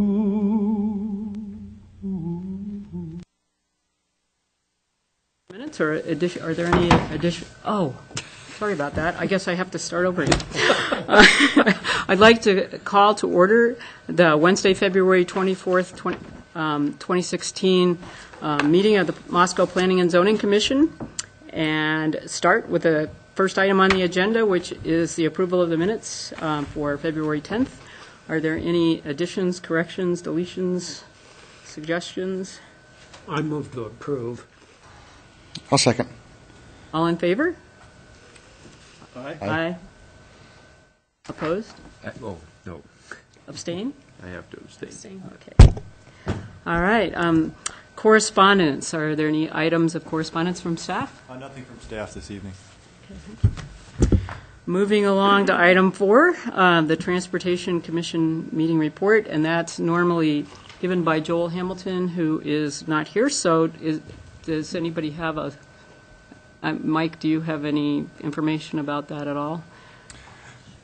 Minutes or addition? Are there any addition? Oh, sorry about that. I guess I have to start over again. I'd like to call to order the Wednesday, February 24th, 2016 meeting of the Moscow Planning and Zoning Commission, and start with the first item on the agenda, which is the approval of the minutes for February 10th. Are there any additions, corrections, deletions, suggestions? I move to approve. I'll second. All in favor? Aye. Aye. Opposed? Oh, no, Abstain? I have to abstain. Okay. All right. Correspondence. Are there any items of correspondence from staff? Nothing from staff this evening. Moving along to item 4, the Transportation Commission meeting report, and that's normally given by Joel Hamilton, who is not here. So does anybody have Mike, do you have any information about that at all?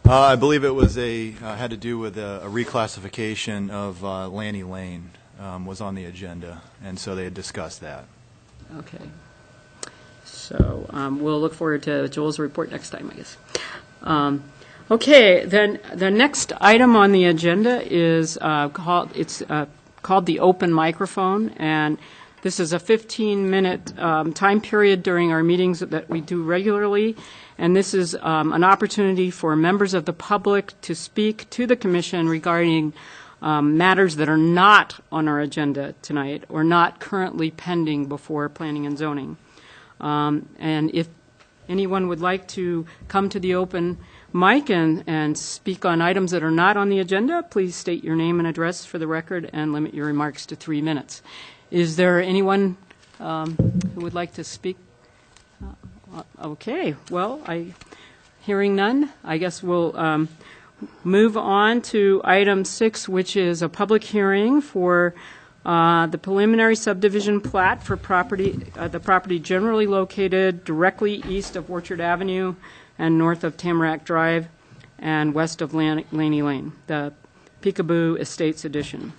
I believe it was had to do with a reclassification of Lanny Lane was on the agenda, and so they had discussed that. Okay. So we'll look forward to Joel's report next time, I guess. Okay, then the next item on the agenda is called the open microphone, and this is a 15-minute time period during our meetings that we do regularly, and this is an opportunity for members of the public to speak to the Commission regarding matters that are not on our agenda tonight or not currently pending before Planning and Zoning. And if anyone would like to come to the open mic and speak on items that are not on the agenda, please state your name and address for the record and limit your remarks to 3 minutes. Is there anyone who would like to speak? Okay, well, hearing none, I guess we'll move on to item 6, which is a public hearing for the preliminary subdivision plat for the property generally located directly east of Orchard Avenue and north of Tamarack Drive and west of Laney Lane, the Peekaboo Estates Edition.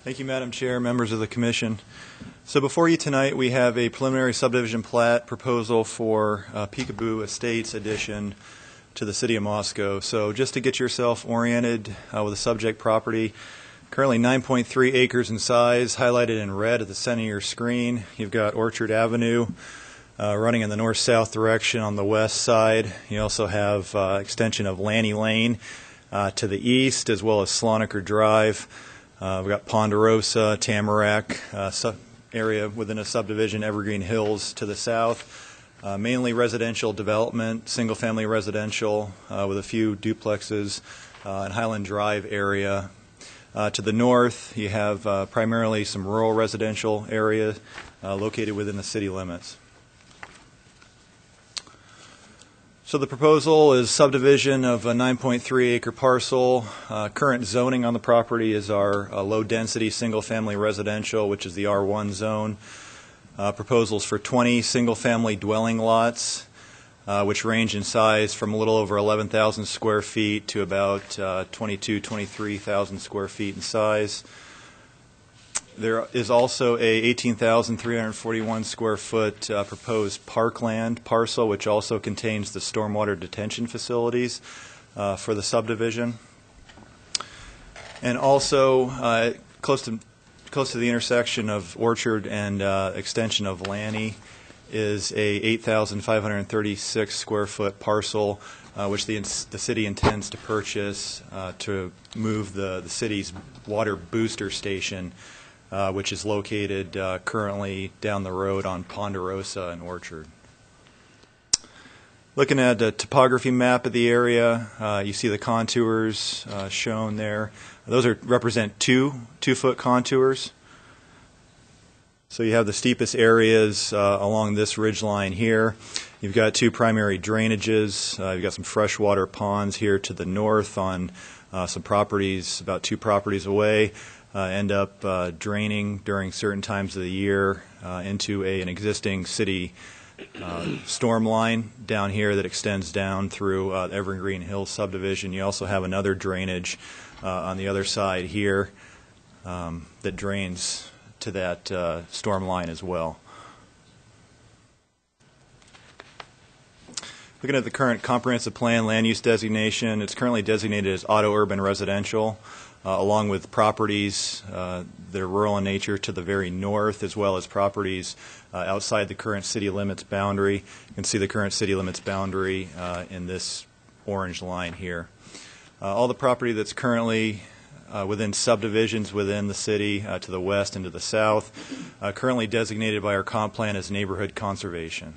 Thank you, Madam Chair, members of the Commission. So before you tonight, we have a preliminary subdivision plat proposal for Peekaboo Estates addition to the City of Moscow. So just to get yourself oriented with the subject property, currently 9.3 acres in size, highlighted in red at the center of your screen. You've got Orchard Avenue running in the north-south direction on the west side. You also have extension of Lanny Lane to the east, as well as Slonaker Drive. We've got Ponderosa, Tamarack area within a subdivision, Evergreen Hills to the south. Mainly residential development, single-family residential with a few duplexes, and Highland Drive area. To the north, you have primarily some rural residential area located within the city limits. So the proposal is subdivision of a 9.3 acre parcel. Current zoning on the property is our low-density single-family residential, which is the R1 zone. Proposals for 20 single-family dwelling lots, which range in size from a little over 11,000 square feet to about 23,000 square feet in size. There is also a 18,341 square foot proposed parkland parcel, which also contains the stormwater detention facilities for the subdivision. And also close to the intersection of Orchard and extension of Lanny is a 8,536 square foot parcel, which the city intends to purchase to move the city's water booster station, which is located currently down the road on Ponderosa and Orchard. Looking at a topography map of the area, you see the contours shown there. Those represent two-foot contours. So you have the steepest areas along this ridge line here. You've got two primary drainages. You've got some freshwater ponds here to the north on some properties, about 2 properties away. End up draining during certain times of the year into an existing city storm line down here that extends down through Evergreen Hills subdivision. You also have another drainage on the other side here that drains to that storm line as well. Looking at the current comprehensive plan land use designation, it's currently designated as auto urban residential, along with properties that are rural in nature to the very north, as well as properties outside the current city limits boundary. You can see the current city limits boundary in this orange line here. All the property that's currently within subdivisions within the city to the west and to the south, currently designated by our comp plan as neighborhood conservation.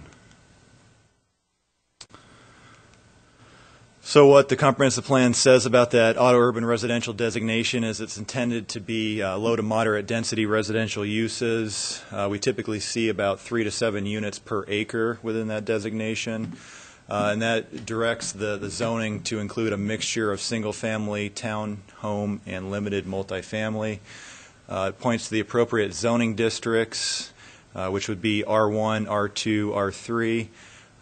So what the comprehensive plan says about that auto urban residential designation is it's intended to be low to moderate density residential uses. We typically see about 3 to 7 units per acre within that designation. And that directs the zoning to include a mixture of single-family, townhome, and limited multifamily. It points to the appropriate zoning districts, which would be R1, R2, R3.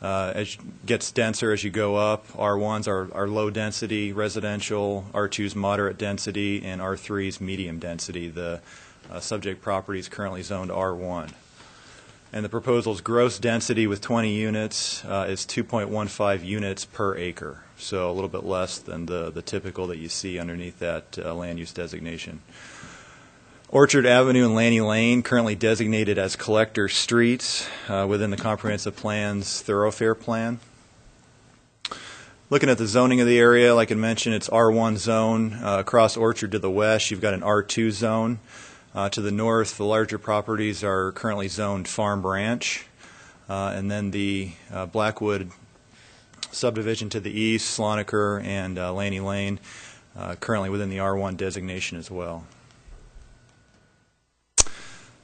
As it gets denser as you go up, R1s are low density residential, R2's moderate density, and R3's medium density. The subject property is currently zoned R1. And the proposal's gross density with 20 units is 2.15 units per acre, so a little bit less than the typical that you see underneath that land use designation. Orchard Avenue and Lanny Lane, currently designated as collector streets within the comprehensive plan's thoroughfare plan. Looking at the zoning of the area, like I mentioned, it's R1 zone. Across Orchard to the west, you've got an R2 zone. To the north, the larger properties are currently zoned Farm Ranch. And then the Blackwood subdivision to the east, Sloniker and Lanny Lane, currently within the R1 designation as well.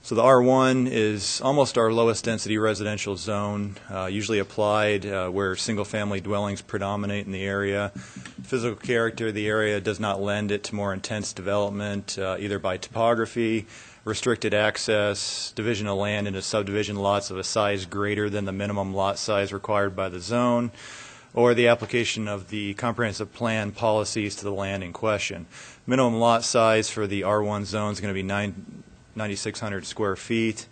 So the R1 is almost our lowest density residential zone, usually applied where single-family dwellings predominate in the area. Physical character of the area does not lend it to more intense development, either by topography, restricted access, division of land into subdivision lots of a size greater than the minimum lot size required by the zone, or the application of the comprehensive plan policies to the land in question. Minimum lot size for the R1 zone is going to be 9,600 square feet,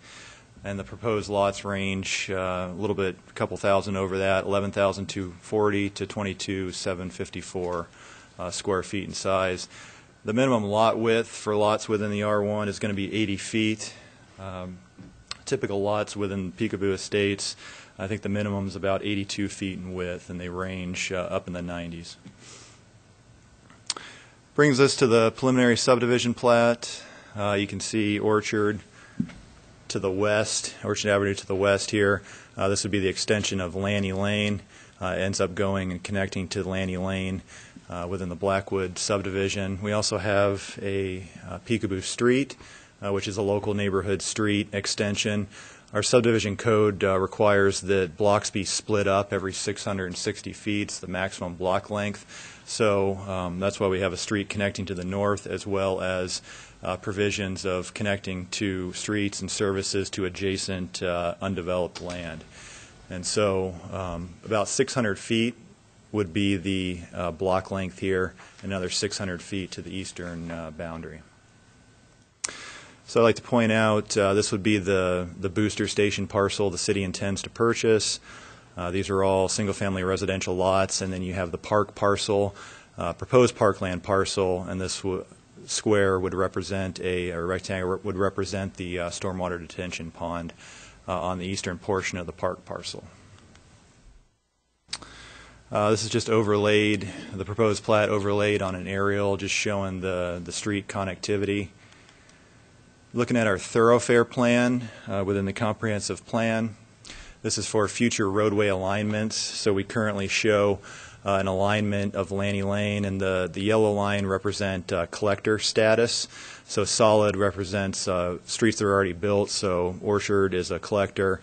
and the proposed lots range a little bit, a couple thousand over that, 11,240 to 22,754 square feet in size. The minimum lot width for lots within the R1 is going to be 80 feet. Typical lots within Peekaboo Estates, I think the minimum is about 82 feet in width, and they range up in the 90s. Brings us to the preliminary subdivision plat. You can see Orchard to the west, Orchard Avenue to the west here. This would be the extension of Lanny Lane. It ends up going and connecting to Lanny Lane within the Blackwood subdivision. We also have a Peekaboo Street, which is a local neighborhood street extension. Our subdivision code requires that blocks be split up every 660 feet. It's the maximum block length. So that's why we have a street connecting to the north, as well as provisions of connecting to streets and services to adjacent undeveloped land. And so about 600 feet would be the block length here, another 600 feet to the eastern boundary. So I'd like to point out this would be the booster station parcel the city intends to purchase. These are all single-family residential lots, and then you have the park parcel, proposed parkland parcel, and this square would represent or rectangle would represent the stormwater detention pond on the eastern portion of the park parcel. This is just overlaid, the proposed plat overlaid on an aerial, just showing the street connectivity. Looking at our thoroughfare plan within the comprehensive plan, this is for future roadway alignments. So we currently show an alignment of Lanny Lane, and the yellow line represent collector status. So solid represents streets that are already built, so Orchard is a collector.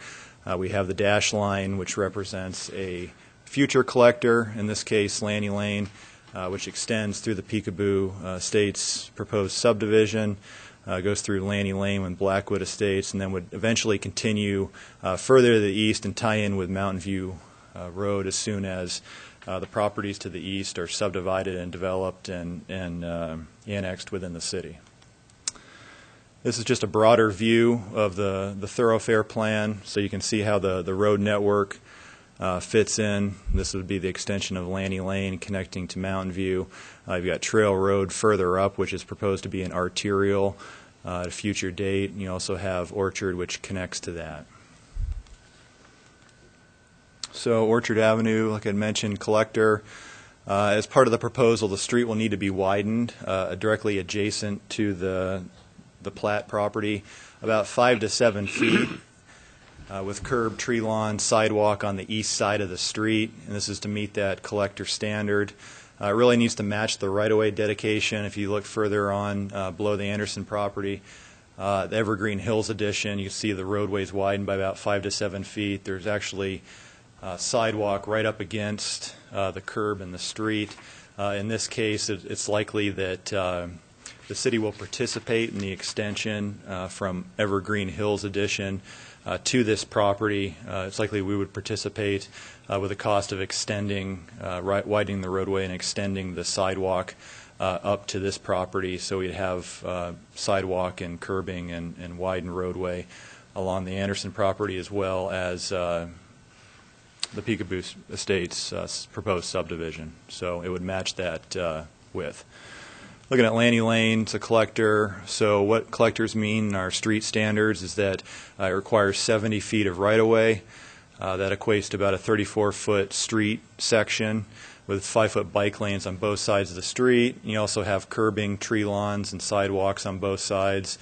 We have the dash line, which represents a future collector, in this case Lanny Lane, which extends through the Peekaboo Estates proposed subdivision. goes through Lanny Lane with Blackwood Estates, and then would eventually continue further to the east and tie in with Mountain View Road as soon as the properties to the east are subdivided and developed and annexed within the city. This is just a broader view of the thoroughfare plan, so you can see how the road network fits in. This would be the extension of Lanny Lane connecting to Mountain View. You've got Trail Road further up, which is proposed to be an arterial at a future date. And you also have Orchard, which connects to that. So Orchard Avenue, like I mentioned, collector. As part of the proposal, the street will need to be widened directly adjacent to the plat property, about 5 to 7 feet, with curb, tree lawn, sidewalk on the east side of the street, and this is to meet that collector standard. It really needs to match the right-of-way dedication. If you look further on below the Anderson property, the Evergreen Hills addition, you see the roadways widened by about 5 to 7 feet. There's actually sidewalk right up against the curb in the street. In this case, it's likely that the city will participate in the extension from Evergreen Hills addition to this property. It's likely we would participate with the cost of extending, widening the roadway and extending the sidewalk up to this property. So we'd have sidewalk and curbing and widened roadway along the Anderson property, as well as the Peekaboo Estates proposed subdivision. So it would match that width. Looking at Lanny Lane, it's a collector. So what collectors mean in our street standards is that it requires 70 feet of right-of-way. That equates to about a 34-foot street section with 5-foot bike lanes on both sides of the street. You also have curbing, tree lawns, and sidewalks on both sides.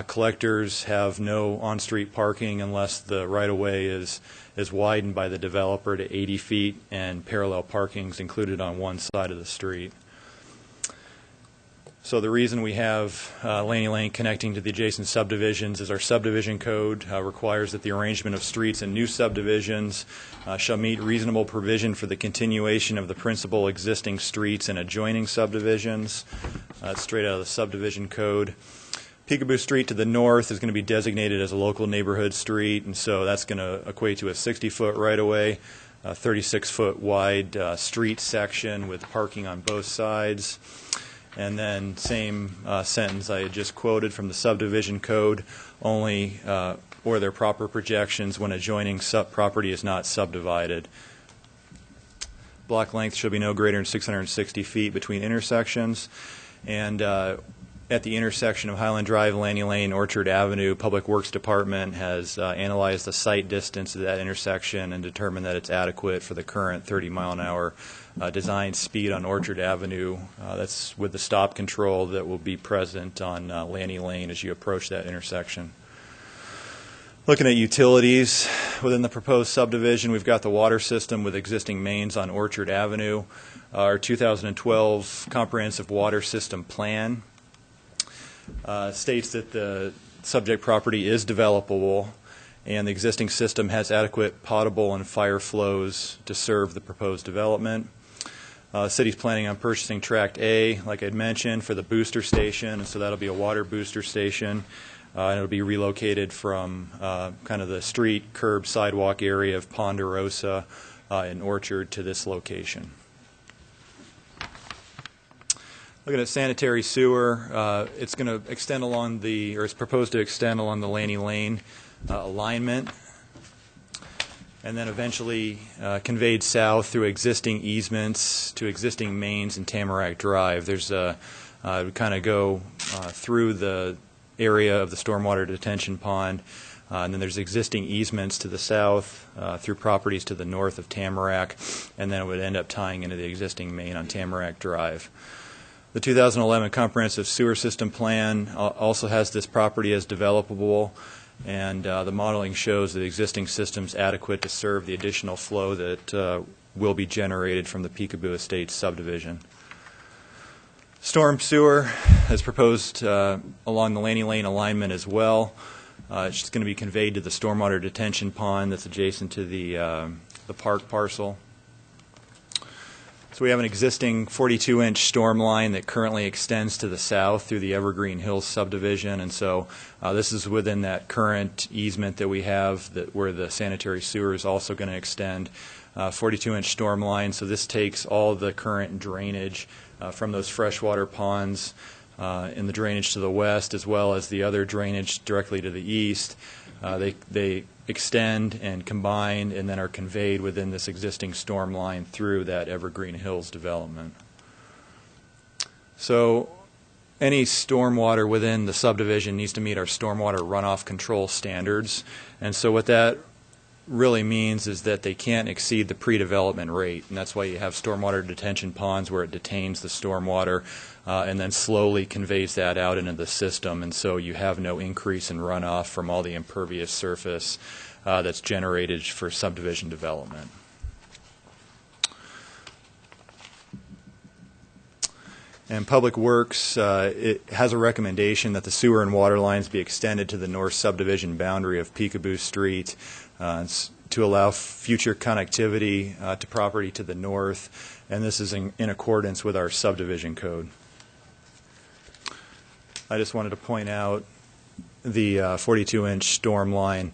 Collectors have no on-street parking unless the right-of-way is widened by the developer to 80 feet and parallel parking is included on one side of the street. So the reason we have Lanny Lane connecting to the adjacent subdivisions is our subdivision code requires that the arrangement of streets in new subdivisions shall meet reasonable provision for the continuation of the principal existing streets in adjoining subdivisions. That's straight out of the subdivision code. Peekaboo Street to the north is going to be designated as a local neighborhood street, and so that's going to equate to a 60-foot right-of-way, a 36-foot wide street section with parking on both sides. And then same sentence I had just quoted from the subdivision code, only or their proper projections when adjoining property is not subdivided. Block length shall be no greater than 660 feet between intersections. And at the intersection of Highland Drive, Lanny Lane, Orchard Avenue, Public Works Department has analyzed the site distance of that intersection and determined that it's adequate for the current 30-mile-an-hour design speed on Orchard Avenue. That's with the stop control that will be present on Lanny Lane as you approach that intersection. Looking at utilities, within the proposed subdivision, we've got the water system with existing mains on Orchard Avenue. Our 2012 Comprehensive Water System Plan states that the subject property is developable and the existing system has adequate potable and fire flows to serve the proposed development. The city's planning on purchasing Tract A, like I'd mentioned, for the booster station, and so that'll be a water booster station, and it'll be relocated from kind of the street, curb, sidewalk area of Ponderosa and Orchard to this location. Looking at sanitary sewer, it's going to extend along the, or it's proposed to extend along the Lanny Lane alignment, and then eventually conveyed south through existing easements to existing mains and Tamarack Drive. There's a kind of go through the area of the stormwater detention pond, and then there's existing easements to the south through properties to the north of Tamarack, and then it would end up tying into the existing main on Tamarack Drive. The 2011 Comprehensive Sewer System Plan also has this property as developable, and the modeling shows that the existing system is adequate to serve the additional flow that will be generated from the Peekaboo Estates subdivision. Storm sewer is proposed along the Lanny Lane alignment as well. It's just going to be conveyed to the stormwater detention pond that's adjacent to the park parcel. So we have an existing 42-inch storm line that currently extends to the south through the Evergreen Hills subdivision, and so this is within that current easement that we have where the sanitary sewer is also going to extend. 42-inch storm line, so this takes all the current drainage from those freshwater ponds in the drainage to the west, as well as the other drainage directly to the east. They extend and combine and then are conveyed within this existing storm line through that Evergreen Hills development. So any stormwater within the subdivision needs to meet our stormwater runoff control standards, and so what that really means is that they can't exceed the pre-development rate, and that's why you have stormwater detention ponds where it detains the stormwater and then slowly conveys that out into the system, and so you have no increase in runoff from all the impervious surface that's generated for subdivision development. And Public Works, it has a recommendation that the sewer and water lines be extended to the north subdivision boundary of Peekaboo Street to allow future connectivity to property to the north, and this is in accordance with our subdivision code. I just wanted to point out the 42-inch storm line,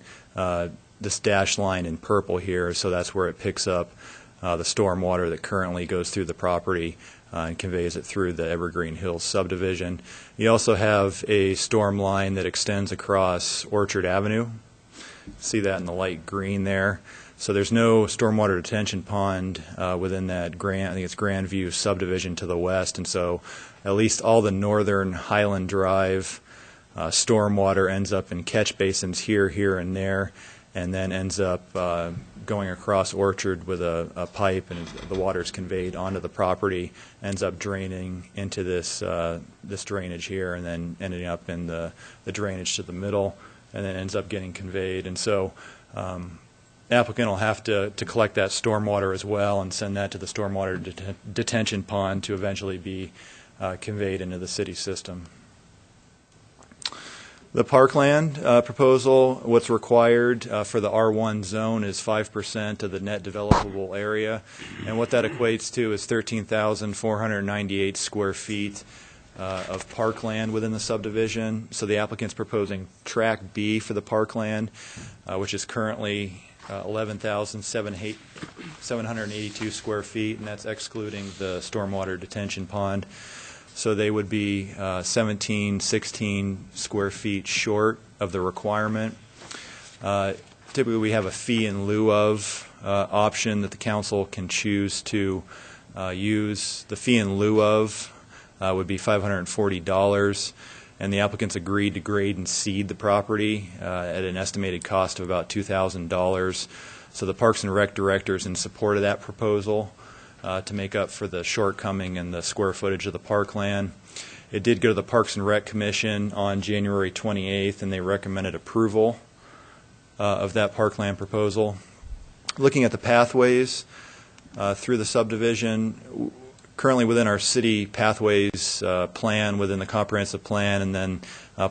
this dash line in purple here, so that's where it picks up the storm water that currently goes through the property and conveys it through the Evergreen Hills subdivision. You also have a storm line that extends across Orchard Avenue. See that in the light green there. So there's no stormwater detention pond within that I think it's Grandview subdivision to the west, and so at least all the northern Highland Drive stormwater ends up in catch basins here, and there, and then ends up going across Orchard with a pipe, and the water is conveyed onto the property, ends up draining into this drainage here, and then ending up in the drainage to the middle, and then ends up getting conveyed. And so the applicant will have to collect that stormwater as well and send that to the stormwater detention pond to eventually be conveyed into the city system. The parkland proposal, what's required for the R1 zone is 5% of the net developable area, and what that equates to is 13,498 square feet of parkland within the subdivision. So the applicant's proposing Track B for the parkland, which is currently 11,782 square feet, and that's excluding the stormwater detention pond. So they would be 16 square feet short of the requirement. Typically we have a fee in lieu of option that the council can choose to use. The fee in lieu of would be $540, and the applicants agreed to grade and seed the property at an estimated cost of about $2,000. So the Parks and Rec director is in support of that proposal to make up for the shortcoming in the square footage of the parkland. It did go to the Parks and Rec Commission on January 28th, and they recommended approval of that parkland proposal. Looking at the pathways through the subdivision, currently within our city pathways plan, within the comprehensive plan, and then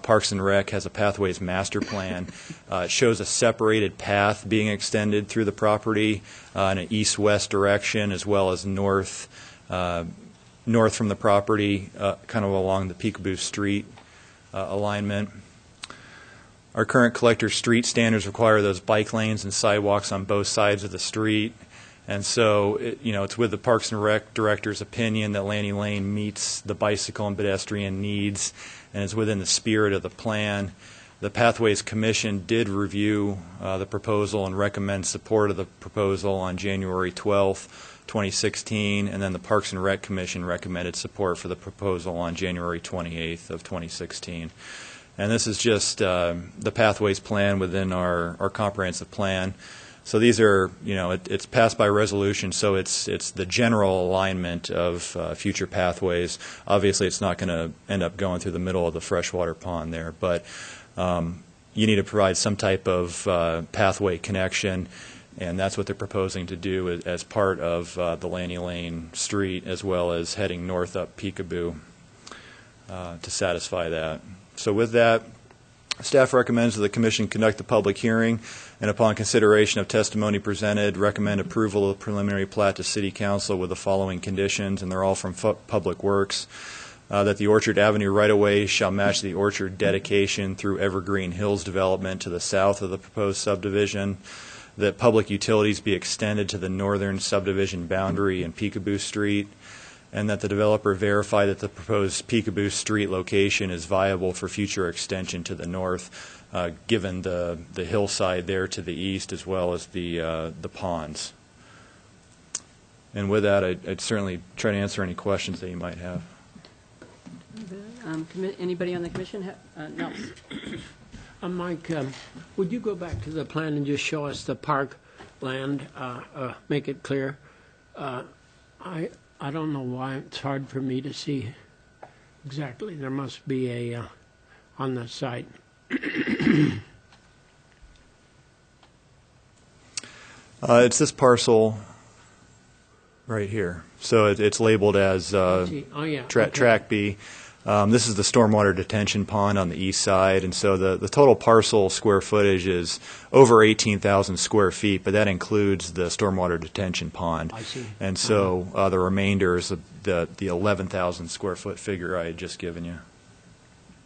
Parks and Rec has a pathways master plan. It shows a separated path being extended through the property in an east-west direction, as well as north from the property, kind of along the Peekaboo Street alignment. Our current collector street standards require those bike lanes and sidewalks on both sides of the street. And so, it's with the Parks and Rec director's opinion that Lanny Lane meets the bicycle and pedestrian needs and is within the spirit of the plan. The Pathways Commission did review the proposal and recommend support of the proposal on January 12th, 2016, and then the Parks and Rec Commission recommended support for the proposal on January 28th of 2016. And this is just the Pathways plan within our comprehensive plan. So these are, it's passed by resolution, so it's the general alignment of future pathways. Obviously, it's not going to end up going through the middle of the freshwater pond there, but you need to provide some type of pathway connection, and that's what they're proposing to do as part of the Lanny Lane Street, as well as heading north up Peekaboo to satisfy that. So with that, Staff recommends that the Commission conduct the public hearing, and upon consideration of testimony presented, recommend approval of the preliminary plat to City Council with the following conditions, and they're all from Public Works. That the Orchard Avenue right-of-way shall match the orchard dedication through Evergreen Hills development to the south of the proposed subdivision. That public utilities be extended to the northern subdivision boundary in Peekaboo Street, and that the developer verify that the proposed Peekaboo Street location is viable for future extension to the north, given the hillside there to the east as well as the ponds. And with that, I'd certainly try to answer any questions that you might have. Anybody on the commission? No. Mike, would you go back to the plan and just show us the park land, make it clear? I don't know why it's hard for me to see exactly. There must be a on the site. It's this parcel right here. So it's labeled as Track B. This is the stormwater detention pond on the east side, and so the total parcel square footage is over 18,000 square feet, but that includes the stormwater detention pond. I see. And so the remainder is the 11,000 square foot figure I had just given you.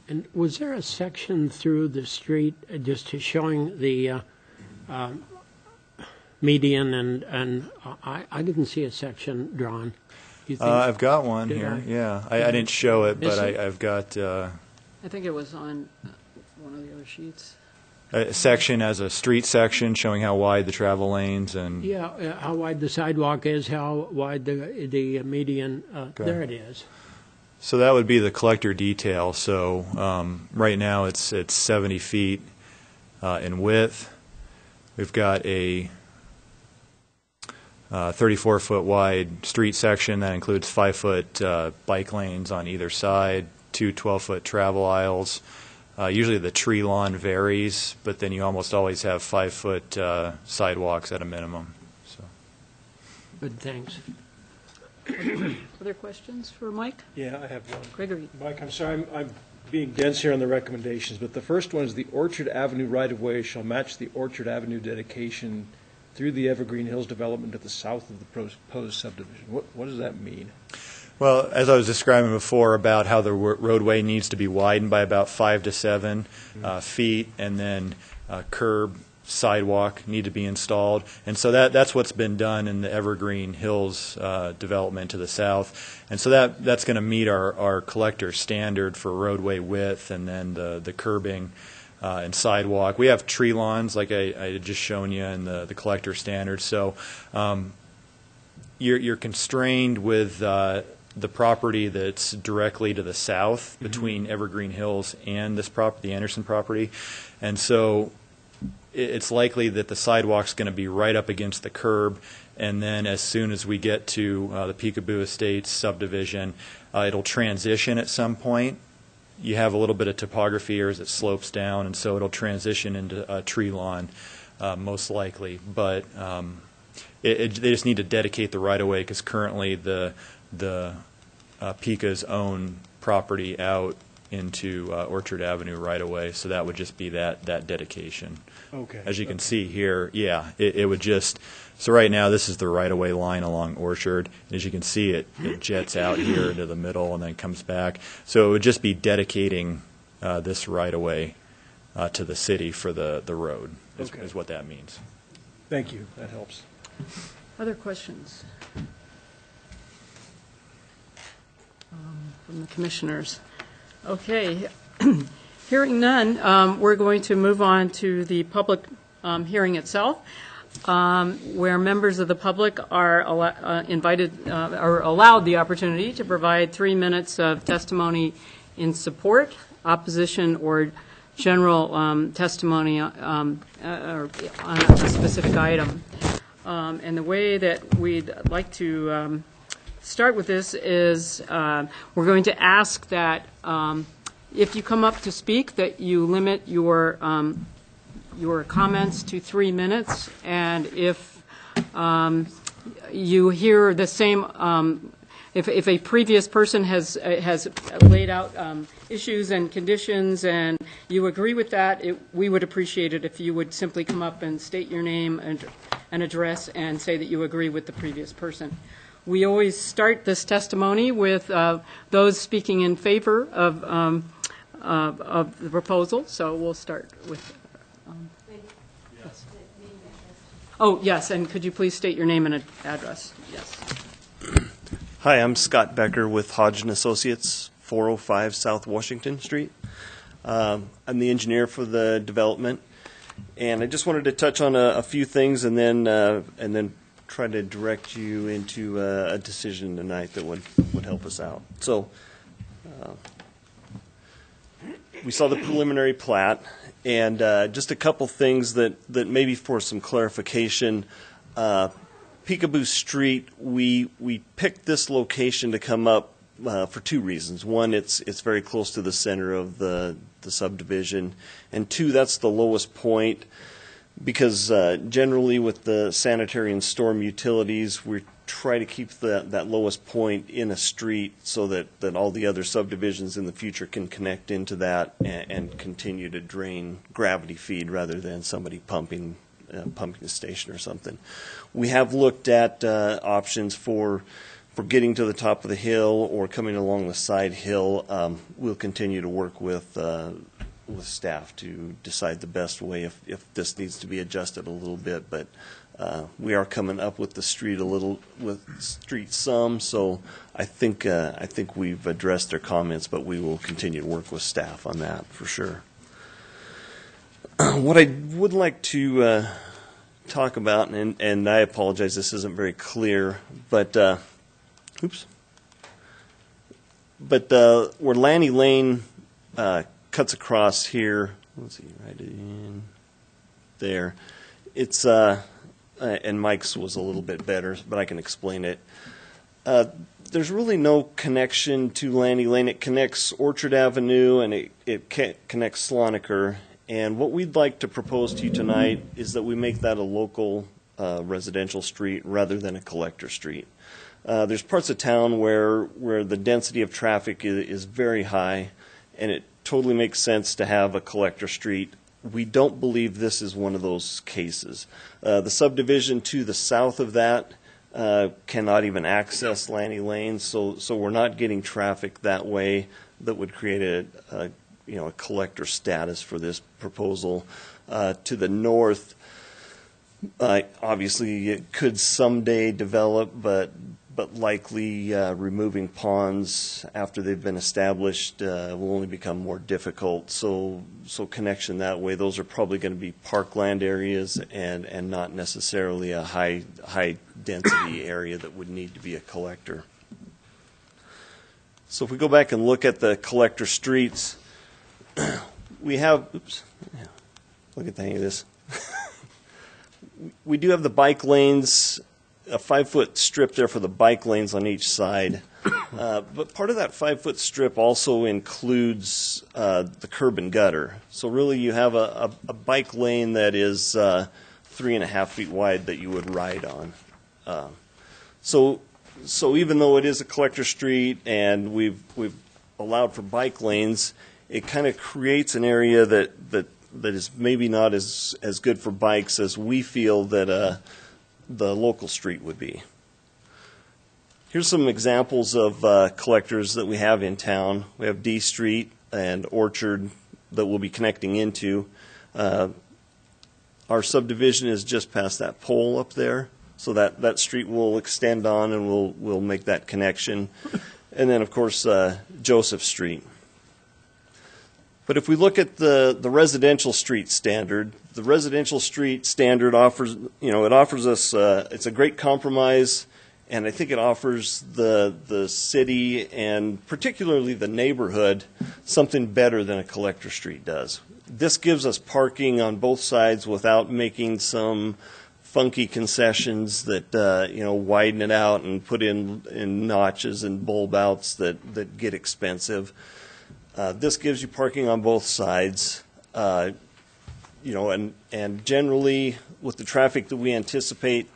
And was there a section through the street just showing the median, and I didn't see a section drawn. You think, I've got one did here. I? Yeah, I didn't show it, but it? I've got I think it was on one of the other sheets. a section as a street section showing how wide the travel lanes and. Yeah, how wide the sidewalk is, how wide the median. Okay. There it is. So that would be the collector detail. So right now it's 70 feet in width. We've got a 34-foot wide street section that includes 5-foot bike lanes on either side, 2 12-foot travel aisles. Usually the tree lawn varies, but then you almost always have 5-foot sidewalks at a minimum. So. Good, thanks. Other questions for Mike? Yeah, I have one. Gregory? Mike, I'm sorry, I'm being dense here on the recommendations, but the first one is the Orchard Avenue right-of-way shall match the Orchard Avenue dedication through the Evergreen Hills development to the south of the proposed subdivision. What does that mean? Well, as I was describing before about how the roadway needs to be widened by about 5 to 7 feet, and then curb, sidewalk need to be installed. And so that's what's been done in the Evergreen Hills development to the south. And so that's going to meet our collector standard for roadway width and then the curbing and sidewalk. We have tree lawns, like I had just shown you, in the collector standard. So you're constrained with the property that's directly to the south between Evergreen Hills and this property, the Anderson property. And so it's likely that the sidewalk's going to be right up against the curb, and then as soon as we get to the Peekaboo Estates subdivision, it'll transition at some point. You have a little bit of topography here as it slopes down, and so it'll transition into a tree lawn, most likely. But they just need to dedicate the right-of-way because currently the Pika's own property out into Orchard Avenue right-of-way, so that would just be that dedication. Okay. As you can see here, yeah, it would just, so right now this is the right-of-way line along Orchard. As you can see, it jets out here into the middle and then comes back. So it would just be dedicating this right-of-way to the city for the road, is what that means. Thank you. That helps. Other questions from the commissioners? Okay. Hearing none, we're going to move on to the public hearing itself, where members of the public are invited or allowed the opportunity to provide 3 minutes of testimony in support, opposition, or general testimony or on a specific item. And the way that we'd like to start with this is we're going to ask that if you come up to speak, that you limit your comments to 3 minutes, and if you hear the same if a previous person has laid out issues and conditions and you agree with that, we would appreciate it if you would simply come up and state your name and address and say that you agree with the previous person. We always start this testimony with those speaking in favor of the proposal, so we'll start with. Yes. Oh, yes, and could you please state your name and address? Yes. Hi, I'm Scott Becker with Hodge & Associates, 405 South Washington Street. I'm the engineer for the development, and I just wanted to touch on a few things and then try to direct you into a decision tonight that would help us out. So we saw the preliminary plat, and just a couple things that maybe for some clarification. Peekaboo Street, we picked this location to come up for two reasons. One, it's very close to the center of the subdivision, and two, that's the lowest point because generally with the sanitary and storm utilities, we try to keep that lowest point in a street so that all the other subdivisions in the future can connect into that and continue to drain gravity feed rather than somebody pumping a station or something. We have looked at options for getting to the top of the hill or coming along the side hill. We'll continue to work with staff to decide the best way if this needs to be adjusted a little bit. But we are coming up with the street some. So I think we've addressed their comments, but we will continue to work with staff on that for sure. What I would like to talk about, and I apologize, this isn't very clear, but where Lanny Lane cuts across here, let's see, right in there, it's and Mike's was a little bit better, but I can explain it. There's really no connection to Lanny Lane. It connects Orchard Avenue and it connects Sloniker. And what we'd like to propose to you tonight is that we make that a local residential street rather than a collector street. There's parts of town where the density of traffic is very high, and it totally makes sense to have a collector street. We don't believe this is one of those cases. The subdivision to the south of that cannot even access Lanny Lane, so we're not getting traffic that way that would create a collector status for this proposal. To the north, obviously it could someday develop, but likely removing ponds after they've been established will only become more difficult. So connection that way, those are probably going to be parkland areas and not necessarily a high density area that would need to be a collector. So if we go back and look at the collector streets, we have, look at the hang of this. We do have the bike lanes, a 5-foot strip there for the bike lanes on each side. But part of that 5-foot strip also includes the curb and gutter. So really you have a bike lane that is 3.5 feet wide that you would ride on. So even though it is a collector street and we've allowed for bike lanes, it kind of creates an area that is maybe not as good for bikes as we feel that the local street would be. Here's some examples of collectors that we have in town. We have D Street and Orchard that we'll be connecting into. Our subdivision is just past that pole up there, so that street will extend on and we'll make that connection. And then, of course, Joseph Street. But if we look at the residential street standard, the residential street standard offers, it offers us, it's a great compromise, and I think it offers the city and particularly the neighborhood something better than a collector street does. This gives us parking on both sides without making some funky concessions that widen it out and put in notches and bulb outs that get expensive. This gives you parking on both sides, and generally with the traffic that we anticipate,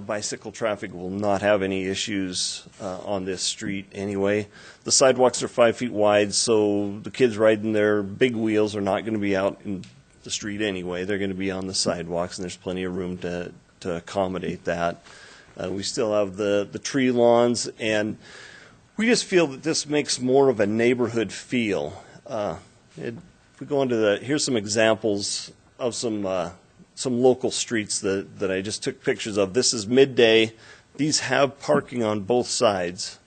bicycle traffic will not have any issues on this street anyway. The sidewalks are 5 feet wide, so the kids riding their big wheels are not going to be out in the street anyway. They're going to be on the sidewalks, and there's plenty of room to accommodate that. We still have the tree lawns, and we just feel that this makes more of a neighborhood feel. If we go into here's some examples of some local streets that I just took pictures of. This is midday. These have parking on both sides.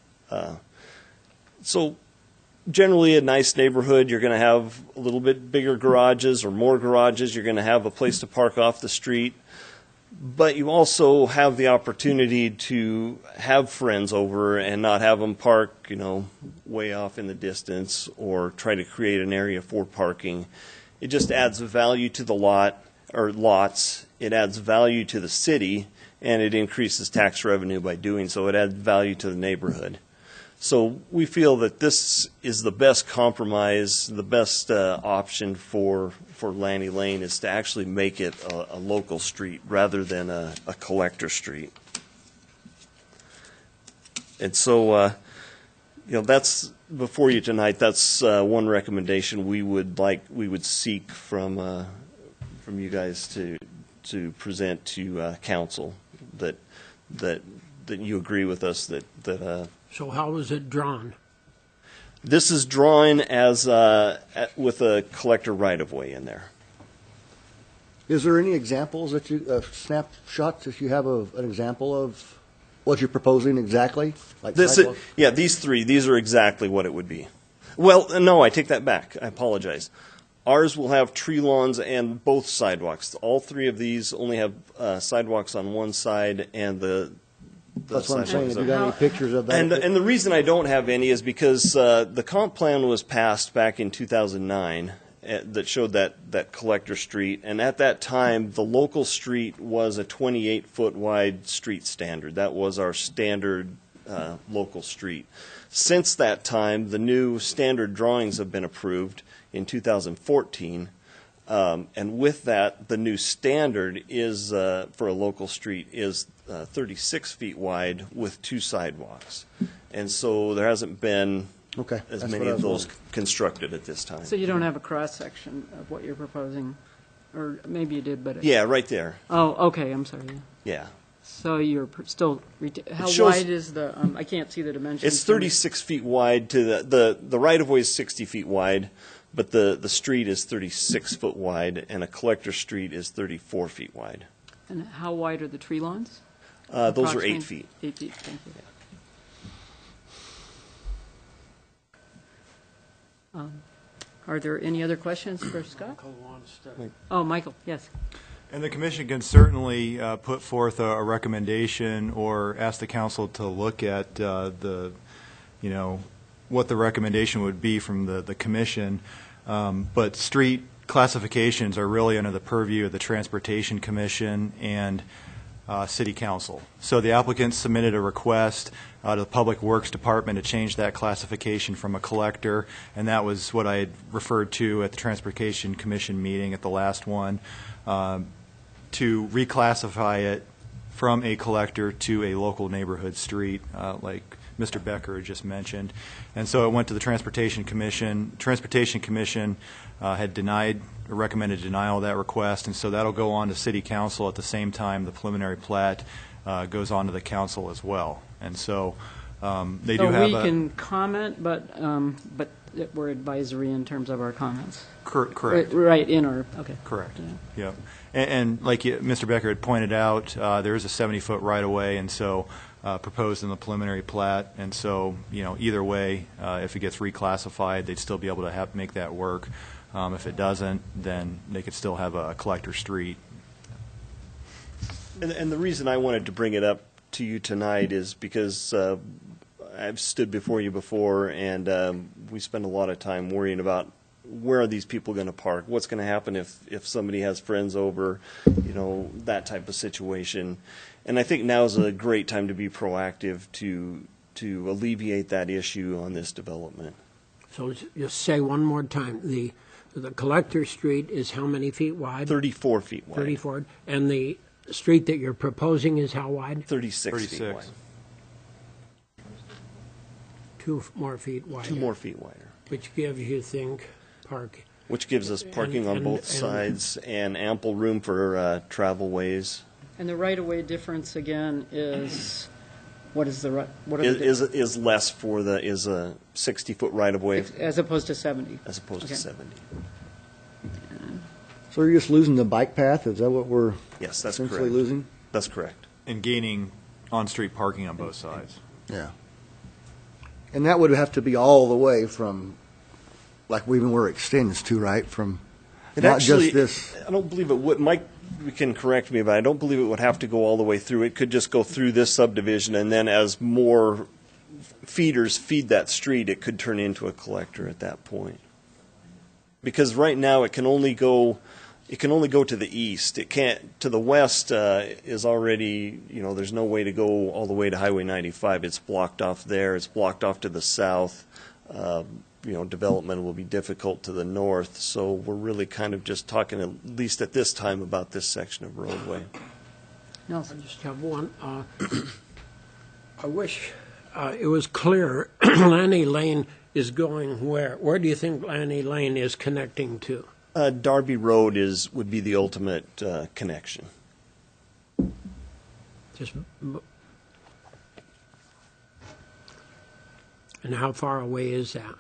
So generally a nice neighborhood, you're going to have a little bit bigger garages or more garages. You're going to have a place to park off the street. But you also have the opportunity to have friends over and not have them park, way off in the distance or try to create an area for parking. It just adds value to the lots. It adds value to the city, and it increases tax revenue by doing so. It adds value to the neighborhood. So we feel that this is the best compromise, the best option for Lanny Lane is to actually make it a local street rather than a collector street. And so, that's before you tonight. That's one recommendation we would seek from you guys to present to council that you agree with us that. So how is it drawn? This is drawn as with a collector right-of-way in there. Is there any examples snapshots, if you have an example of what you're proposing exactly? Like sidewalks? These three, these are exactly what it would be. Well, no, I take that back. I apologize. Ours will have tree lawns and both sidewalks. All three of these only have sidewalks on one side, and that's what I'm saying. Have you got any pictures of that? And the reason I don't have any is because the comp plan was passed back in 2009 that showed that collector street. And at that time, the local street was a 28-foot wide street standard. That was our standard local street. Since that time, the new standard drawings have been approved in 2014. And with that, the new standard is for a local street is 36 feet wide with 2 sidewalks. And so there hasn't been as many of those constructed at this time. So you don't have a cross-section of what you're proposing? Or maybe you did, but... Yeah, right there. Oh, okay, I'm sorry. Yeah. So you're still... How shows- wide is the... I can't see the dimensions. It's 36 feet wide to the right-of-way is 60 feet wide, but the street is 36 foot wide, and a collector street is 34 feet wide. And how wide are the tree lawns? Those are 8 Approximately? feet. 8 feet, thank you. Are there any other questions for Scott? Oh, Michael, yes. And the commission can certainly put forth a recommendation or ask the council to look at what the recommendation would be from the commission. But street classifications are really under the purview of the Transportation Commission and City Council. So the applicant submitted a request to the Public Works Department to change that classification from a collector, and that was what I had referred to at the Transportation Commission meeting at the last one, to reclassify it from a collector to a local neighborhood street, like Mr. Becker had just mentioned. And so it went to the Transportation Commission. Transportation Commission had recommended denial of that request, and so that'll go on to City Council at the same time the preliminary plat goes on to the council as well. And so they do have So we can comment, but we're advisory in terms of our comments. Correct. Right, in our, okay. Correct. Yeah. Yep. And like Mr. Becker had pointed out, there is a 70-foot right-of-way, and so proposed in the preliminary plat. And so, either way, if it gets reclassified, they'd still be able to make that work. If it doesn't, then they could still have a collector street. And the reason I wanted to bring it up to you tonight is because I've stood before you before, and we spend a lot of time worrying about where are these people going to park? What's going to happen if somebody has friends over, that type of situation. And I think now is a great time to be proactive to alleviate that issue on this development. So just say one more time, the collector street is how many feet wide? 34 feet wide. 34, and the street that you're proposing is how wide? 36 feet 36. wide. 2 more feet wider. 2 more feet wider. Which gives, you think, park. Which gives us parking on both sides and ample room for travel ways. And the right-of-way difference, again, is, what is the, what are the Is less for the, is a 60-foot right-of-way as opposed to 70? as opposed to Okay. 70. So you're just losing the bike path? Is that what we're Yes, that's essentially correct. losing? That's correct. And gaining on-street parking on both sides. Yeah. And that would have to be all the way from, like even where it extends to, right? From It not actually, just this. I don't believe it would. Mike can correct me, but I don't believe it would have to go all the way through. It could just go through this subdivision, and then as more feeders feed that street, it could turn into a collector at that point. Because right now it can only go to the east. It can't to the west. Is already, there's no way to go all the way to Highway 95. It's blocked off there. It's blocked off to the south. Development will be difficult to the north. So we're really kind of just talking, at least at this time, about this section of roadway. Nelson? I just have one. I wish it was clear. Lanny Lane is going where? Where do you think Lanny Lane is connecting to? Darby Road would be the ultimate connection. Just. And how far away is that?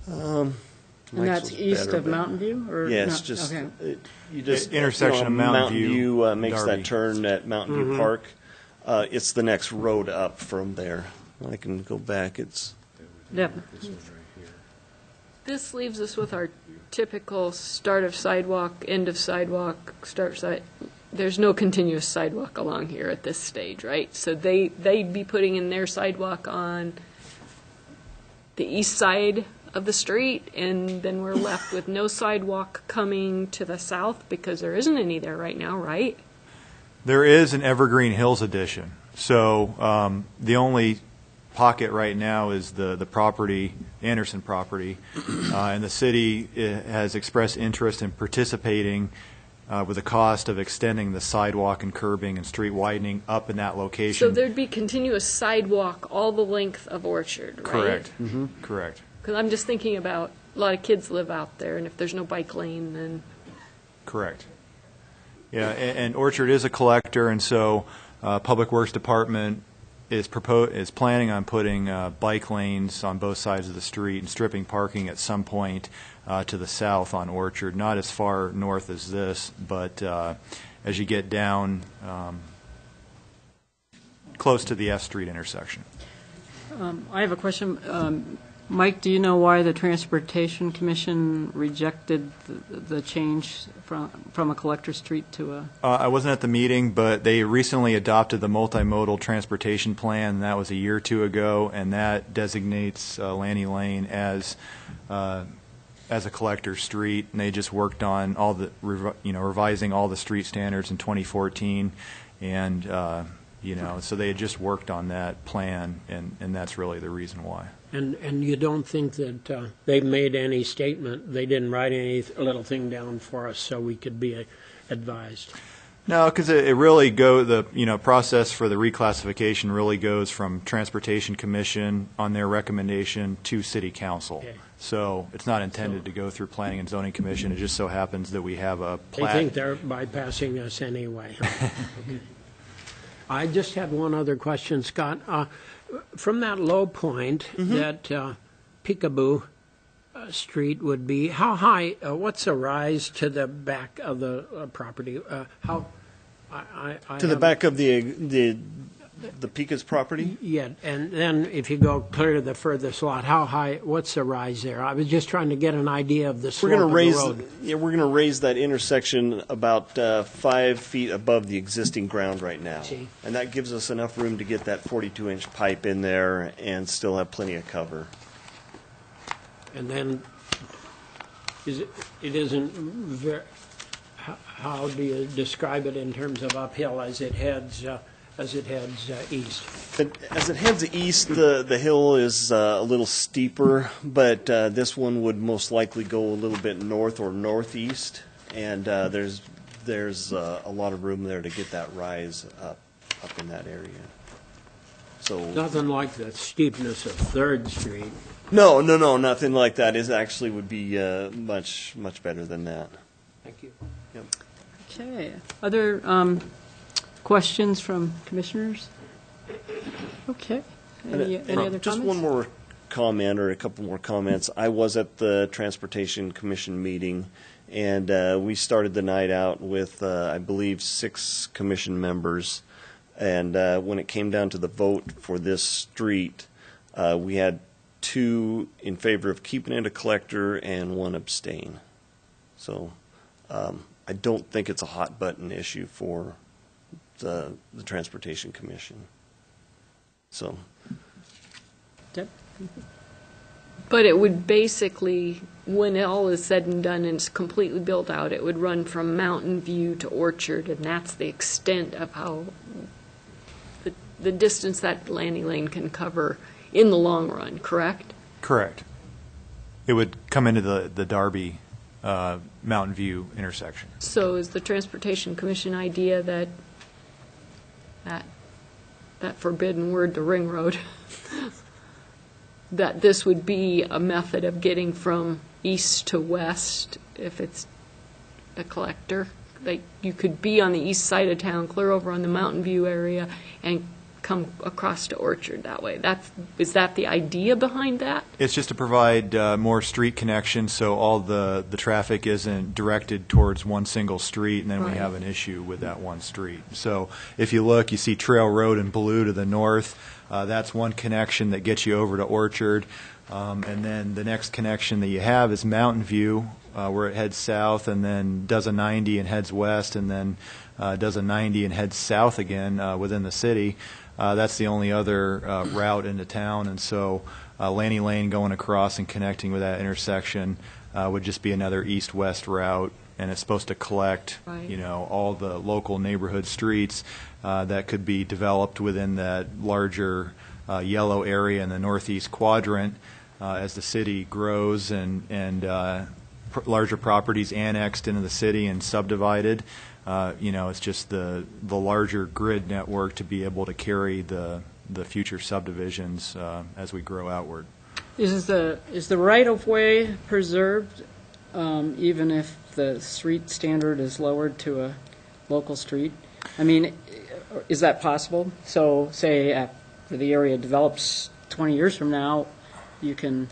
And Mike's that's was east better, of but- Mountain View? Or Yeah, no? it's just Okay. you just Intersection of Mountain View, makes Darby. that turn at Mountain View Park. It's the next road up from there. I can go back. It's Deb? This leaves us with our typical start of sidewalk, end of sidewalk, start side. There's no continuous sidewalk along here at this stage, right? So they'd be putting in their sidewalk on the east side of the street, and then we're left with no sidewalk coming to the south because there isn't any there right now, right? There is an Evergreen Hills addition. So the only pocket right now is the property, Anderson property, and the city has expressed interest in participating with the cost of extending the sidewalk and curbing and street widening up in that location. So there'd be continuous sidewalk all the length of Orchard, right? Correct. Correct. Because I'm just thinking about, a lot of kids live out there, and if there's no bike lane, then Correct. Yeah, and Orchard is a collector, and so Public Works Department is planning on putting bike lanes on both sides of the street and stripping parking at some point to the south on Orchard. Not as far north as this, but as you get down close to the F Street intersection. I have a question. Mike, do you know why the Transportation Commission rejected the change from a collector street to a? I wasn't at the meeting, but they recently adopted the multimodal transportation plan, and that was a year or two ago, and that designates Lanny Lane as a collector street, and they just worked on all the, revising all the street standards in 2014, and so they had just worked on that plan, and that's really the reason why. And you don't think that they've made any statement, they didn't write any little thing down for us so we could be advised? No, because it really the process for the reclassification really goes from Transportation Commission on their recommendation to City Council. Okay. So it's not intended to go through Planning and Zoning Commission. It just so happens that we have a They plat. think they're bypassing us anyway. Okay. I just had one other question, Scott. From that low point that Peekaboo Street would be, how high, what's the rise to the back of the property? How? to the back of the Pika's property. Yeah, and then if you go clear to the furthest lot, how high, what's the rise there? I was just trying to get an idea of the slope We're going of to the raise road. we're going to raise that intersection about 5 feet above the existing ground right now, See. and that gives us enough room to get that 42-inch pipe in there and still have plenty of cover. And then, it isn't very, how do you describe it in terms of uphill as it heads east? But as it heads east, the hill is a little steeper, but this one would most likely go a little bit north or northeast, and there's there's a lot of room there to get that rise up in that area. So Nothing like the steepness of Third Street. no, nothing like that. It actually would be much better than that. Thank you. Yep. Okay. Other questions from commissioners? Okay. Any other comments? Just one more comment or a couple more comments. I was at the Transportation Commission meeting, and we started the night out with, I believe, 6 commission members. And when it came down to the vote for this street, we had 2 in favor of keeping it a collector and 1 abstain. So I don't think it's a hot button issue for the Transportation Commission. So. Deb? But it would basically, when all is said and done and it's completely built out, it would run from Mountain View to Orchard, and that's the extent of how, the distance that Lanny Lane can cover in the long run, correct? Correct. It would come into the Darby Mountain View intersection. So is the Transportation Commission idea that forbidden word, the ring road, that this would be a method of getting from east to west if it's a collector? Like, you could be on the east side of town, clear over on the Mountain View area, and come across to Orchard that way. Is that the idea behind that? It's just to provide more street connections, so all the traffic isn't directed towards one single street, and then we Right. have an issue with that one street. So if you look, you see Trail Road in blue to the north. That's one connection that gets you over to Orchard. And then the next connection that you have is Mountain View, where it heads south, and then does a 90 and heads west, and then does a 90 and heads south again within the city. That's the only other route into town, and so Lanny Lane going across and connecting with that intersection would just be another east-west route, and it's supposed to collect, Right. all the local neighborhood streets that could be developed within that larger yellow area in the northeast quadrant as the city grows and larger properties annexed into the city and subdivided. It's just the larger grid network to be able to carry the future subdivisions as we grow outward. Is the right-of-way preserved, even if the street standard is lowered to a local street? I mean, is that possible? So, say, after the area develops 20 years from now, you can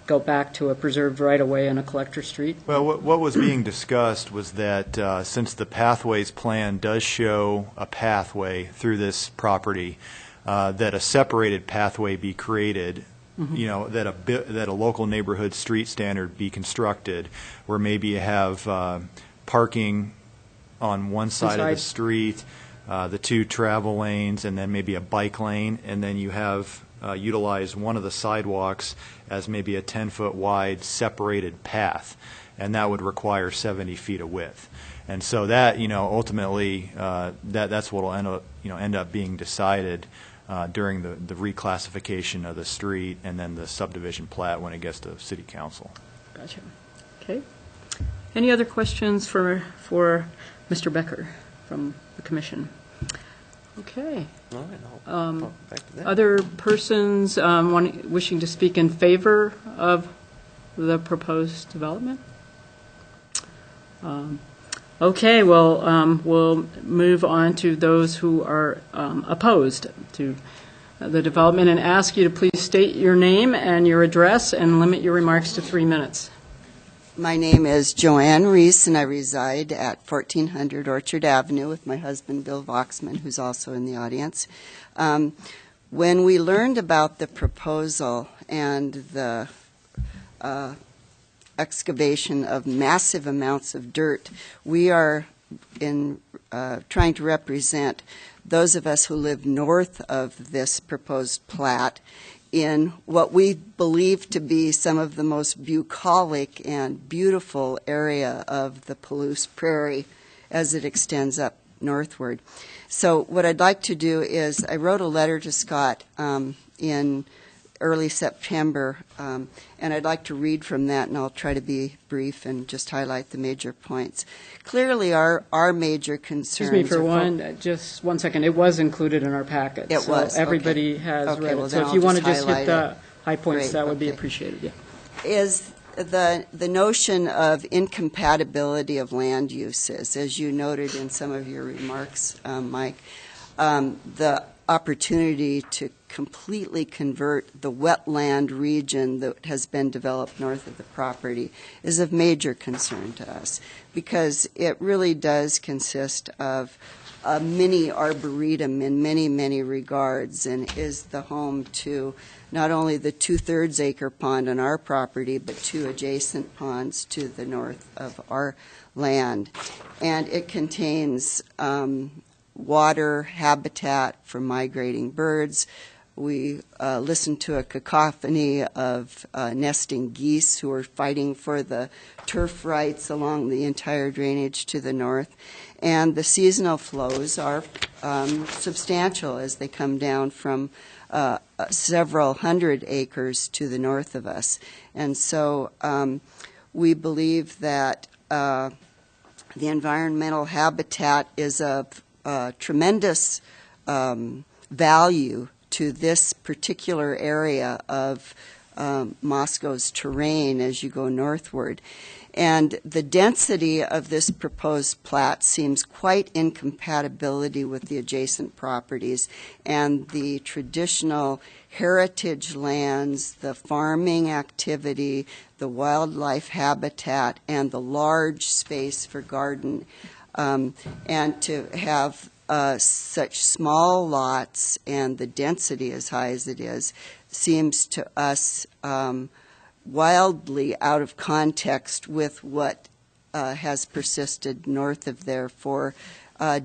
go back to a preserved right-of-way and a collector street? Well, what was being discussed was that since the Pathways Plan does show a pathway through this property, that a separated pathway be created, that a local neighborhood street standard be constructed, where maybe you have parking on one side of the street, the 2 travel lanes, and then maybe a bike lane, and then you have utilize one of the sidewalks as maybe a 10-foot wide separated path, and that would require 70 feet of width. And so that, ultimately, that's what will end up being decided during the reclassification of the street and then the subdivision plat when it gets to City Council. Gotcha. Okay. Any other questions for Mr. Becker from the commission? Okay. All right, I'll talk back to that. Other persons wishing to speak in favor of the proposed development? Okay, well, we'll move on to those who are opposed to the development and ask you to please state your name and your address and limit your remarks to 3 minutes. My name is Joanne Reese, and I reside at 1400 Orchard Avenue with my husband, Bill Voxman, who's also in the audience. When we learned about the proposal and the excavation of massive amounts of dirt, we are trying to represent those of us who live north of this proposed plat in what we believe to be some of the most bucolic and beautiful area of the Palouse Prairie as it extends up northward. So what I'd like to do is, I wrote a letter to Scott in early September, and I'd like to read from that, and I'll try to be brief and just highlight the major points. Clearly, our major concerns. Excuse me for just 1 second. It was included in our packet. It was. So everybody Okay. has Okay, read well, it. then So if I'll you want to just just hit highlight the high points, Great, that would be okay. appreciated. Yeah. Is the notion of incompatibility of land uses, as you noted in some of your remarks, Mike, the opportunity to completely convert the wetland region that has been developed north of the property is of major concern to us, because it really does consist of a mini arboretum in many, many regards, and is the home to not only the 2/3 acre pond on our property, but 2 adjacent ponds to the north of our land. And it contains water, habitat for migrating birds. We listened to a cacophony of nesting geese who are fighting for the turf rights along the entire drainage to the north. And the seasonal flows are substantial as they come down from several hundred acres to the north of us. And so we believe that the environmental habitat is of tremendous value to this particular area of Moscow's terrain as you go northward. And the density of this proposed plat seems quite incompatibility with the adjacent properties and the traditional heritage lands, the farming activity, the wildlife habitat, and the large space for garden. And to have such small lots and the density as high as it is seems to us wildly out of context with what has persisted north of there for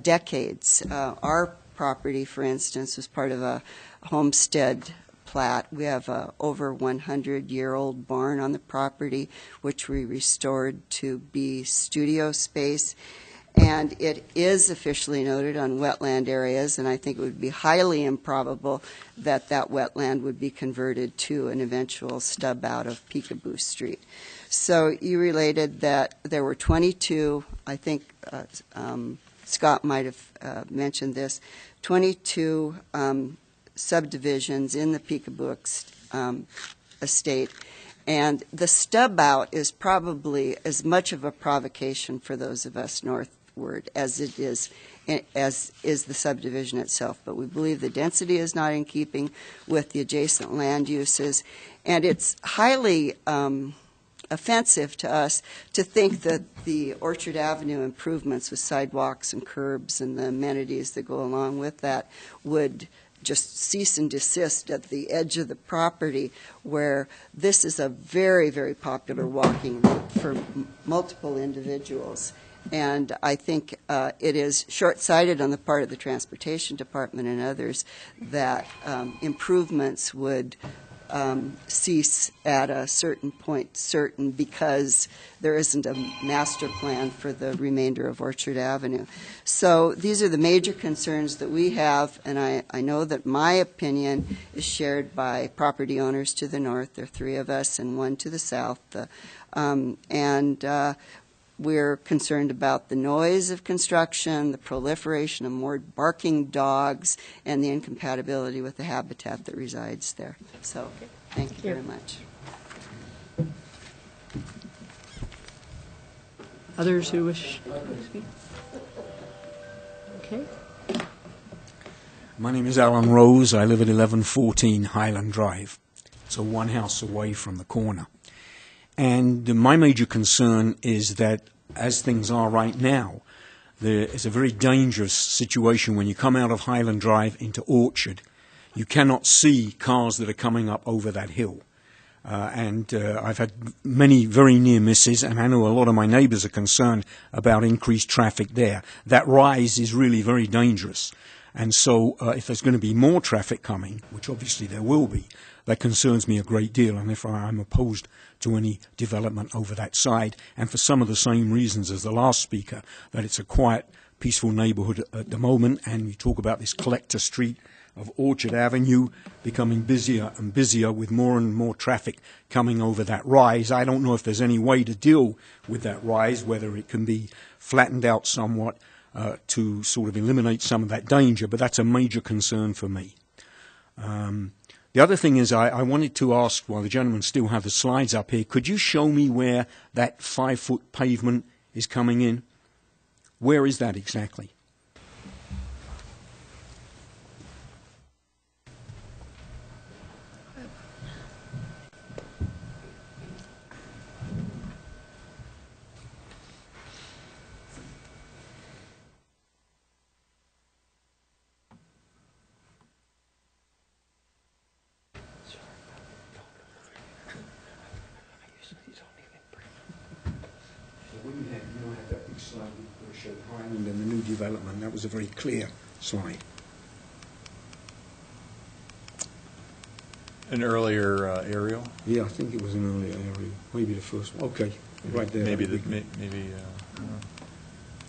decades. Our property, for instance, was part of a homestead plat. We have a over 100-year-old barn on the property, which we restored to be studio space. And it is officially noted on wetland areas, and I think it would be highly improbable that that wetland would be converted to an eventual stub out of Peekaboo Street. So you related that there were 22, I think Scott might have mentioned this, 22 subdivisions in the Peekaboo estate. And the stub out is probably as much of a provocation for those of us northward as it is the subdivision itself. But we believe the density is not in keeping with the adjacent land uses, and it's highly offensive to us to think that the Orchard Avenue improvements with sidewalks and curbs and the amenities that go along with that would just cease and desist at the edge of the property, where this is a very, very popular walking route for multiple individuals. And I think it is short-sighted on the part of the Transportation Department and others that improvements would cease at a certain point certain because there isn't a master plan for the remainder of Orchard Avenue. So these are the major concerns that we have, and I know that my opinion is shared by property owners to the north. There are 3 of us and 1 to the south. We're concerned about the noise of construction, the proliferation of more barking dogs, and the incompatibility with the habitat that resides there. So, thank you very much. Others who wish to speak? Okay. My name is Alan Rose. I live at 1114 Highland Drive. So 1 house away from the corner. And my major concern is that, as things are right now, there is a very dangerous situation when you come out of Highland Drive into Orchard. You cannot see cars that are coming up over that hill. I've had many very near misses, and I know a lot of my neighbours are concerned about increased traffic there. That rise is really very dangerous. And so if there's going to be more traffic coming, which obviously there will be, that concerns me a great deal, and therefore I'm opposed to any development over that side, and for some of the same reasons as the last speaker, that it's a quiet, peaceful neighbourhood at the moment, and you talk about this collector street of Orchard Avenue becoming busier and busier with more and more traffic coming over that rise. I don't know if there's any way to deal with that rise, whether it can be flattened out somewhat to sort of eliminate some of that danger, but that's a major concern for me. The other thing is I wanted to ask, while the gentlemen still have the slides up here, could you show me where that 5-foot pavement is coming in? Where is that exactly? And then the new development, that was a very clear slide. An earlier aerial? Yeah, I think it was an earlier area, maybe the first one. Okay, right there. Maybe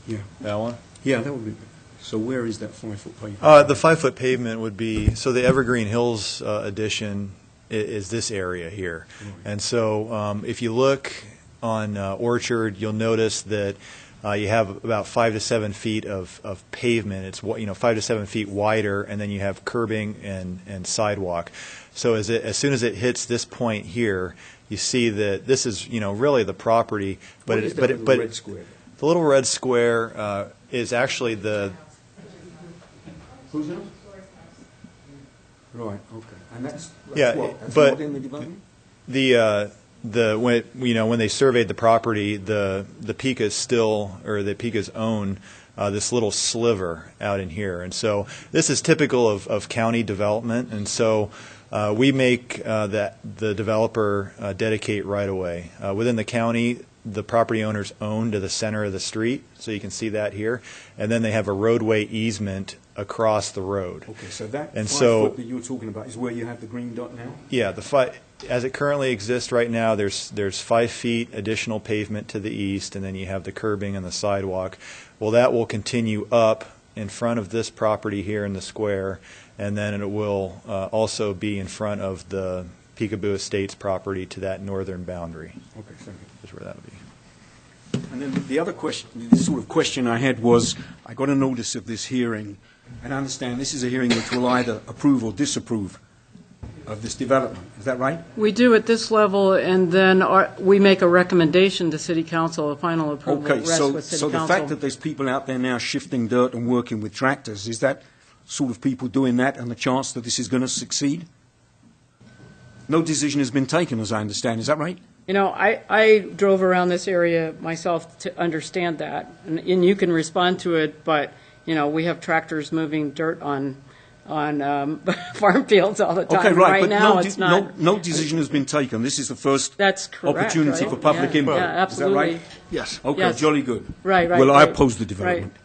Yeah, that one? yeah, that would be. So where is that 5-foot pavement? The 5-foot pavement would be, so the Evergreen Hills addition is this area here. Right. And so if you look on Orchard, you'll notice that you have about 5 to 7 feet of pavement. It's 5 to 7 feet wider, and then you have curbing and sidewalk. So as soon as it hits this point here, you see that this is really the property. But What is that little red square? The little red square is actually the. Who's that? Right. Okay. And that's Yeah, what? That's but not in the development? When they surveyed the property, the Picas the Picas own this little sliver out in here, and so this is typical of county development, and so we make the developer dedicate right away within the county. The property owners own to the center of the street, so you can see that here, and then they have a roadway easement across the road. Okay, so that and 5 so foot that you were talking about is where you have the green dot now? yeah, as it currently exists right now, there's 5 feet additional pavement to the east, and then you have the curbing and the sidewalk. Well, that will continue up in front of this property here in the square, and then it will also be in front of the Peekaboo Estates property to that northern boundary. Okay, thank you. Is where that would be. And then the other question, the sort of question I had was, I got a notice of this hearing, and I understand this is a hearing which will either approve or disapprove of this development. Is that right? We do at this level, and then we make a recommendation to City Council. The final approval Okay, rests with City so the Council. fact that there's people out there now shifting dirt and working with tractors, is that sort of people doing that and the chance that this is going to succeed? No decision has been taken, as I understand. Is that right? I drove around this area myself to understand that, and you can respond to it, but, we have tractors moving dirt on farm fields all the time. Okay, right, but now, it's not. no decision has been taken. This is the first That's correct, opportunity right? for public Yeah, input. yeah, absolutely. Is that right? Yes. Okay, Yes. jolly good. Right. Well, I right, oppose the development. Right.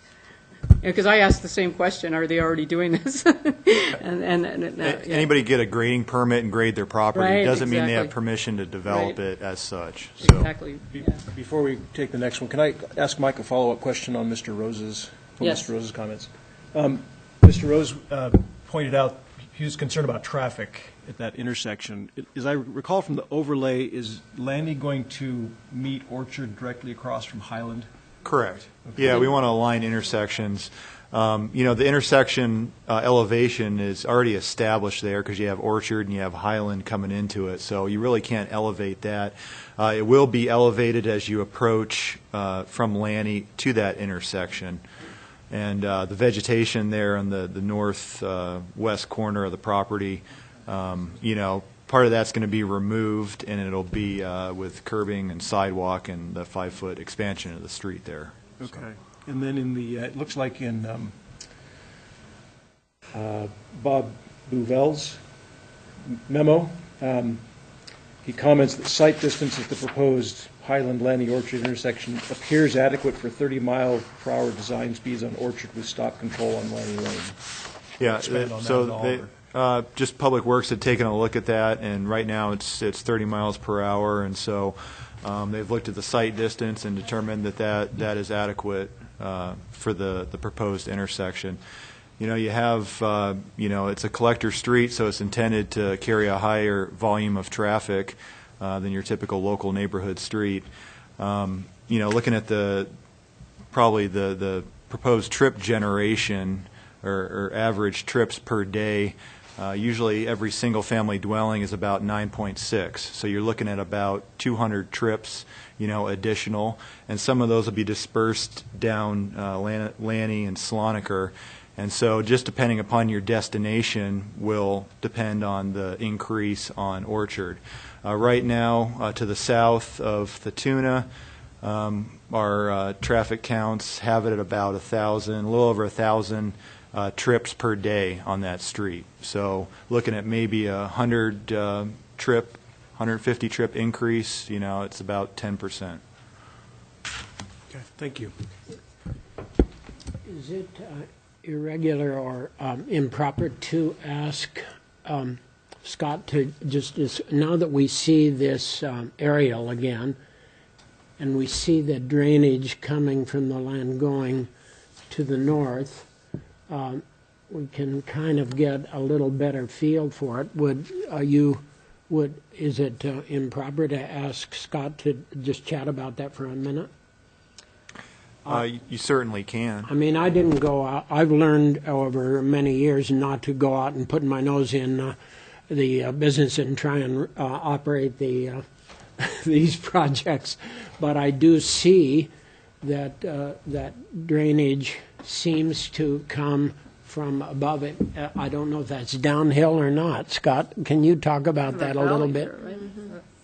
Because I asked the same question, are they already doing this? Anybody get a grading permit and grade their property Right, doesn't mean they have exactly. permission to develop Right. it as such. So. Exactly. Yeah. Before we take the next one, can I ask Mike a follow-up question on Mr. Rose's comments? Mr. Rose pointed out he was concerned about traffic at that intersection. As I recall from the overlay, is Landy going to meet Orchard directly across from Highland? Correct. Yeah, we want to align intersections. The intersection elevation is already established there because you have Orchard and you have Highland coming into it, so you really can't elevate that. It will be elevated as you approach from Lanny to that intersection. And the vegetation there on the northwest corner of the property, part of that's going to be removed, and it'll be with curbing and sidewalk and the 5-foot expansion of the street there. Okay. And then in the, it looks like in Bob Bouvel's memo, he comments that site distance at the proposed Highland-Lanny Orchard intersection appears adequate for 30-mile-per-hour design speeds on Orchard with stop control on Lanny Lane. Yeah, Expand on that at so all, they, just Public Works had taken a look at that, and right now it's 30 miles per hour, and so they've looked at the site distance and determined that is adequate for the proposed intersection. you have, it's a collector street, so it's intended to carry a higher volume of traffic than your typical local neighborhood street. Looking at probably the proposed trip generation or average trips per day, usually every single-family dwelling is about 9.6. So you're looking at about 200 trips, additional, and some of those will be dispersed down Lanny and Sloniker. And so just depending upon your destination will depend on the increase on Orchard. Right now, to the south of the Tuna, our traffic counts have it at about 1,000, a little over 1,000 trips per day on that street. So looking at maybe a 150 trip increase, it's about 10%. Okay, thank you. Is it irregular or improper to ask Scott to now that we see this aerial again, and we see the drainage coming from the land going to the north, we can kind of get a little better feel for it. Is it improper to ask Scott to just chat about that for a minute? You certainly can. I mean, I didn't go out. I've learned over many years not to go out and put my nose in the business and try and operate these projects. But I do see that that drainage seems to come from above it. I don't know if that's downhill or not. Scott, can you talk about that a little bit?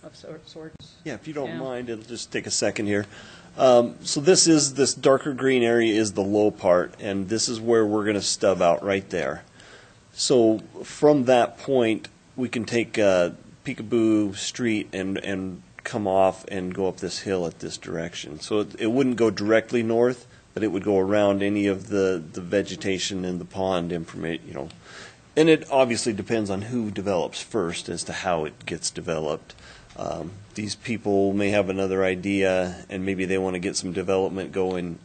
Of sorts. Yeah, if you don't mind, it'll just take a second here. So this darker green area is the low part, and this is where we're going to stub out right there. So from that point, we can take Peekaboo Street and come off and go up this hill at this direction. So it wouldn't go directly north, but it would go around any of the vegetation in the pond information, And it obviously depends on who develops first as to how it gets developed. These people may have another idea, and maybe they want to get some development going,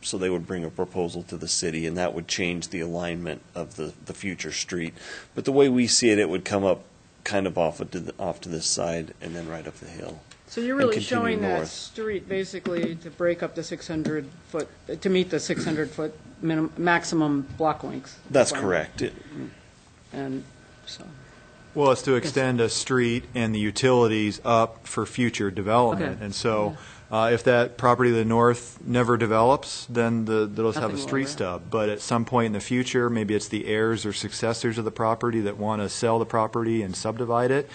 so they would bring a proposal to the city, and that would change the alignment of the future street. But the way we see it, it would come up kind of off to this side and then right up the hill. So you're really showing that street basically to break up the 600-foot, to meet the 600-foot maximum block length. That's correct. And so. Well, it's to extend a street and the utilities up for future development. Okay. And so if that property to the north never develops, then they'll just have a street stub. But at some point in the future, maybe it's the heirs or successors of the property that want to sell the property and subdivide it,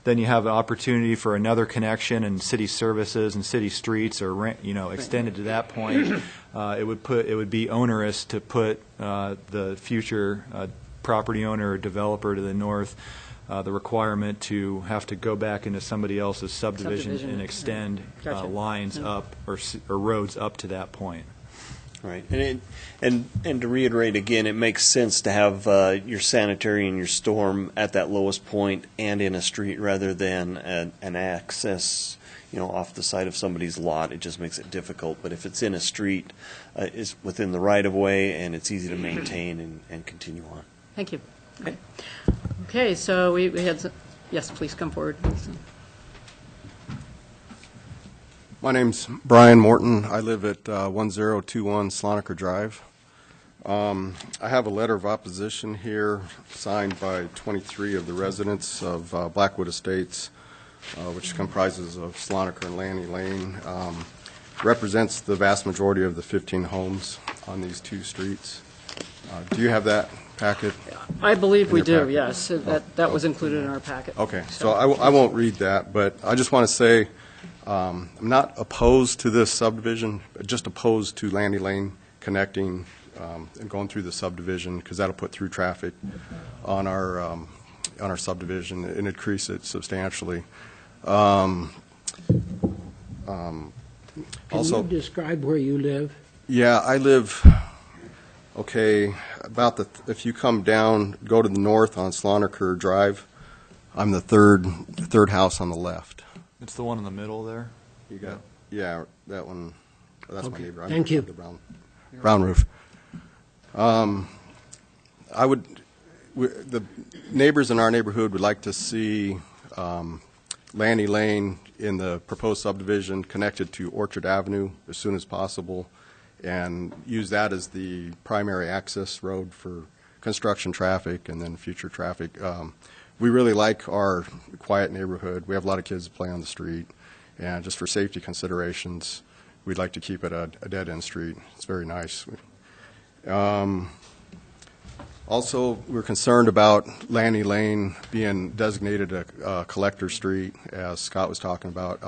then you have an opportunity for another connection, and city services and city streets are extended to that point. It would be onerous to put the future property owner or developer to the north the requirement to have to go back into somebody else's subdivision and extend lines up or roads up to that point. Right, and to reiterate again, it makes sense to have your sanitary and your storm at that lowest point and in a street rather than an access, off the side of somebody's lot. It just makes it difficult. But if it's in a street, it's within the right of way, and it's easy to maintain and continue on. Thank you. Okay, so we had, yes, please come forward. My name's Brian Morton. I live at 1021 Sloniker Drive. I have a letter of opposition here signed by 23 of the residents of Blackwood Estates, which comprises of Sloniker and Lanny Lane. Represents the vast majority of the 15 homes on these two streets. Do you have that packet? I believe we do, packet? yes. That was included in our packet. Okay, so I won't read that, but I just want to say I'm not opposed to this subdivision, just opposed to Lanny Lane connecting and going through the subdivision, because that'll put through traffic on our subdivision and increase it substantially. Can you describe where you live? Yeah, I live, if you come down, go to the north on Sloniker Drive, I'm the third house on the left. It's the one in the middle there? You got, yeah, that one, that's my neighbor. Thank you. The brown roof. the neighbors in our neighborhood would like to see Lanny Lane in the proposed subdivision connected to Orchard Avenue as soon as possible, and use that as the primary access road for construction traffic and then future traffic. We really like our quiet neighborhood. We have a lot of kids that play on the street, and just for safety considerations, we'd like to keep it a dead-end street. It's very nice. Also, we're concerned about Lanny Lane being designated a collector street, as Scott was talking about.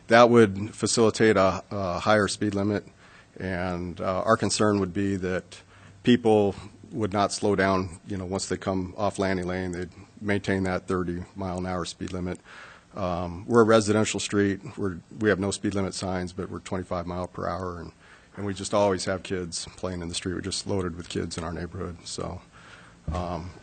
That would facilitate a higher speed limit, and our concern would be that people would not slow down, once they come off Lanny Lane. They'd maintain that 30-mile-an-hour speed limit. We're a residential street. We have no speed limit signs, but we're 25 mile per hour, and we just always have kids playing in the street. We're just loaded with kids in our neighborhood. So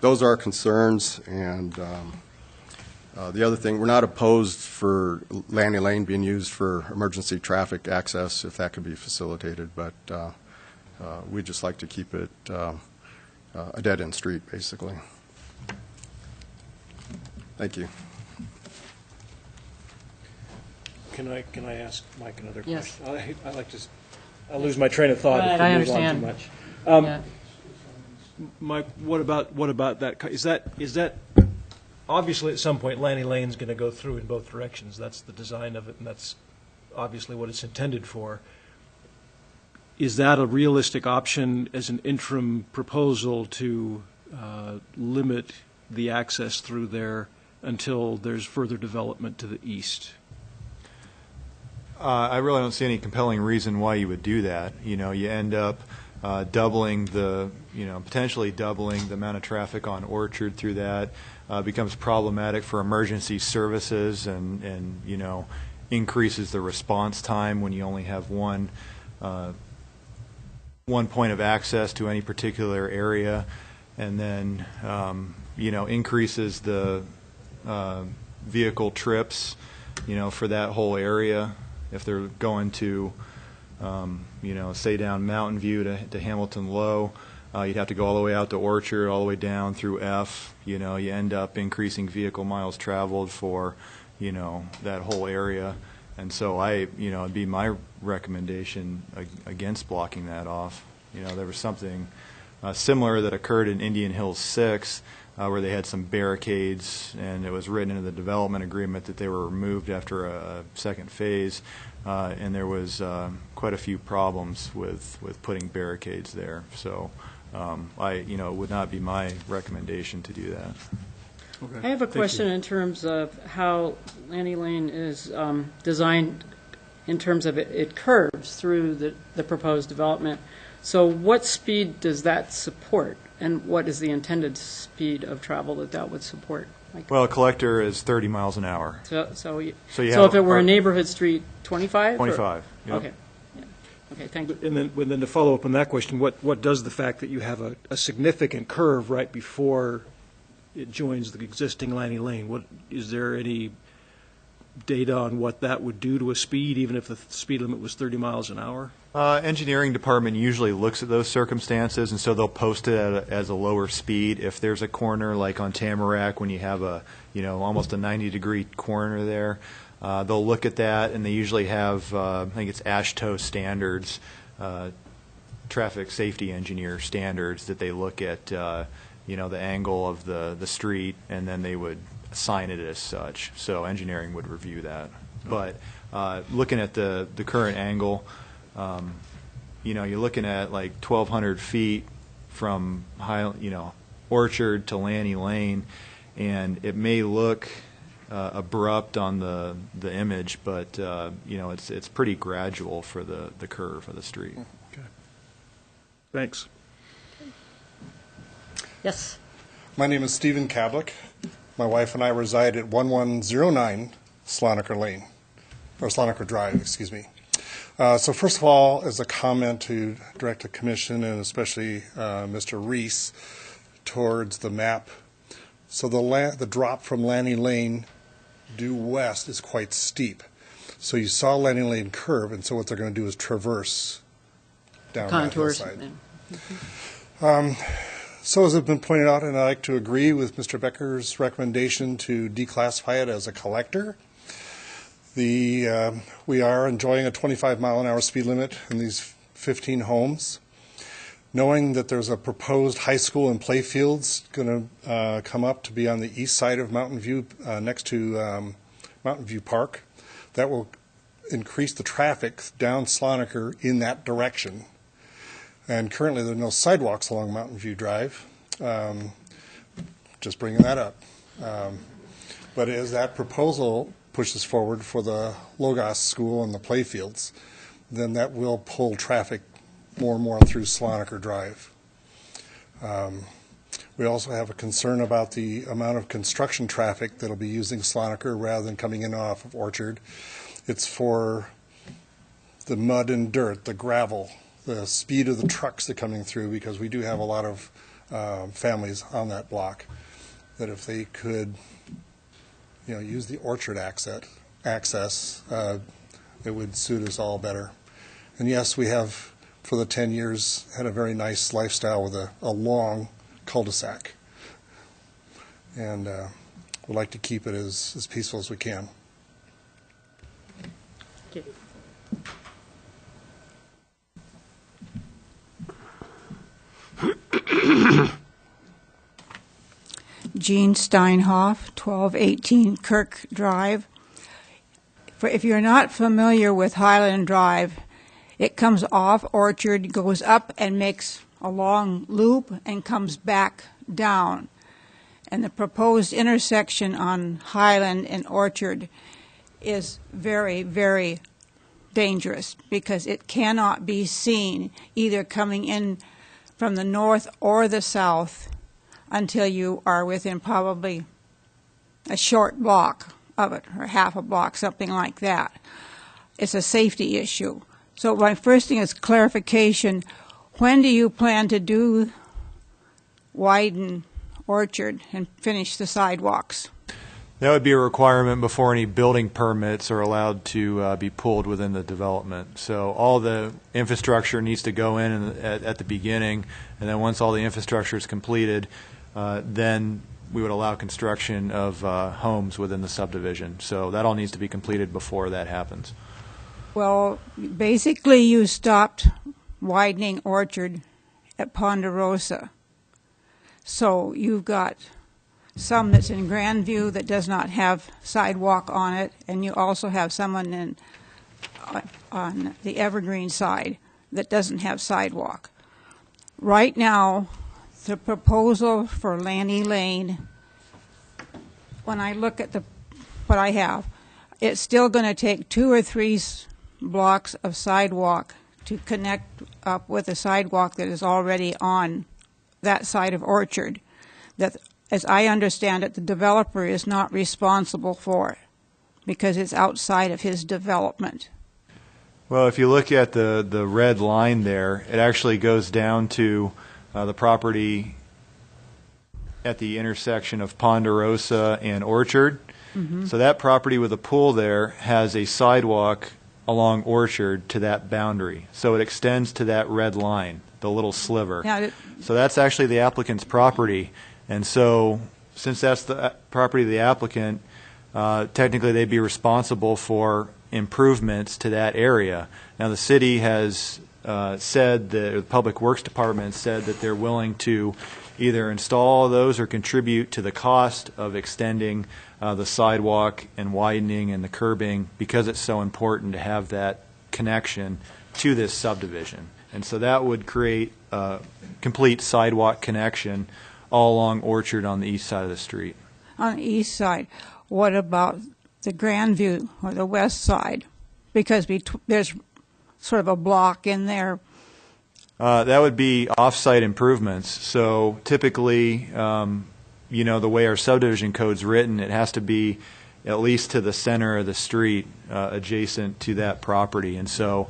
those are our concerns. And the other thing, we're not opposed for Lanny Lane being used for emergency traffic access if that could be facilitated, but we'd just like to keep it a dead-end street, basically. Thank you. Can I ask Mike another Yes. question? I like to, I lose my train of thought Right, if I we move on understand. too much. Yeah. Mike, what about that? Is that obviously at some point Lanny Lane's going to go through in both directions? That's the design of it, and that's obviously what it's intended for. Is that a realistic option as an interim proposal to limit the access through there until there's further development to the east? I really don't see any compelling reason why you would do that. You end up doubling potentially doubling the amount of traffic on Orchard through that. Becomes problematic for emergency services, and increases the response time when you only have one point of access to any particular area, and then increases the vehicle trips for that whole area. If they're going to say down Mountain View to Hamilton Low, you'd have to go all the way out to Orchard, all the way down through F. You end up increasing vehicle miles traveled for that whole area. And so it'd be my recommendation against blocking that off. There was something similar that occurred in Indian Hills 6, where they had some barricades, and it was written into the development agreement that they were removed after a second phase, and there was quite a few problems with putting barricades there. So it would not be my recommendation to do that. I have a question in terms of how Lanny Lane is designed in terms of it curves through the proposed development. So what speed does that support, and what is the intended speed of travel that would support? Well, a collector is 30 miles an hour. So if it were a neighborhood street, 25? 25, yep. Okay. Yeah. Okay, thank you. And then to follow up on that question, what does the fact that you have a significant curve right before it joins the existing Lanny Lane, is there any data on what that would do to a speed, even if the speed limit was 30 miles an hour? Engineering department usually looks at those circumstances, and so they'll post it as a lower speed. If there's a corner like on Tamarack, when you have almost a 90-degree corner there, they'll look at that, and they usually have I think it's AASHTO standards, traffic safety engineer standards, that they look at the angle of the street, and then they would assign it as such. So engineering would review that. But looking at the current angle, you're looking at like 1,200 feet from Orchard to Lanny Lane, and it may look abrupt on the image, but it's pretty gradual for the curve of the street. Okay. Thanks. Yes. My name is Stephen Kablik. My wife and I reside at 1109 Sloniker Lane, or Sloniker Drive, excuse me. So first of all, as a comment to direct the commission, and especially Mr. Reese, towards the map. So the drop from Lanny Lane due west is quite steep. So you saw Lanny Lane curve, and so what they're going to do is traverse down Contours. that hillside. So as has been pointed out, and I like to agree with Mr. Becker's recommendation to declassify it as a collector. We are enjoying a 25-mile-an-hour speed limit in these 15 homes. Knowing that there's a proposed high school and play fields going to come up to be on the east side of Mountain View, next to Mountain View Park, that will increase the traffic down Sloniker in that direction. And currently there are no sidewalks along Mountain View Drive. Just bringing that up. But as that proposal pushes forward for the Logos School and the playfields, then that will pull traffic more and more through Sloniker Drive. We also have a concern about the amount of construction traffic that will be using Sloniker rather than coming in off of Orchard. It's for the mud and dirt, the gravel, the speed of the trucks that are coming through, because we do have a lot of families on that block, that if they could use the Orchard access, it would suit us all better. And yes, we have, for the 10 years, had a very nice lifestyle with a long cul-de-sac. And we'd like to keep it as peaceful as we can. Okay. Jean Steinhoff, 1218 Kirk Drive. If you're not familiar with Highland Drive, it comes off Orchard, goes up and makes a long loop and comes back down. And the proposed intersection on Highland and Orchard is very, very dangerous because it cannot be seen either coming in from the north or the south until you are within probably a short block of it, or half a block, something like that. It's a safety issue. So my first thing is clarification. When do you plan to widen Orchard and finish the sidewalks? That would be a requirement before any building permits are allowed to be pulled within the development. So all the infrastructure needs to go in at the beginning, and then once all the infrastructure is completed, then we would allow construction of homes within the subdivision. So that all needs to be completed before that happens. Well, basically you stopped widening Orchard at Ponderosa. So you've got some that's in Grandview that does not have sidewalk on it, and you also have someone on the Evergreen side that doesn't have sidewalk. Right now, the proposal for Lanny Lane, when I look at what I have, it's still going to take 2 or 3 blocks of sidewalk to connect up with a sidewalk that is already on that side of Orchard. That, as I understand it, the developer is not responsible for it because it's outside of his development. Well, if you look at the red line there, it actually goes down to the property at the intersection of Ponderosa and Orchard. Mm-hmm. So that property with a pool there has a sidewalk along Orchard to that boundary. So it extends to that red line, the little sliver. Now, so that's actually the applicant's property. And so since that's the property of the applicant, technically they'd be responsible for improvements to that area. Now the city has said, the Public Works Department said that they're willing to either install those or contribute to the cost of extending the sidewalk and widening and the curbing, because it's so important to have that connection to this subdivision. And so that would create a complete sidewalk connection all along Orchard on the east side of the street. On the east side, what about the Grandview or the west side? Because there's sort of a block in there. That would be off-site improvements. So typically, the way our subdivision code's written, it has to be at least to the center of the street, adjacent to that property. And so,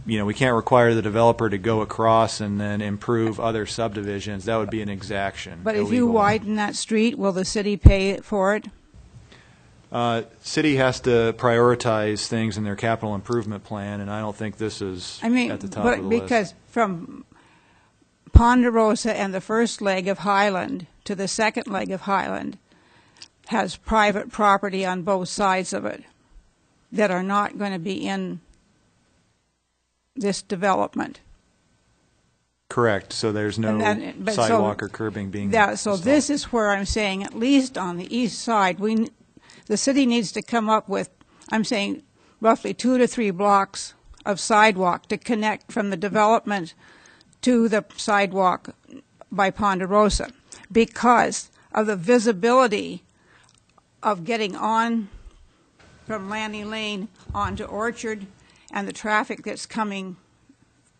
we can't require the developer to go across and then improve other subdivisions. That would be an exaction. But if illegal. you widen that street, will the city pay for it? City has to prioritize things in their capital improvement plan, and I don't think this is at the top of the list. Because from Ponderosa and the first leg of Highland to the second leg of Highland has private property on both sides of it that are not going to be in this development. Correct. So there's no But sidewalk or curbing being so installed. this is where I'm saying, at least on the east side, the city needs to come up with, I'm saying, roughly 2 to 3 blocks of sidewalk to connect from the development to the sidewalk by Ponderosa, because of the visibility of getting on from Lanny Lane onto Orchard and the traffic that's coming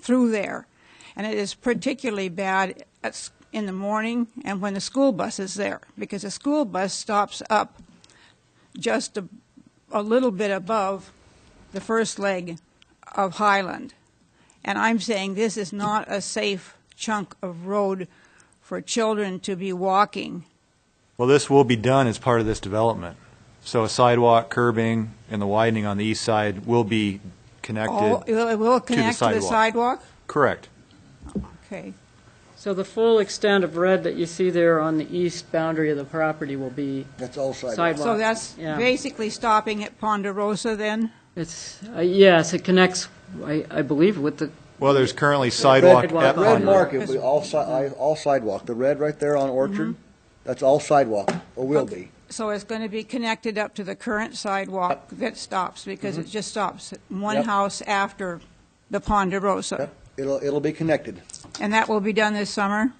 through there. And it is particularly bad in the morning and when the school bus is there, because the school bus stops up just a little bit above the first leg of Highland. And I'm saying this is not a safe chunk of road for children to be walking. Well, this will be done as part of this development. So a sidewalk, curbing, and the widening on the east side will be connected It will connect to the sidewalk? Correct. Okay. So the full extent of red that you see there on the east boundary of the property will be That's all sidewalk. So that's Yeah. basically stopping at Ponderosa then? It's, yes, it connects, I believe, with the, Well, there's currently sidewalk Sidewalk at on Red Ponderosa. mark, it will be all sidewalk. The red right there on Orchard, that's all sidewalk, or will be. So it's going to be connected up to the current sidewalk that stops, because it just stops at one Yep. house after the Ponderosa. Yep. It'll be connected. And that will be done this summer?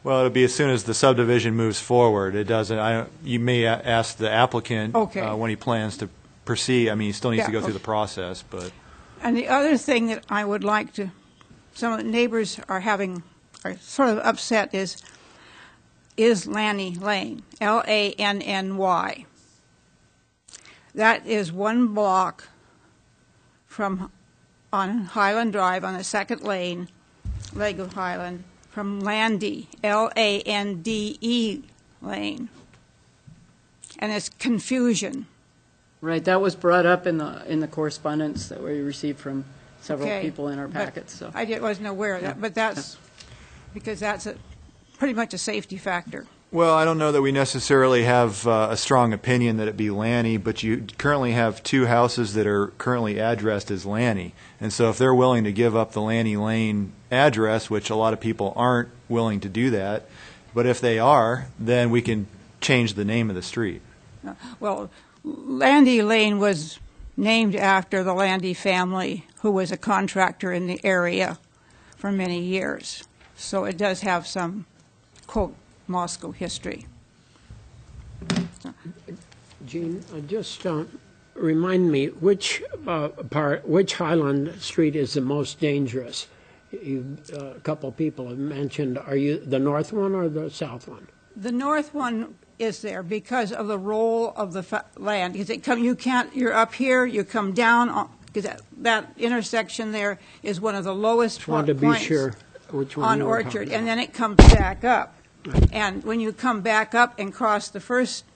Well, it'll be as soon as the subdivision moves forward. It doesn't, you may ask the applicant Okay. when he plans to proceed. I mean, he still needs to Yeah, go through the okay. process, but And the other thing that I would like to, some of the neighbors are sort of upset is Lanny Lane, Lanny. That is one block on Highland Drive on the second leg of Highland, from Landy, Lande Lane. And it's confusion. right, that was brought up in the correspondence that we received from several Okay, people in our but packets, so. wasn't aware of that, but that's, because that's pretty much a safety factor. Well, I don't know that we necessarily have a strong opinion that it be Lanny, but you currently have 2 houses that are currently addressed as Lanny. And so if they're willing to give up the Lanny Lane address, which a lot of people aren't willing to do that, but if they are, then we can change the name of the street. Well, Landy Lane was named after the Landy family, who was a contractor in the area for many years. So it does have some, quote, Moscow history. Gene, just remind me, which Highland Street is the most dangerous? A couple people have mentioned, are you the north one or the south one? The north one is there because of the roll of the land. Because you're up here, you come down, because that intersection there is one of the lowest Just wanted to be points sure which one on you were Orchard, talking and about. then it comes back up. And when you come back up and cross the first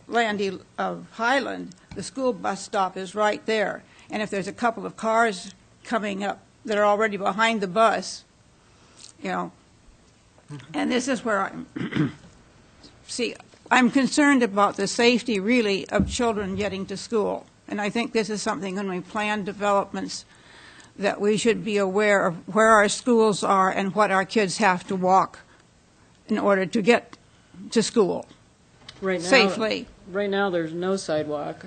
Landy of Highland, the school bus stop is right there. And if there's a couple of cars coming up that are already behind the bus, and this is where I'm concerned about the safety, really, of children getting to school. And I think this is something when we plan developments that we should be aware of where our schools are and what our kids have to walk in order to get to school Right now, safely. Right now, there's no sidewalk,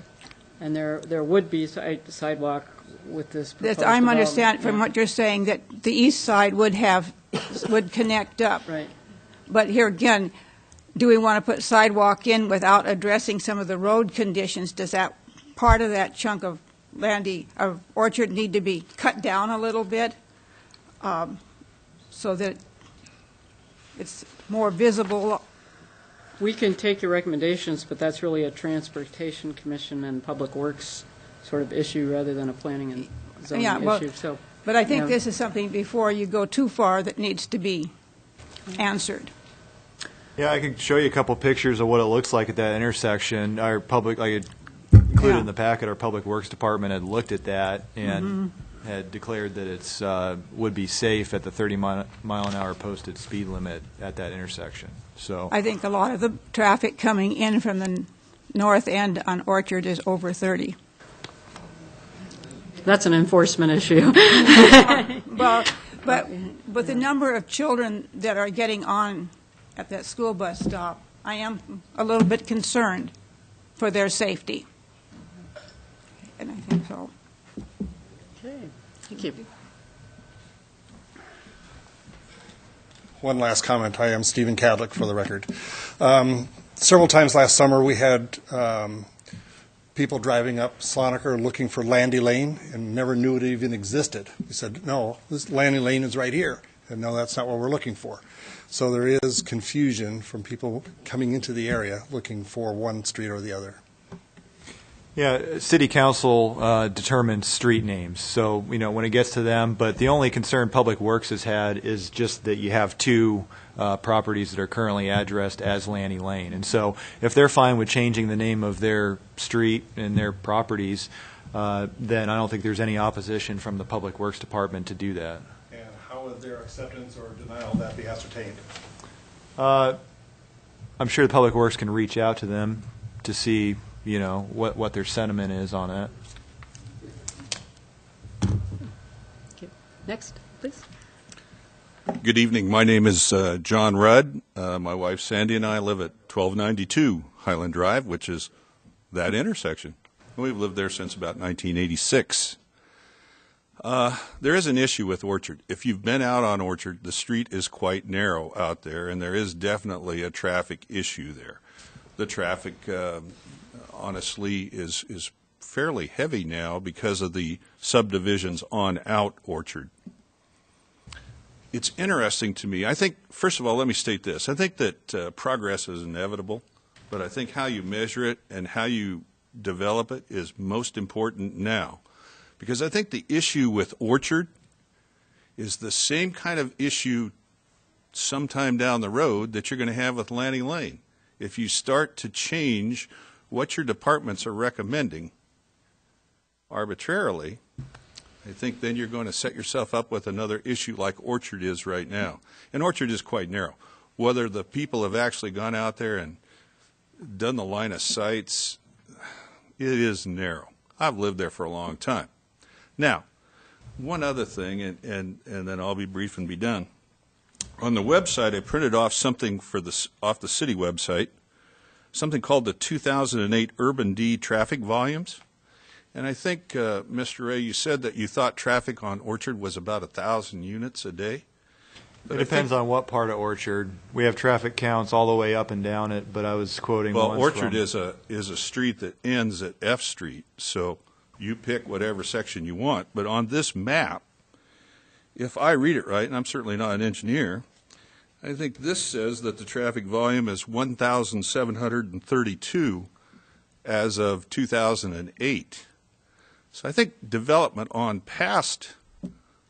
and there would be sidewalk with this proposed That I'm development. understanding from Yeah. what you're saying that the east side would connect up. Right. But here again, do we want to put sidewalk in without addressing some of the road conditions? Does that part of that chunk of Orchard need to be cut down a little bit so that it's more visible? We can take your recommendations, but that's really a Transportation Commission and Public Works sort of issue rather than a planning and zoning Yeah, well, issue, so. But I think Yeah. this is something before you go too far that needs to be answered. Yeah, I can show you a couple pictures of what it looks like at that intersection. Our public, like it included Yeah. in the packet, our Public Works Department had looked at that, and had declared that it's would be safe at the 30-mile-an-hour posted speed limit at that intersection. So I think a lot of the traffic coming in from the north end on Orchard is over 30. That's an enforcement issue. Well, but with the number of children that are getting on at that school bus stop, I am a little bit concerned for their safety. And I think so. Okay, thank you. One last comment. I am Stephen Cadlick, for the record. Several times last summer, we had people driving up Sloniker looking for Landy Lane and never knew it even existed. We said, no, this Landy Lane is right here. And no, that's not what we're looking for. So there is confusion from people coming into the area looking for one street or the other. yeah, City Council determines street names. So when it gets to them, but the only concern Public Works has had is just that you have two properties that are currently addressed as Lanny Lane. And so if they're fine with changing the name of their street and their properties, then I don't think there's any opposition from the Public Works Department to do that. And how would their acceptance or denial of that be ascertained? I'm sure the Public Works can reach out to them to see, what their sentiment is on it. Okay. Next, please. Good evening. My name is John Rudd. My wife Sandy and I live at 1292 Highland Drive, which is that intersection. We've lived there since about 1986. There is an issue with Orchard. If you've been out on Orchard, the street is quite narrow out there, and there is definitely a traffic issue there. The traffic, honestly, is fairly heavy now because of the subdivisions on out Orchard. It's interesting to me. I think, first of all, let me state this. I think that progress is inevitable, but I think how you measure it and how you develop it is most important now. Because I think the issue with Orchard is the same kind of issue sometime down the road that you're going to have with Lanny Lane. If you start to change what your departments are recommending arbitrarily, I think then you're going to set yourself up with another issue like Orchard is right now. And Orchard is quite narrow. Whether the people have actually gone out there and done the line of sights, it is narrow. I've lived there for a long time. Now, one other thing, and then I'll be brief and be done. On the website, I printed off something off the city website, something called the 2008 Urban D traffic volumes. And I think, Mr. Ray, you said that you thought traffic on Orchard was about 1,000 units a day. It depends on what part of Orchard. We have traffic counts all the way up and down it, but I was quoting Well, ones Orchard from, is a street that ends at F Street, so you pick whatever section you want. But on this map, if I read it right, and I'm certainly not an engineer, I think this says that the traffic volume is 1,732 as of 2008. So I think development on past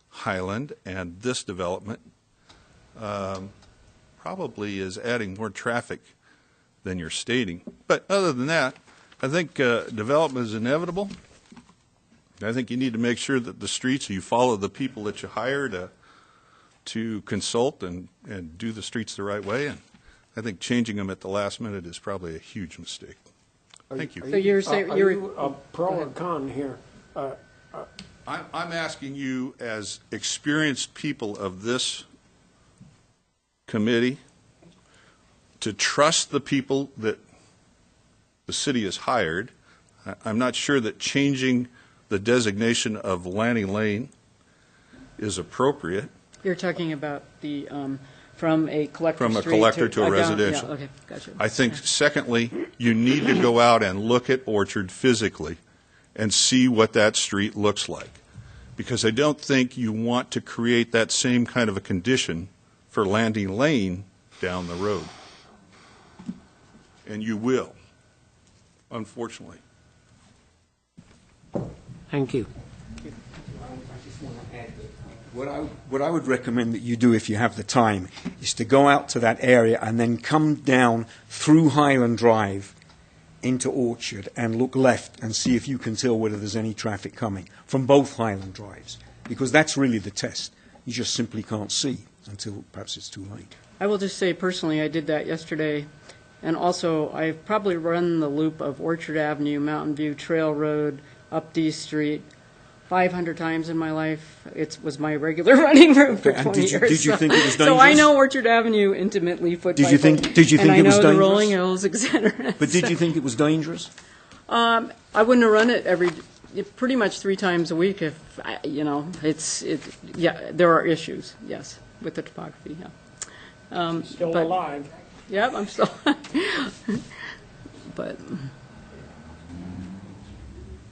Highland and this development probably is adding more traffic than you're stating. But other than that, I think development is inevitable. I think you need to make sure that the streets, you follow the people that you hire to consult and do the streets the right way. And I think changing them at the last minute is probably a huge mistake. Thank you. So you're saying Are you a pro or con here? I'm asking you, as experienced people of this committee, to trust the people that the city has hired. I'm not sure that changing the designation of Lanny Lane is appropriate. You're talking about the from a collector From a street collector to a residential. Yeah, okay, gotcha. I think, secondly, you need to go out and look at Orchard physically and see what that street looks like. Because I don't think you want to create that same kind of a condition for Landy Lane down the road. And you will, unfortunately. Thank you. What I would recommend that you do if you have the time is to go out to that area and then come down through Highland Drive into Orchard and look left and see if you can tell whether there's any traffic coming from both Highland Drives, because that's really the test. You just simply can't see until perhaps it's too late. I will just say personally, I did that yesterday, and also I've probably run the loop of Orchard Avenue, Mountain View Trail Road, up D Street 500 times in my life. It was my regular running route for 20 years. Did you think it was dangerous? So I know Orchard Avenue intimately, foot by foot. Did you think and it was I know dangerous? the rolling hills, etc. But did you think it was dangerous? I wouldn't have run it pretty much 3 times a week if, yeah, there are issues, yes, with the topography, yeah. Still alive. Yep, I'm still, but.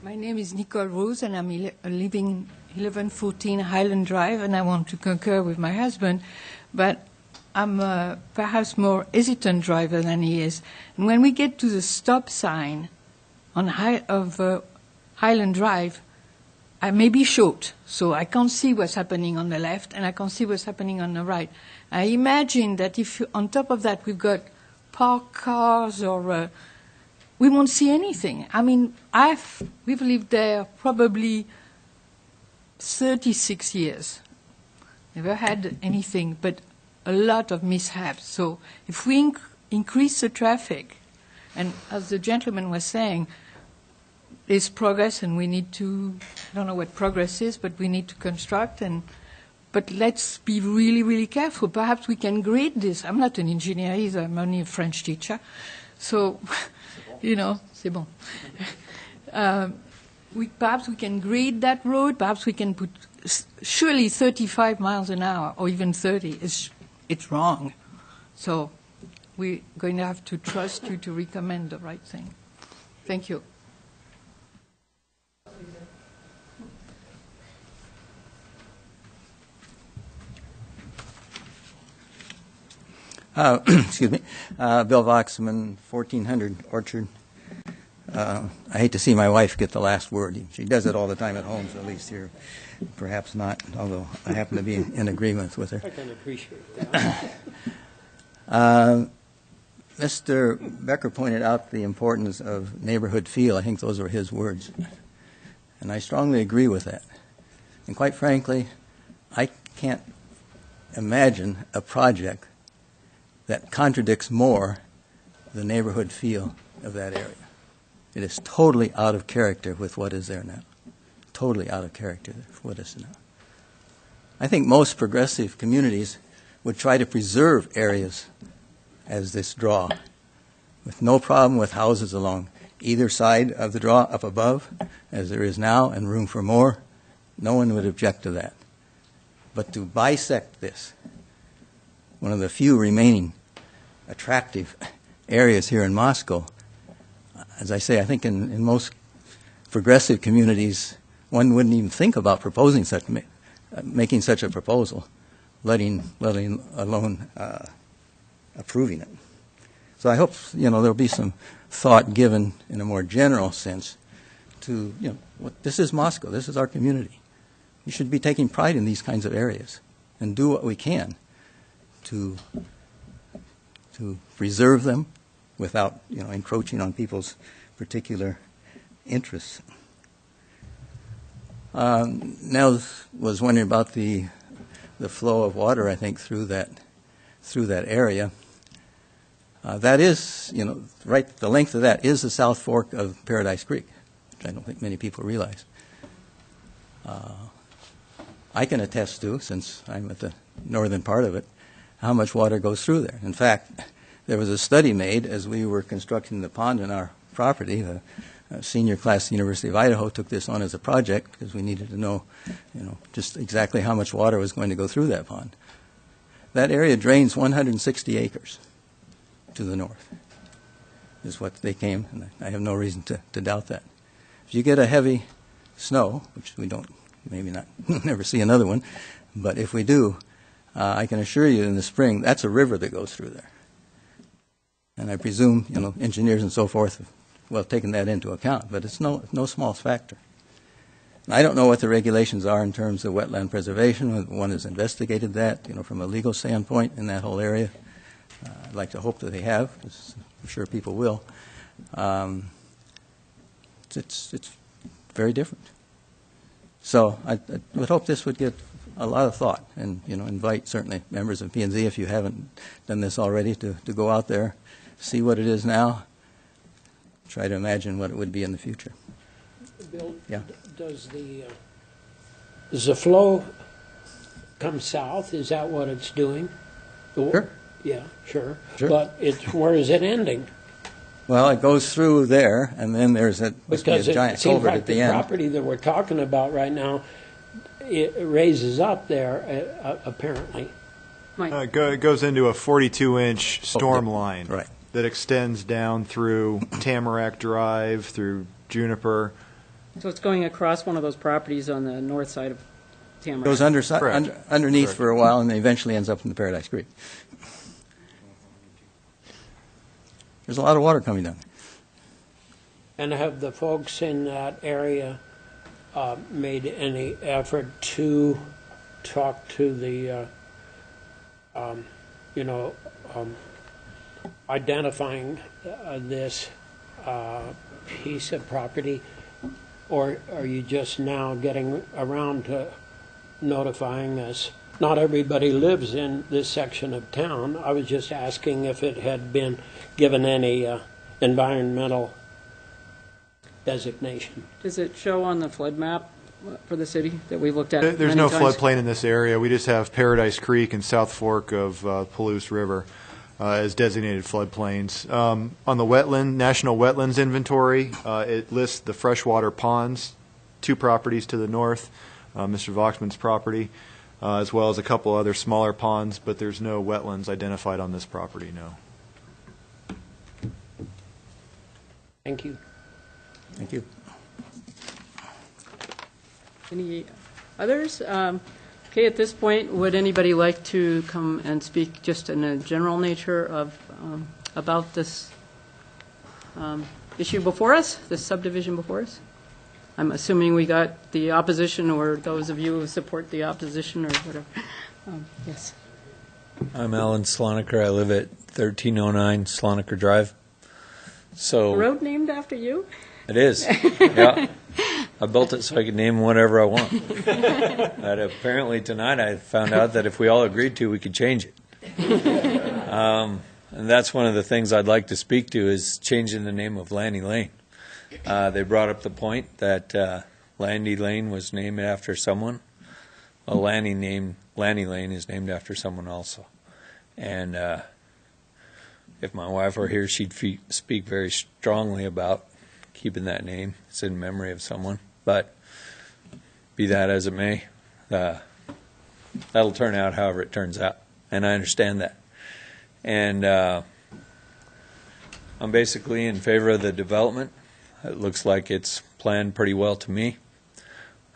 My name is Nicole Rose, and I'm living 1114 Highland Drive, and I want to concur with my husband, but I'm perhaps more hesitant driver than he is. And when we get to the stop sign on Highland Drive, I may be short, so I can't see what's happening on the left, and I can't see what's happening on the right. I imagine that if on top of that we've got parked cars or we won't see anything. I mean, we've lived there probably 36 years. Never had anything, but a lot of mishaps. So if we increase the traffic, and as the gentleman was saying, there's progress, and we need to, I don't know what progress is, but we need to construct, but let's be really, really careful. Perhaps we can grade this. I'm not an engineer either. I'm only a French teacher. So, c'est bon. Perhaps we can grade that road. Perhaps we can put, surely 35 miles an hour or even 30 it's wrong. So we're going to have to trust you to recommend the right thing. Thank you. Excuse me. Bill Voxman, 1400 Orchard. I hate to see my wife get the last word. She does it all the time at home, so at least here, perhaps not, although I happen to be in agreement with her. I can appreciate that. Mr. Becker pointed out the importance of neighborhood feel. I think those were his words. And I strongly agree with that. And quite frankly, I can't imagine a project that contradicts more the neighborhood feel of that area. It is totally out of character with what is there now. Totally out of character with what is now. I think most progressive communities would try to preserve areas as this draw, with no problem with houses along either side of the draw up above, as there is now, and room for more. No one would object to that. But to bisect this, one of the few remaining attractive areas here in Moscow, as I say, I think in most progressive communities, one wouldn't even think about proposing making such a proposal, letting alone approving it. So I hope there'll be some thought given in a more general sense to this is Moscow, this is our community. We should be taking pride in these kinds of areas and do what we can to preserve them without encroaching on people's particular interests. Nell was wondering about the flow of water, I think, through that area. That is, right, the length of that is the South Fork of Paradise Creek, which I don't think many people realize. I can attest to, since I'm at the northern part of it, how much water goes through there. In fact, there was a study made as we were constructing the pond in our property. A senior class at the University of Idaho took this on as a project because we needed to know, just exactly how much water was going to go through that pond. That area drains 160 acres to the north, is what they came, and I have no reason to doubt that. If you get a heavy snow, which we don't, maybe not, never see another one, but if we do, I can assure you in the spring, that's a river that goes through there. And I presume, engineers and so forth have taken that into account, but it's no small factor. And I don't know what the regulations are in terms of wetland preservation. One has investigated that, from a legal standpoint in that whole area. I'd like to hope that they have, because I'm sure people will. It's very different. So I would hope this would get a lot of thought, and invite certainly members of P&Z, if you haven't done this already, to go out there, see what it is now, try to imagine what it would be in the future. Bill, Yeah. does the flow come south? Is that what it's doing? Sure. Yeah, sure. Sure. But where is it ending? Well, it goes through there, and then there's a Because giant it seems culvert like at the the end. property that we're talking about right now, it raises up there, apparently. It goes into a 42-inch storm line right. that extends down through Tamarack Drive, through Juniper. So it's going across one of those properties on the north side of Tamarack. Goes underneath Correct. for a while, and then eventually ends up in the Paradise Creek. There's a lot of water coming down. And have the folks in that area made any effort to talk to the, identifying this piece of property? Or are you just now getting around to notifying us? Not everybody lives in this section of town. I was just asking if it had been given any environmental designation. Does it show on the flood map for the city that we've looked at There's many no times? floodplain in this area. We just have Paradise Creek and South Fork of Palouse River as designated floodplains. On the National Wetlands Inventory, it lists the freshwater ponds, 2 properties to the north, Mr. Voxman's property, as well as a couple other smaller ponds, but there's no wetlands identified on this property, no. Thank you. Thank you. Any others? Okay, at this point, would anybody like to come and speak just in a general nature of about this issue before us, this subdivision before us? I'm assuming we got the opposition, or those of you who support the opposition, or whatever. Yes. I'm Alan Sloniker. I live at 1309 Sloniker Drive. A So road named after you? it is. Yeah. I built it so I could name whatever I want. But apparently tonight I found out that if we all agreed to, we could change it. And that's one of the things I'd like to speak to, is changing the name of Lanny Lane. They brought up the point that Landy Lane was named after someone. Well, Lanny Lane is named after someone also. And if my wife were here, she'd speak very strongly about keeping that name. It's in memory of someone. But be that as it may, that'll turn out however it turns out. And I understand that. And I'm basically in favor of the development. It looks like it's planned pretty well to me.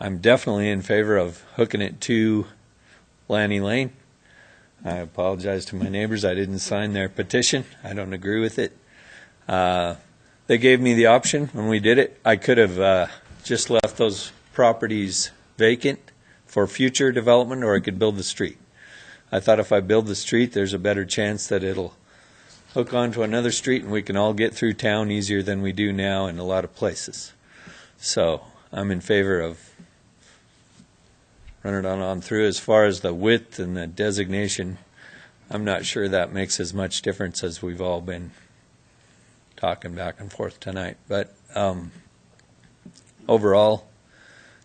I'm definitely in favor of hooking it to Lanny Lane. I apologize to my neighbors. I didn't sign their petition. I don't agree with it. They gave me the option when we did it. I could have just left those properties vacant for future development, or I could build the street. I thought if I build the street, there's a better chance that it'll hook onto another street and we can all get through town easier than we do now in a lot of places. So I'm in favor of running it on through. As far as the width and the designation, I'm not sure that makes as much difference as we've all been talking back and forth tonight. But overall,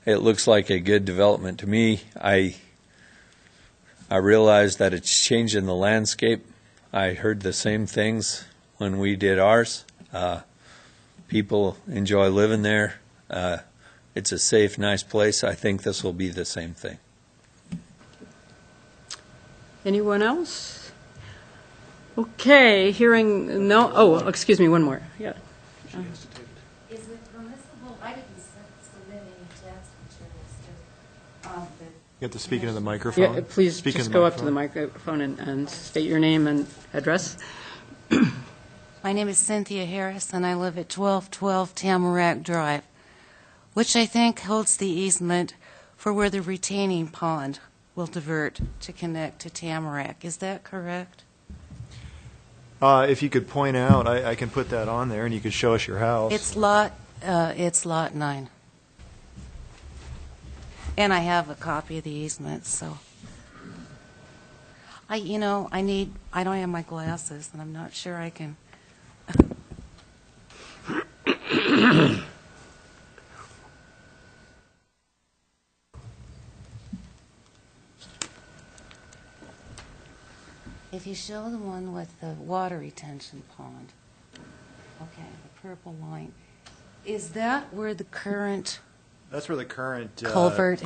it looks like a good development to me. I realize that it's changing the landscape. I heard the same things when we did ours. People enjoy living there. It's a safe, nice place. I think this will be the same thing. Anyone else? Okay, hearing no. Oh, excuse me, one more. Yeah. Is it permissible? I didn't submit any tax materials to You have to speak into the microphone. Yeah, please Speak just into go up to the microphone and state your name and address. My name is Cynthia Harris, and I live at 1212 Tamarack Drive, which I think holds the easement for where the retaining pond will divert to connect to Tamarack. Is that correct? If you could point out, I can put that on there, and you could show us your house. It's lot 9. And I have a copy of the easement, so. I don't have my glasses, and I'm not sure I can. If you show the one with the water retention pond, okay, the purple line, is that where the current That's where the current culvert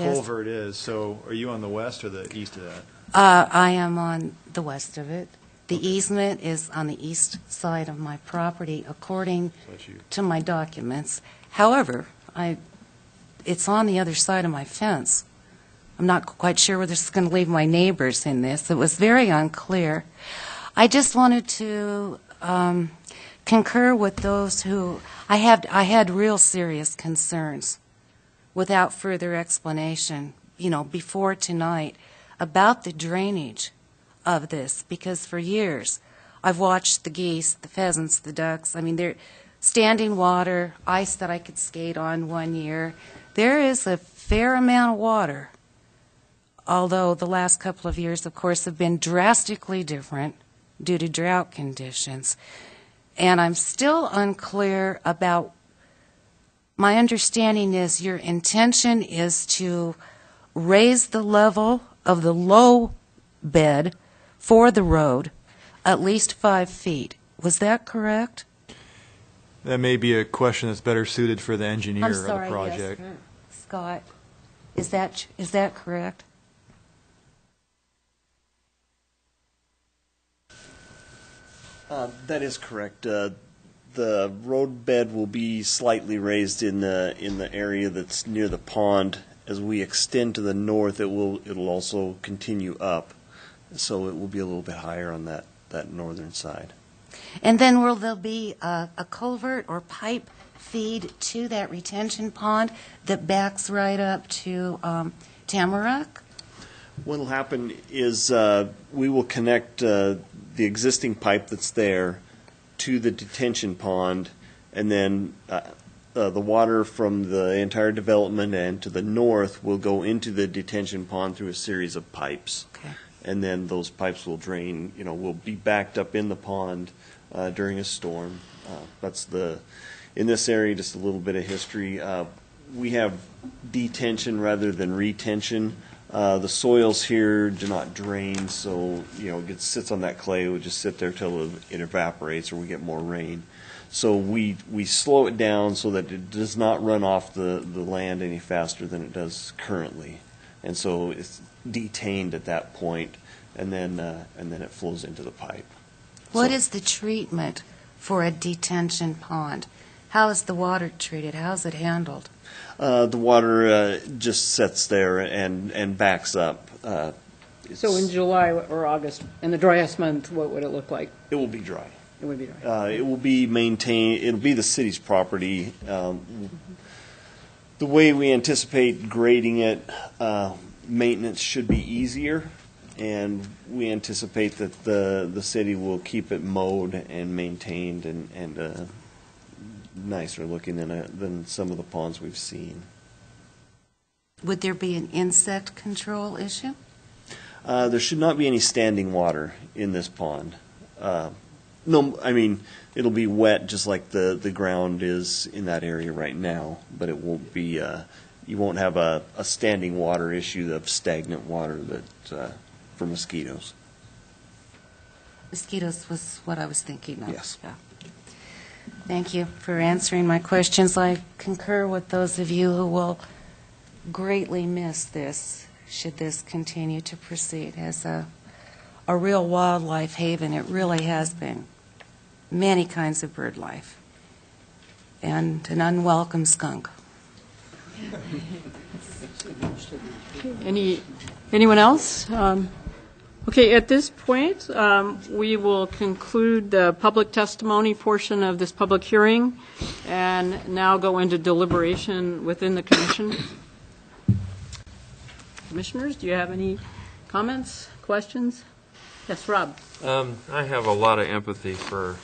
is. So are you on the west or the east of that? I am on the west of it. The easement is on the east side of my property, according to my documents. However, it's on the other side of my fence. I'm not quite sure whether this is going to leave my neighbors in this. It was very unclear. I just wanted to concur with those who I had real serious concerns without further explanation, before tonight about the drainage of this, because for years I've watched the geese, the pheasants, the ducks. I mean, they're standing water, ice that I could skate on one year. There is a fair amount of water, although the last couple of years, of course, have been drastically different due to drought conditions. And I'm still unclear about, my understanding is your intention is to raise the level of the low bed for the road at least 5 feet. Was that correct? That may be a question that's better suited for the engineer I'm of the sorry, project. yes, Scott. Is that correct? That is correct. The road bed will be slightly raised in the area that's near the pond. As we extend to the north, it'll also continue up, so it will be a little bit higher on that northern side. And then will there be a culvert or pipe feed to that retention pond that backs right up to Tamarack? What will happen is we will connect the existing pipe that's there to the detention pond, and then the water from the entire development and to the north will go into the detention pond through a series of pipes. Okay. And then those pipes will drain, will be backed up in the pond during a storm. In this area, just a little bit of history. We have detention rather than retention. The soils here do not drain, so it sits on that clay. It would just sit there till it evaporates or we get more rain. So we slow it down so that it does not run off the land any faster than it does currently, and so it's detained at that point, and then it flows into the pipe. What is the treatment for a detention pond? How is the water treated? How is it handled? The water just sits there and backs up. So in July or August, in the driest month, what would it look like? It will be dry. It would be dry. It will be maintained. It'll be the city's property. The way we anticipate grading it, maintenance should be easier, and we anticipate that the city will keep it mowed and maintained and nicer looking than some of the ponds we've seen. Would there be an insect control issue? There should not be any standing water in this pond. No, I mean, it'll be wet just like the ground is in that area right now, but it won't be, you won't have a standing water issue of stagnant water that for mosquitoes. Mosquitoes was what I was thinking of. Yes. Yeah. Thank you for answering my questions. I concur with those of you who will greatly miss this, should this continue to proceed as a real wildlife haven. It really has been. Many kinds of bird life. And an unwelcome skunk. Anyone else? Okay, at this point, we will conclude the public testimony portion of this public hearing and now go into deliberation within the commission. Commissioners, do you have any comments, questions? Yes, Rob? I have a lot of empathy for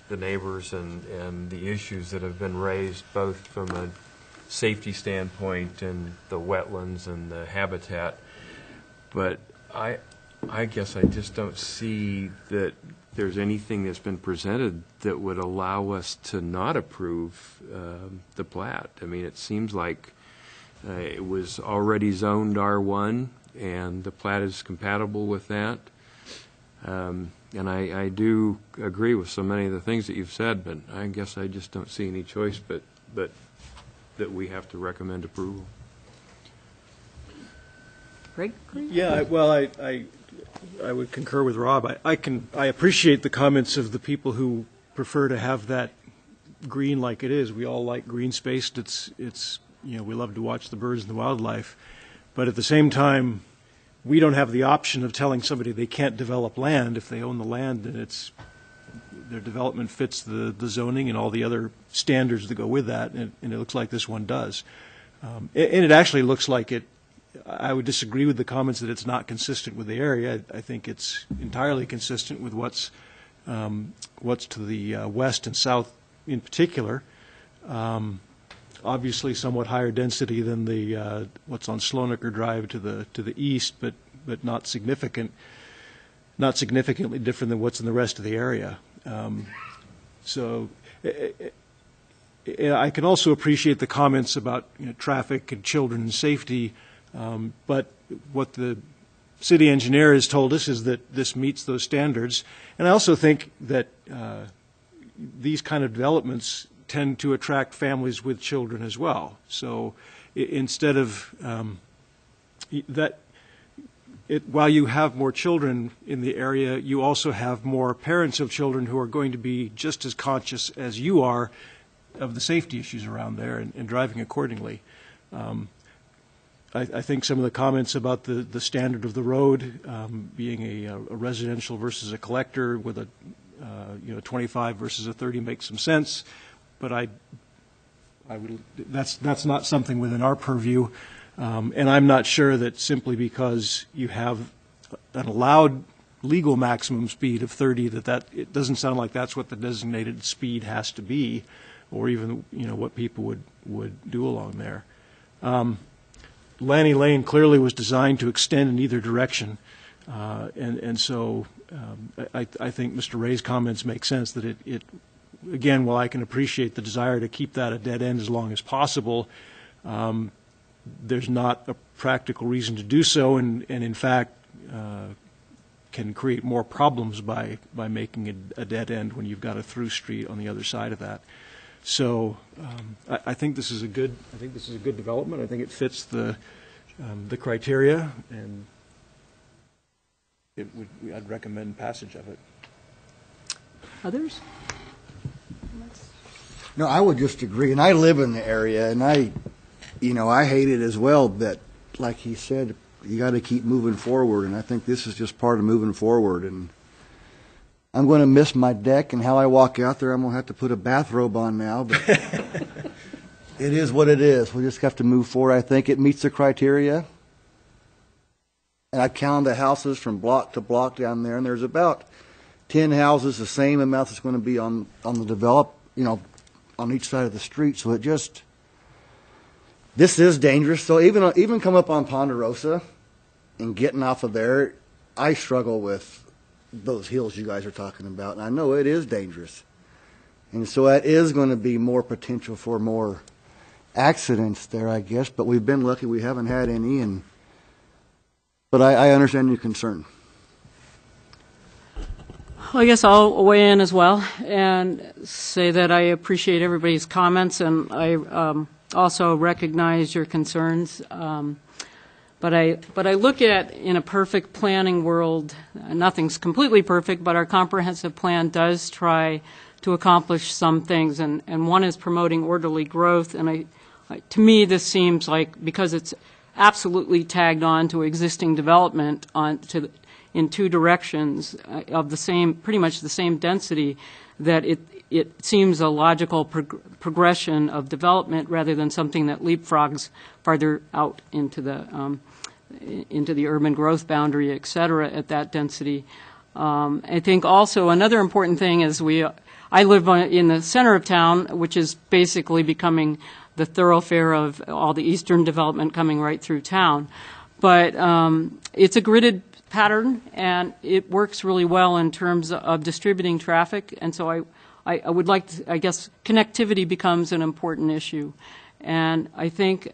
the neighbors and the issues that have been raised, both from a safety standpoint and the wetlands and the habitat. But I guess I just don't see that there's anything that's been presented that would allow us to not approve the plat. I mean, it seems like it was already zoned R1, and the plat is compatible with that. And I do agree with so many of the things that you've said, but I guess I just don't see any choice but that we have to recommend approval. Greg? Yeah, well, I would concur with Rob. I appreciate the comments of the people who prefer to have that green like it is. We all like green space. It's we love to watch the birds and the wildlife, but at the same time, we don't have the option of telling somebody they can't develop land. If they own the land, then their development fits the zoning and all the other standards that go with that, and it looks like this one does. And it actually looks like it. I would disagree with the comments that it's not consistent with the area. I think it's entirely consistent with what's to the west and south in particular. Obviously, somewhat higher density than the what's on Slonaker Drive to the east, but not significantly different than what's in the rest of the area. So I can also appreciate the comments about traffic and children and safety, but what the city engineer has told us is that this meets those standards. And I also think that these kind of developments tend to attract families with children as well. So instead of while you have more children in the area, you also have more parents of children who are going to be just as conscious as you are of the safety issues around there and driving accordingly. I think some of the comments about the standard of the road being a residential versus a collector with a 25 versus a 30 makes some sense, but that's not something within our purview, and I'm not sure that simply because you have an allowed legal maximum speed of 30 that it doesn't sound like that's what the designated speed has to be, or even what people would do along there. Lanny Lane clearly was designed to extend in either direction, and so I think Mr. Ray's comments make sense that it again, while I can appreciate the desire to keep that a dead end as long as possible, there's not a practical reason to do so, and in fact can create more problems by making it a dead end when you've got a through street on the other side of that. So I think this is a good development. I think it fits the criteria, and I'd recommend passage of it. Others? No, I would just agree, and I live in the area, and I hate it as well, but like he said, you got to keep moving forward, and I think this is just part of moving forward, and I'm going to miss my deck and how I walk out there. I'm going to have to put a bathrobe on now, but it is what it is. We just have to move forward. I think it meets the criteria, and I counted the houses from block to block down there, and there's about 10 houses, the same amount that's going to be on the develop, on each side of the street. So this is dangerous. So even come up on Ponderosa and getting off of there, I struggle with those hills you guys are talking about, and I know it is dangerous. And so that is going to be more potential for more accidents there, I guess. But we've been lucky; we haven't had any. But I understand your concern. Well, I guess I'll weigh in as well and say that I appreciate everybody's comments, and I also recognize your concerns. But I look at, in a perfect planning world, nothing's completely perfect, but our comprehensive plan does try to accomplish some things, and one is promoting orderly growth. And to me, this seems like, because it's absolutely tagged on to existing development in two directions of pretty much the same density, that it seems a logical progression of development rather than something that leapfrogs farther out into the into the urban growth boundary, et cetera, at that density. I think also another important thing is I live in the center of town, which is basically becoming the thoroughfare of all the eastern development coming right through town. But it's a gridded pattern, and it works really well in terms of distributing traffic. And so I would like to, I guess, connectivity becomes an important issue. And I think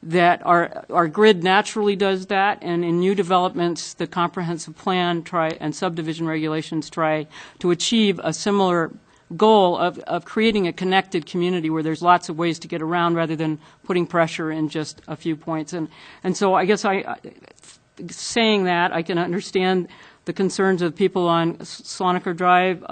that our grid naturally does that, and in new developments, the comprehensive plan and subdivision regulations try to achieve a similar goal of creating a connected community where there's lots of ways to get around rather than putting pressure in just a few points. And so I guess saying that, I can understand the concerns of people on Sloniker Drive.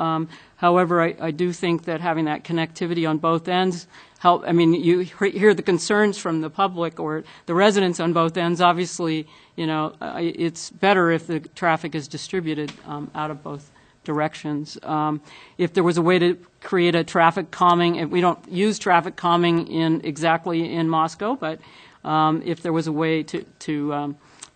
However, I do think that having that connectivity on both ends help. I mean, you hear the concerns from the public or the residents on both ends. Obviously, it's better if the traffic is distributed out of both directions. If there was a way to create a traffic calming, and we don't use traffic calming exactly in Moscow, but if there was a way to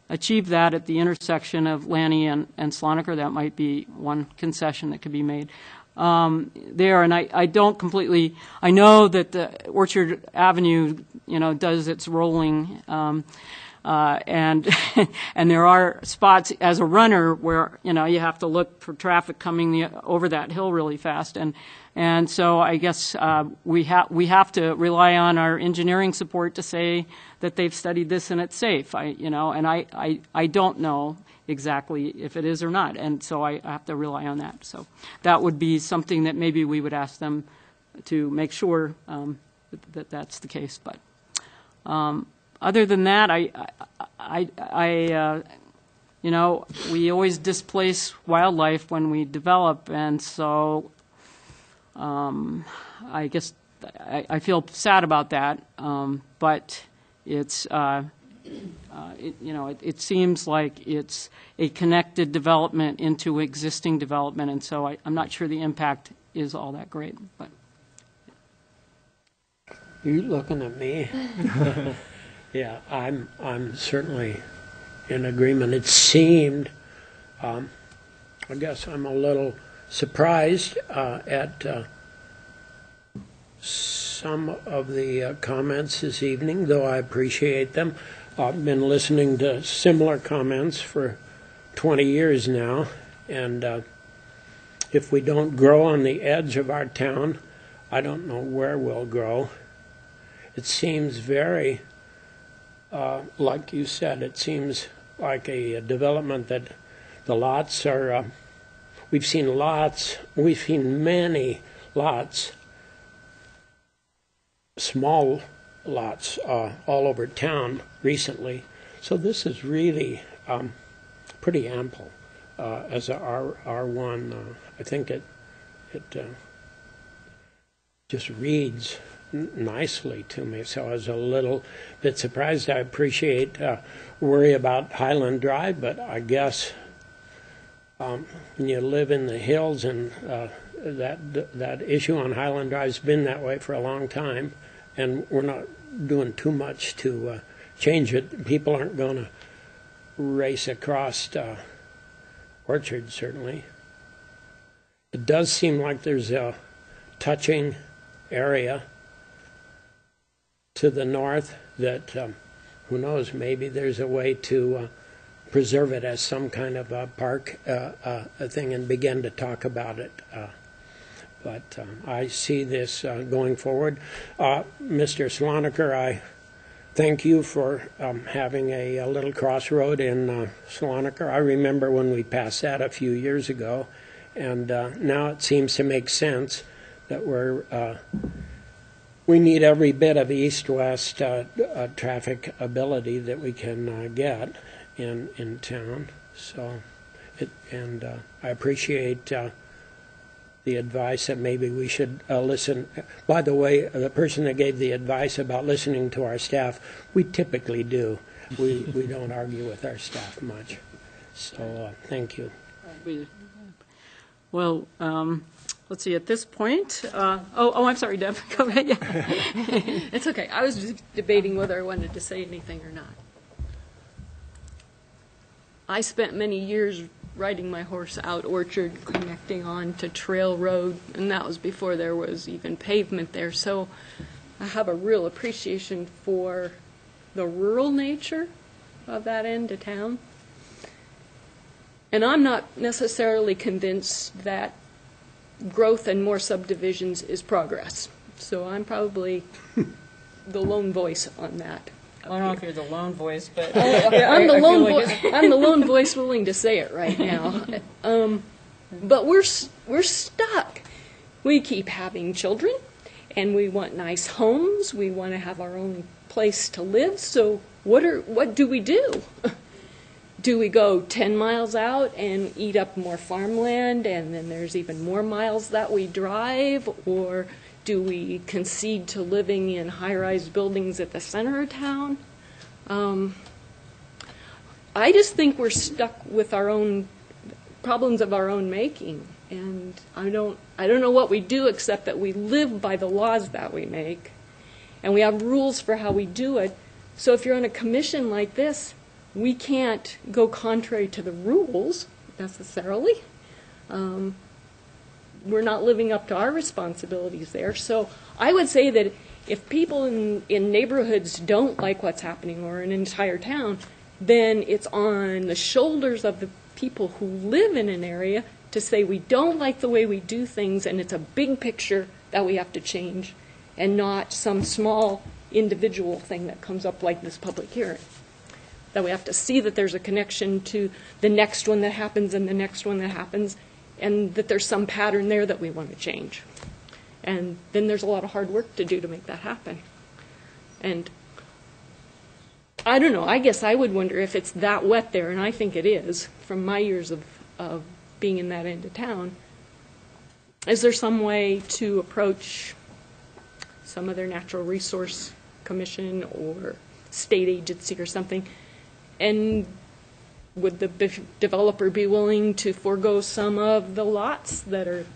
achieve that at the intersection of Lanny and Sloniker, that might be one concession that could be made there. And I don't completely, I know that the Orchard Avenue, does its rolling, and and there are spots as a runner where, you have to look for traffic coming over that hill really fast. And so I guess we have to rely on our engineering support to say that they've studied this and it's safe. I don't know exactly if it is or not, and so I have to rely on that. So that would be something that maybe we would ask them to make sure that that's the case. But other than that, we always displace wildlife when we develop, and so I guess I feel sad about that. But it's it seems like it's a connected development into existing development, and so I'm not sure the impact is all that great. But you looking at me? Yeah, I'm certainly in agreement. It seemed, I guess I'm a little surprised at some of the comments this evening, though I appreciate them. I've been listening to similar comments for 20 years now, and if we don't grow on the edge of our town, I don't know where we'll grow. It seems very, like you said, it seems like a development that the lots are, we've seen many lots, small lots all over town recently. So this is really pretty ample as a R1. I think it just reads nicely to me. So I was a little bit surprised. I appreciate worry about Highland Drive, but I guess when you live in the hills, and that issue on Highland Drive's been that way for a long time, and we're not doing too much to change it. People aren't going to race across Orchard, certainly. It does seem like there's a touching area to the north that, who knows, maybe there's a way to preserve it as some kind of a park a thing and begin to talk about it. But I see this going forward. Mr. Sloniker, I thank you for having a little crossroad in Sloniker. I remember when we passed that a few years ago, and now it seems to make sense that we need every bit of east-west traffic ability that we can get in town. So, I appreciate the advice that maybe we should listen. By the way, the person that gave the advice about listening to our staff, we typically do. We don't argue with our staff much. So thank you. Well, let's see. At this point, I'm sorry, Deb. Go ahead. Yeah. It's okay. I was just debating whether I wanted to say anything or not. I spent many years riding my horse out Orchard, connecting on to Trail Road, and that was before there was even pavement there. So I have a real appreciation for the rural nature of that end of town. And I'm not necessarily convinced that growth and more subdivisions is progress. So I'm probably the lone voice on that. I don't know if you're the lone voice, but I'm the lone voice. I'm the lone voice willing to say it right now. But we're stuck. We keep having children, and we want nice homes. We want to have our own place to live. So what do we do? Do we go 10 miles out and eat up more farmland, and then there's even more miles that we drive? Or do we concede to living in high-rise buildings at the center of town? I just think we're stuck with our own problems of our own making. And I don't know what we do except that we live by the laws that we make. And we have rules for how we do it. So if you're on a commission like this, we can't go contrary to the rules, necessarily. We're not living up to our responsibilities there. So I would say that if people in neighborhoods don't like what's happening, or an entire town, then it's on the shoulders of the people who live in an area to say we don't like the way we do things, and it's a big picture that we have to change, and not some small individual thing that comes up like this public hearing. That we have to see that there's a connection to the next one that happens and the next one that happens, and that there's some pattern there that we want to change. And then there's a lot of hard work to do to make that happen. And I don't know, I guess I would wonder if it's that wet there, and I think it is, from my years of being in that end of town. Is there some way to approach some other natural resource commission or state agency or something? And would the developer be willing to forego some of the lots that are,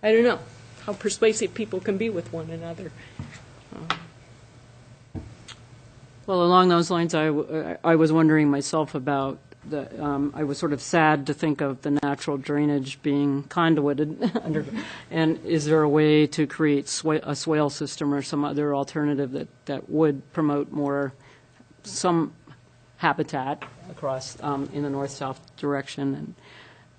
I don't know, how persuasive people can be with one another. Well, along those lines, I was wondering myself about I was sort of sad to think of the natural drainage being conduited under, and is there a way to create a swale system or some other alternative that would promote some habitat across in the north-south direction?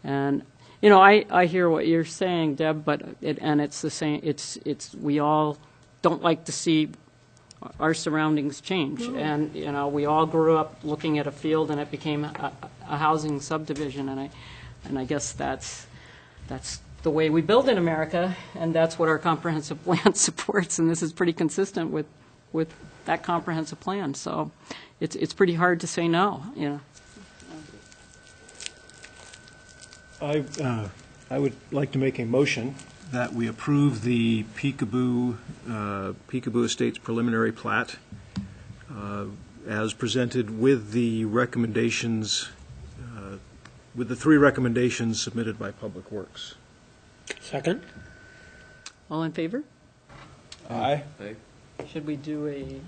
And you know, I hear what you're saying, Deb, but it's the same. It's we all don't like to see our surroundings change, and you know, we all grew up looking at a field and it became a housing subdivision, and I guess that's the way we build in America, and that's what our comprehensive plan supports, and this is pretty consistent with that comprehensive plan. So it's pretty hard to say no, you know. I would like to make a motion that we approve the Peekaboo Estates preliminary plat as presented with the recommendations, with the 3 recommendations submitted by Public Works. Second? All in favor? Aye. Should we do a...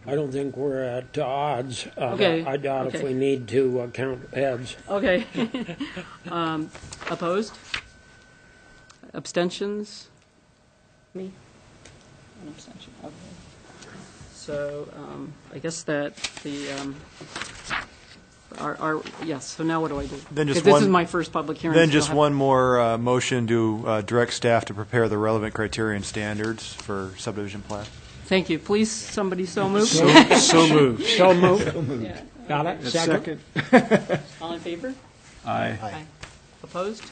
I don't think we're at odds. Okay. I doubt if we need to count heads. Okay. Opposed? Abstentions? Me. An abstention, okay. So I guess that the, yes, so now what do I do? Then just this is my first public hearing. Then just one more motion to direct staff to prepare the relevant criteria and standards for subdivision plan. Thank you. Please, somebody so move. So moved. So moved. Yeah. Got it? Second. All in favor? Aye. Aye. Opposed?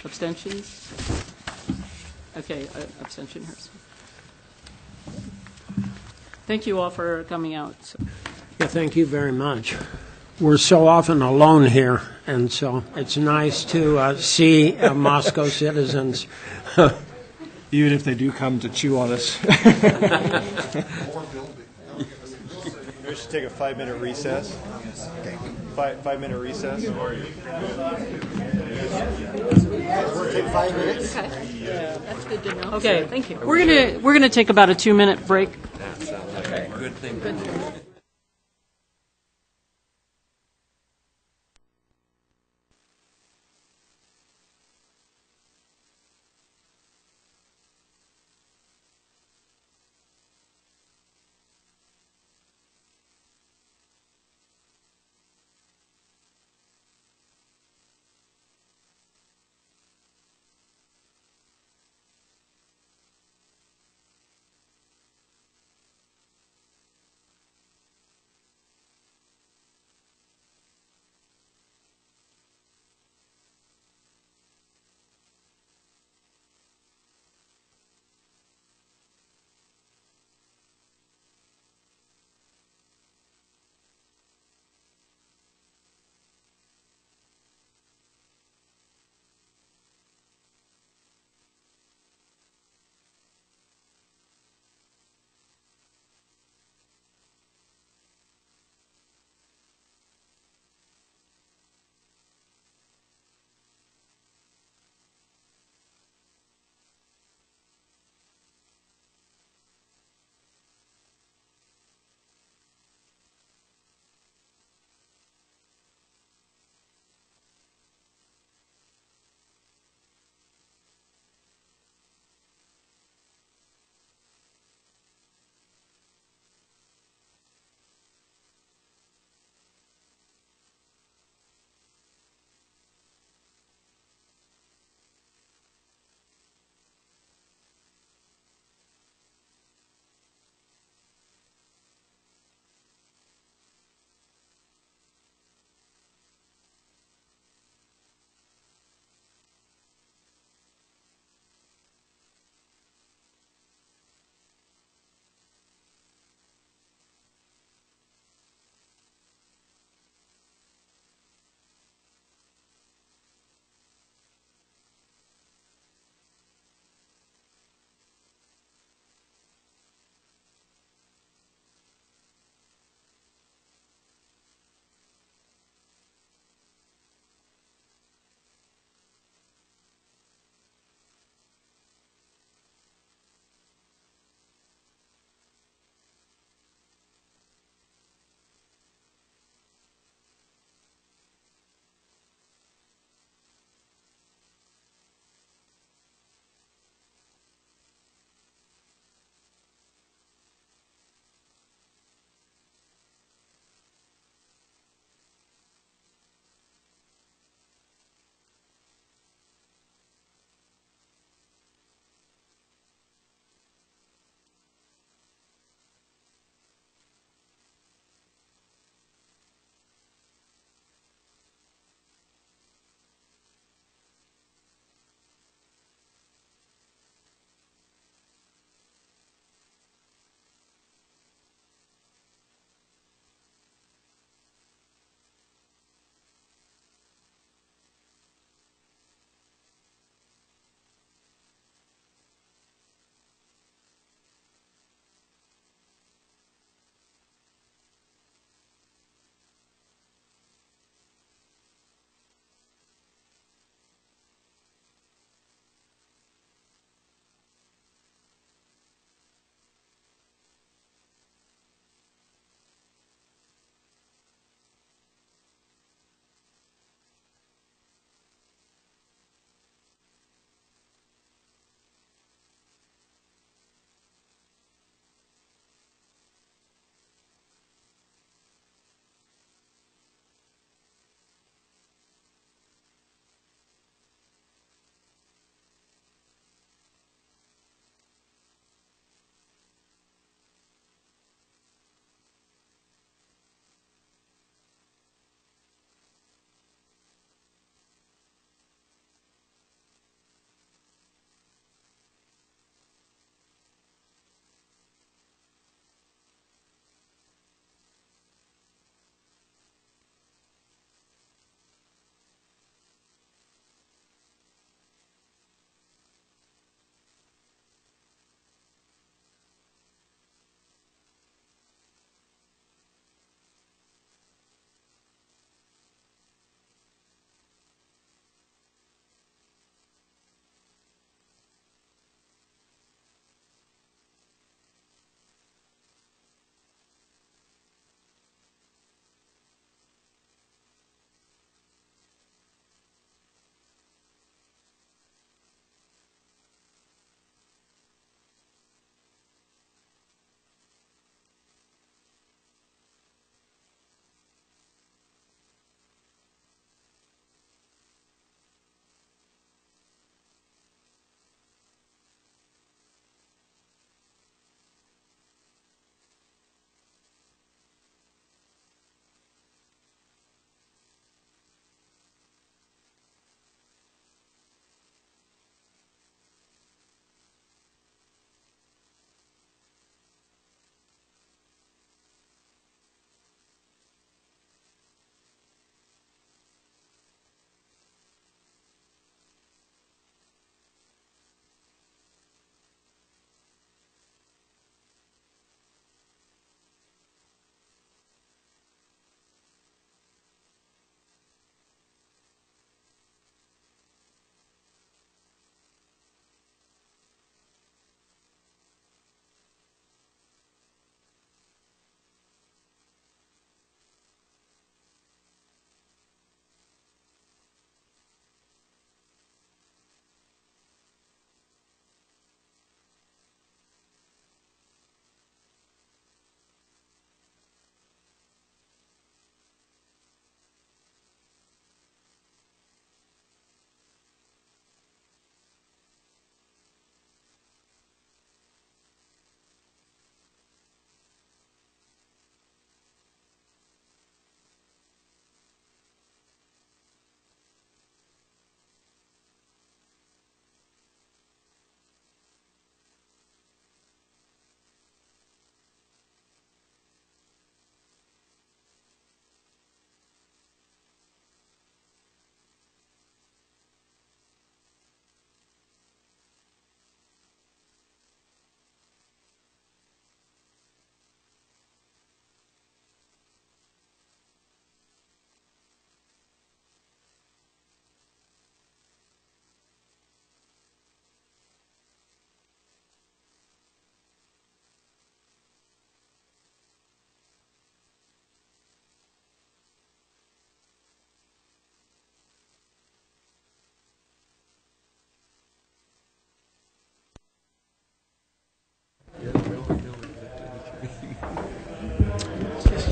Abstentions? Okay, abstention here. Thank you all for coming out. So. Yeah, thank you very much. We're so often alone here, and so it's nice to see Moscow citizens. Even if they do come to chew on us. We should take a 5-minute recess. Okay. 5-minute recess. We'll take 5 minutes. Okay. Yeah, that's good to know. Okay, thank you. We're gonna take about a 2-minute break. That sounds like a good thing to do.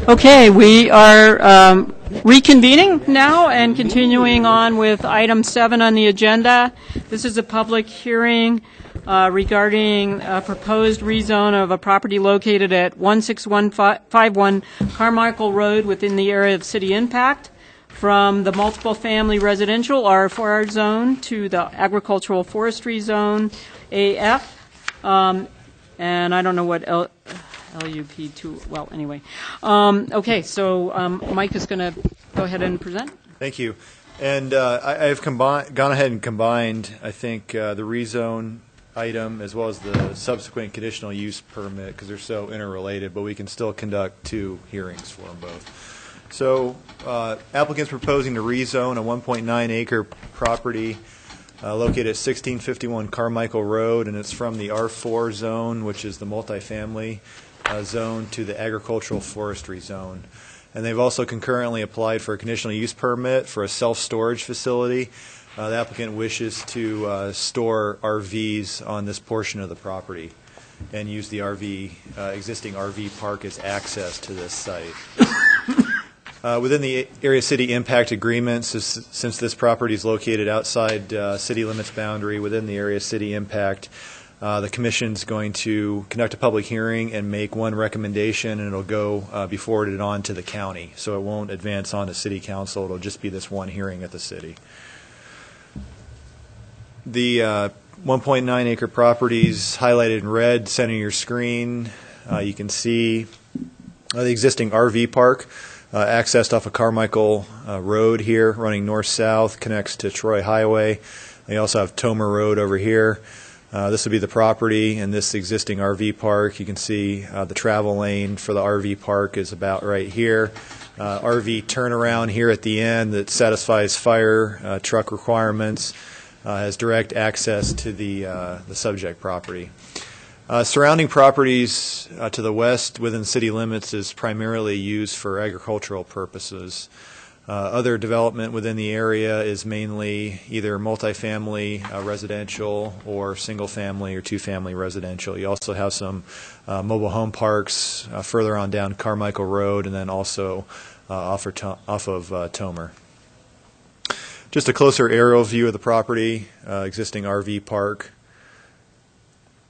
Okay, we are reconvening now and continuing on with item 7 on the agenda. This is a public hearing regarding a proposed rezone of a property located at 16151 Carmichael Road within the area of city impact from the multiple family residential R4 zone to the agricultural forestry zone AF. And I don't know what LUP2, well, anyway. Okay, so Mike is going to go ahead and present. Thank you. And I've gone ahead and combined, I think, the rezone item as well as the subsequent conditional use permit because they're so interrelated, but we can still conduct 2 hearings for them both. So applicant's proposing to rezone a 1.9 acre property located at 1651 Carmichael Road, and it's from the R4 zone, which is the multifamily zone, to the agricultural forestry zone. And they've also concurrently applied for a conditional use permit for a self-storage facility. The applicant wishes to store RVs on this portion of the property and use the existing RV park as access to this site. Within the area city impact agreements, since this property is located outside city limits boundary within the area city impact, the commission's going to conduct a public hearing and make one recommendation, and it'll go be forwarded on to the county. So it won't advance on to city council. It'll just be this one hearing at the city. The 1.9 acre properties highlighted in red, center your screen. You can see the existing RV park. Accessed off of Carmichael Road here, running north-south, connects to Troy Highway. They also have Tomer Road over here. This would be the property and this existing RV park. You can see the travel lane for the RV park is about right here. RV turnaround here at the end that satisfies fire truck requirements, has direct access to the subject property. Surrounding properties to the west within city limits is primarily used for agricultural purposes. Other development within the area is mainly either multifamily residential or single-family or two-family residential. You also have some mobile home parks further on down Carmichael Road and then also off of Tomer. Just a closer aerial view of the property, existing RV park.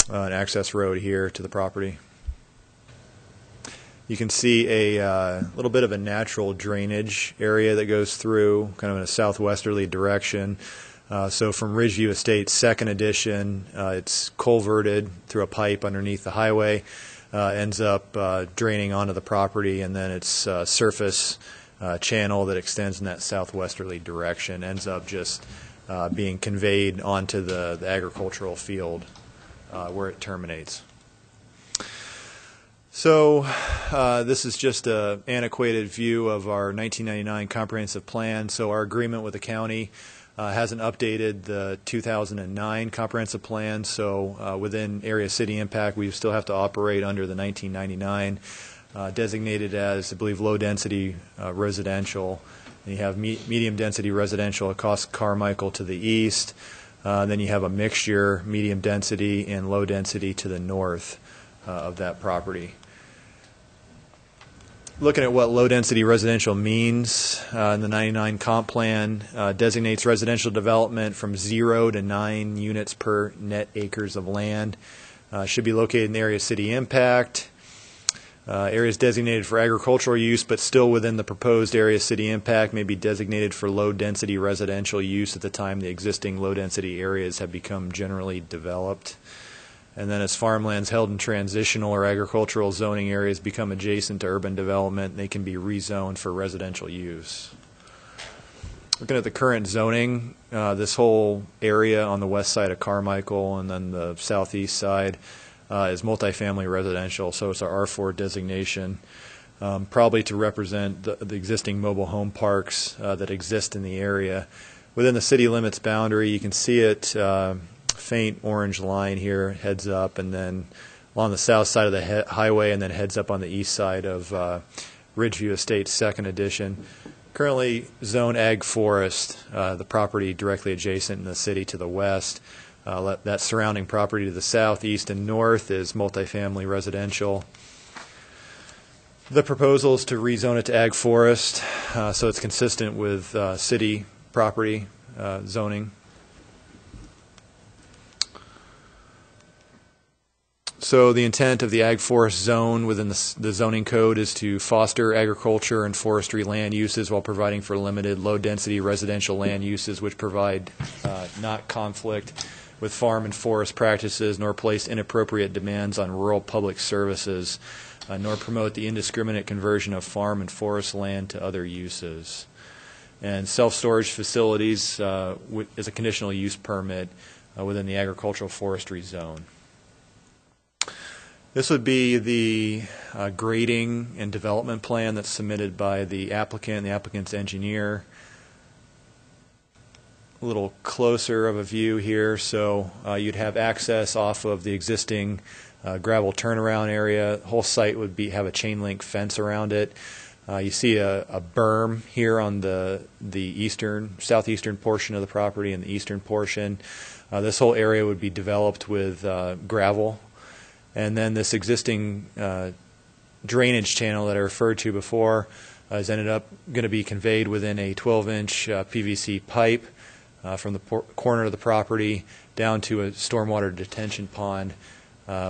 An access road here to the property. You can see a little bit of a natural drainage area that goes through kind of in a southwesterly direction. So from Ridgeview Estates, second edition, it's culverted through a pipe underneath the highway, ends up draining onto the property, and then its surface channel that extends in that southwesterly direction ends up just being conveyed onto the agricultural field where it terminates. So this is just an antiquated view of our 1999 comprehensive plan. So our agreement with the county hasn't updated the 2009 comprehensive plan. So within area city impact, we still have to operate under the 1999 designated as, I believe, low density residential. And you have medium density residential across Carmichael to the east. Then you have a mixture, medium density and low density to the north of that property. Looking at what low density residential means, in the 99 comp plan designates residential development from 0 to 9 units per net acres of land. Should be located in the area city impact. Areas designated for agricultural use but still within the proposed area city impact may be designated for low density residential use at the time the existing low density areas have become generally developed. And then as farmlands held in transitional or agricultural zoning areas become adjacent to urban development, they can be rezoned for residential use. Looking at the current zoning, this whole area on the west side of Carmichael and then the southeast side is multifamily residential, so it's our R4 designation, probably to represent the existing mobile home parks that exist in the area. Within the city limits boundary, you can see it, faint orange line here, heads up, and then along the south side of the highway, and then heads up on the east side of Ridgeview Estates, second edition. Currently zoned ag forest, the property directly adjacent in the city to the west. That surrounding property to the south, east, and north is multifamily residential. The proposal is to rezone it to ag forest, so it's consistent with city property zoning. So the intent of the ag forest zone within the zoning code is to foster agriculture and forestry land uses while providing for limited low-density residential land uses which provide not conflict with farm and forest practices, nor place inappropriate demands on rural public services, nor promote the indiscriminate conversion of farm and forest land to other uses. And self-storage facilities is a conditional use permit within the agricultural forestry zone. This would be the grading and development plan that's submitted by the applicant, the applicant's engineer. A little closer of a view here, so you'd have access off of the existing gravel turnaround area. The whole site would have a chain link fence around it. You see a berm here on the southeastern portion of the property and the eastern portion. This whole area would be developed with gravel. And then this existing drainage channel that I referred to before is ended up going to be conveyed within a 12-inch PVC pipe from the corner of the property down to a stormwater detention pond,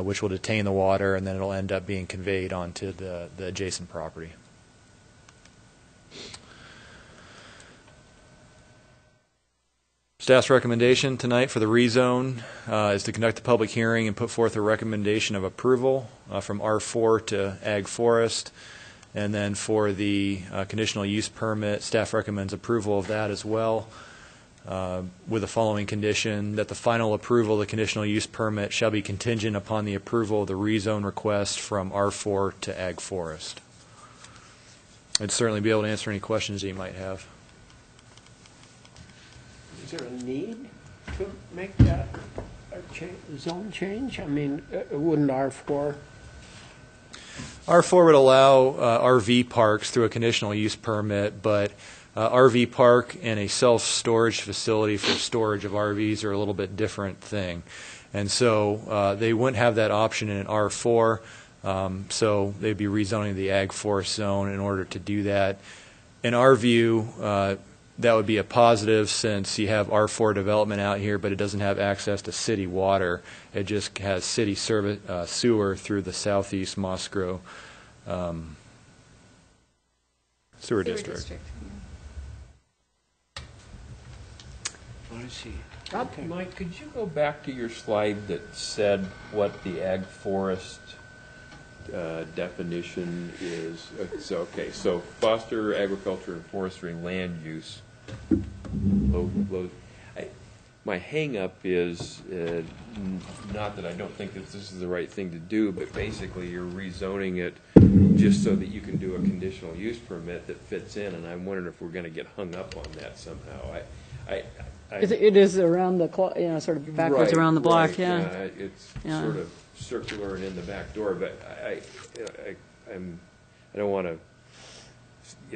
which will detain the water, and then it'll end up being conveyed onto the adjacent property. Staff's recommendation tonight for the rezone is to conduct a public hearing and put forth a recommendation of approval from R4 to Ag Forest. And then for the conditional use permit, staff recommends approval of that as well, with the following condition: that the final approval of the conditional use permit shall be contingent upon the approval of the rezone request from R4 to Ag Forest. I'd certainly be able to answer any questions that you might have. Is there a need to make that a zone change? I mean, wouldn't R4? R4 would allow RV parks through a conditional use permit, but RV park and a self-storage facility for storage of RVs are a little bit different thing. And so they wouldn't have that option in an R4, so they'd be rezoning the ag forest zone in order to do that. In our view, that would be a positive, since you have R4 development out here, but it doesn't have access to city water. It just has city sewer through the southeast Moscow sewer district. I see. Okay. Mike, could you go back to your slide that said what the ag forest definition is? So foster agriculture and forestry land use. My hang-up is not that I don't think that this is the right thing to do, but basically you're rezoning it just so that you can do a conditional use permit that fits in, and I'm wondering if we're going to get hung up on that somehow. It is around the clock, sort of backwards around the block, right, yeah. It's sort of circular and in the back door, but I don't want to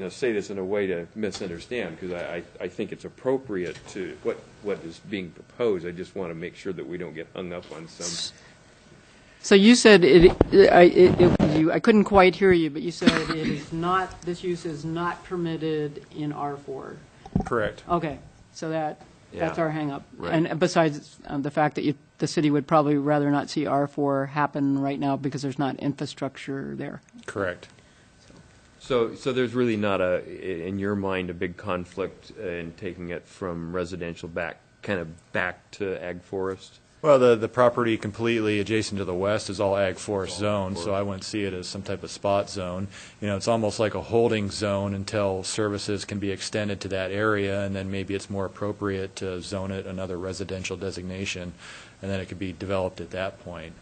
say this in a way to misunderstand, because I think it's appropriate to what is being proposed. I just want to make sure that we don't get hung up on some. So you said I couldn't quite hear you, but you said it is not, this use is not permitted in R4. Correct. Okay, so that's our hang up. Right. And besides the fact that the city would probably rather not see R4 happen right now because there's not infrastructure there. Correct. So there's really not in your mind, a big conflict in taking it from residential back to ag forest? Well, the property completely adjacent to the west is all ag forest zone, so I wouldn't see it as some type of spot zone. It's almost like a holding zone until services can be extended to that area, and then maybe it's more appropriate to zone it another residential designation, and then it could be developed at that point.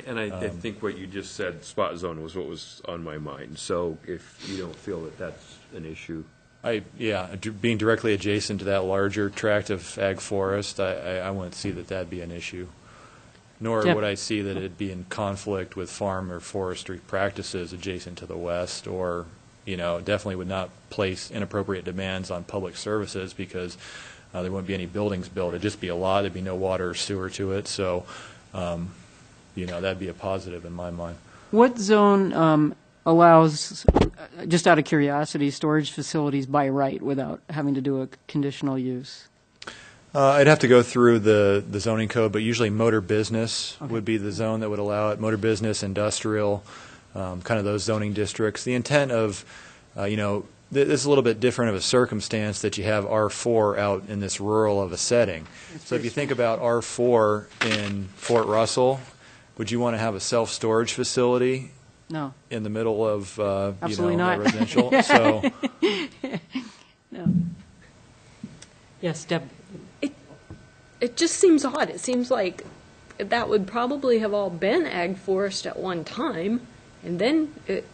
And I think what you just said, spot zone, was what was on my mind. So if you don't feel that that's an issue. Being directly adjacent to that larger tract of ag forest, I wouldn't see that that'd be an issue. Nor would I see that it'd be in conflict with farm or forestry practices adjacent to the west, or, definitely would not place inappropriate demands on public services, because there wouldn't be any buildings built. It'd just be a lot. There'd be no water or sewer to it. So, that'd be a positive in my mind. What zone allows, just out of curiosity, storage facilities by right without having to do a conditional use? I'd have to go through the zoning code, but usually motor business would be the zone that would allow it. Motor business, industrial, kind of those zoning districts. The intent of, this is a little bit different of a circumstance that you have R4 out in this rural of a setting. So if you think about R4 in Fort Russell, would you want to have a self-storage facility? No. In the middle of, Absolutely not. residential? So. No. Yes, Deb. It just seems odd. It seems like that would probably have all been ag forest at one time, and then it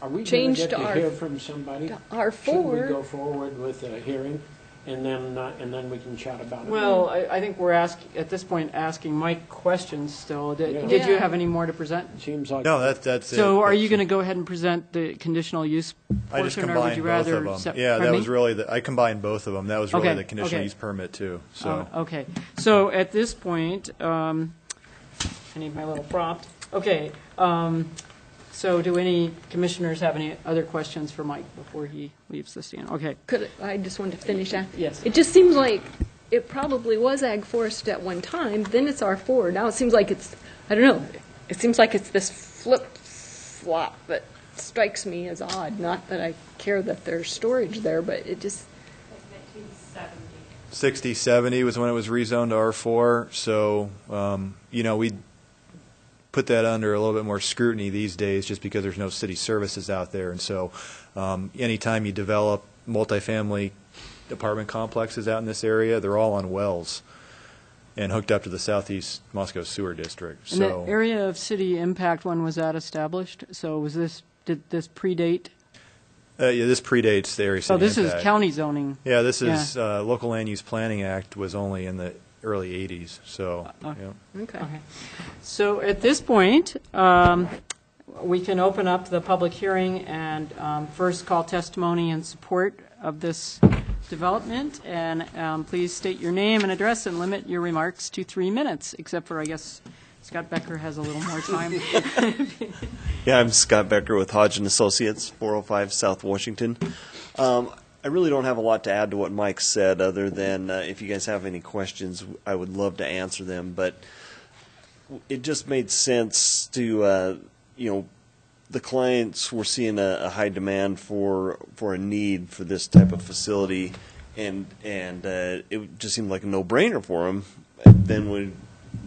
Are we going changed to to get to R- hear from somebody? to R4. Should we go forward with a hearing, and then we can chat about it? Well, I think we're at this point asking Mike questions still. Did Yeah. you have any more to present? Seems like No, that's it. So are you going to go ahead and present the conditional use I just portion, or would combined you both rather? of them. sep- Yeah, that pardon was me? really, I combined both of them. That was really Okay, the conditional okay. use permit too, so. Okay, so at this point, I need my little prompt. Okay, so do any commissioners have any other questions for Mike before he leaves the stand? Okay. I just wanted to finish that. Yes. It just seems like it probably was ag forest at one time, then it's R4. Now it seems like it's, I don't know, it seems like it's this flip-flop that strikes me as odd. Not that I care that there's storage there, but it just... 60, 70 was when it was rezoned to R4, so, we put that under a little bit more scrutiny these days just because there's no city services out there. And so anytime you develop multifamily apartment complexes out in this area, they're all on wells and hooked up to the Southeast Moscow Sewer District. And the area of city impact, when was that established? So did this predate? Yeah, this predates the area city So this impact. is county zoning? Yeah, this is Local Land Use Planning Act was only in the early 80s, so. Yeah. Okay. So at this point, we can open up the public hearing and first call testimony in support of this development. And please state your name and address and limit your remarks to 3 minutes, except for, I guess, Scott Becker has a little more time. Yeah, I'm Scott Becker with Hodge & Associates, 405 South Washington. I really don't have a lot to add to what Mike said, other than if you guys have any questions, I would love to answer them. But it just made sense to, the clients were seeing a high demand for a need for this type of facility, and it just seemed like a no-brainer for them. Then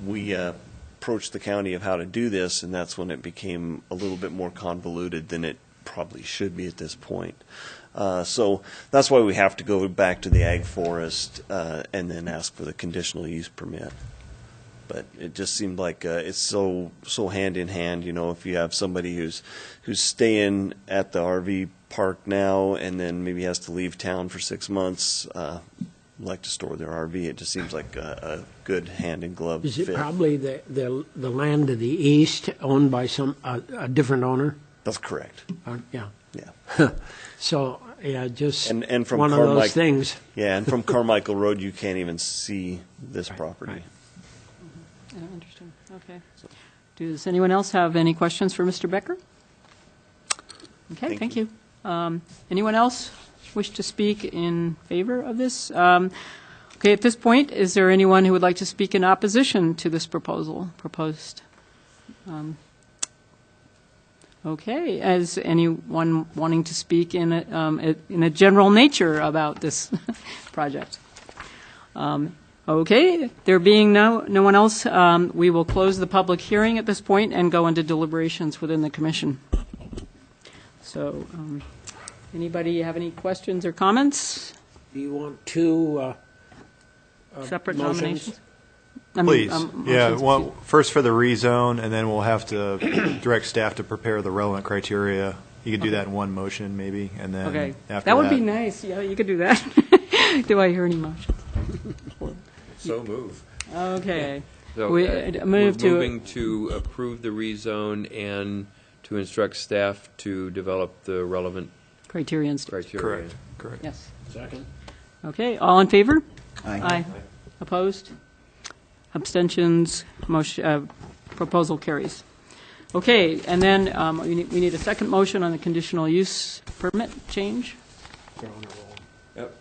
we approached the county of how to do this, and that's when it became a little bit more convoluted than it probably should be at this point. So that's why we have to go back to the ag forest and then ask for the conditional use permit. But it just seemed like it's so hand in hand. If you have somebody who's staying at the RV park now and then maybe has to leave town for 6 months, like to store their RV, it just seems like a good hand in glove fit. Is it probably the land to the east owned by a different owner? That's correct. Yeah. Yeah. So, yeah, just and from one of those things. Yeah, and from Carmichael Road, you can't even see this property. Right. Yeah, interesting. Okay. Does anyone else have any questions for Mr. Becker? Okay, thank you. Anyone else wish to speak in favor of this? Okay, at this point, is there anyone who would like to speak in opposition to this proposed? Okay, as anyone wanting to speak in a general nature about this project? Okay, there being no one else, we will close the public hearing at this point and go into deliberations within the commission. So, anybody have any questions or comments? Do you want two Separate motions? nominations? Please. Yeah, motions. well, first for the rezone, and then we'll have to direct staff to prepare the relevant criteria. You could do that in one motion, maybe, and then Okay, after that would be nice. Yeah, you could do that. Do I hear any motions? So move. Okay. So, We we're move to moving to approve the rezone and to instruct staff to develop the relevant criteria. Correct. Yes. Second. Okay, all in favor? Aye. Opposed? Abstentions? Motion, proposal carries. Okay, and then we need a second motion on the conditional use permit change. Yep.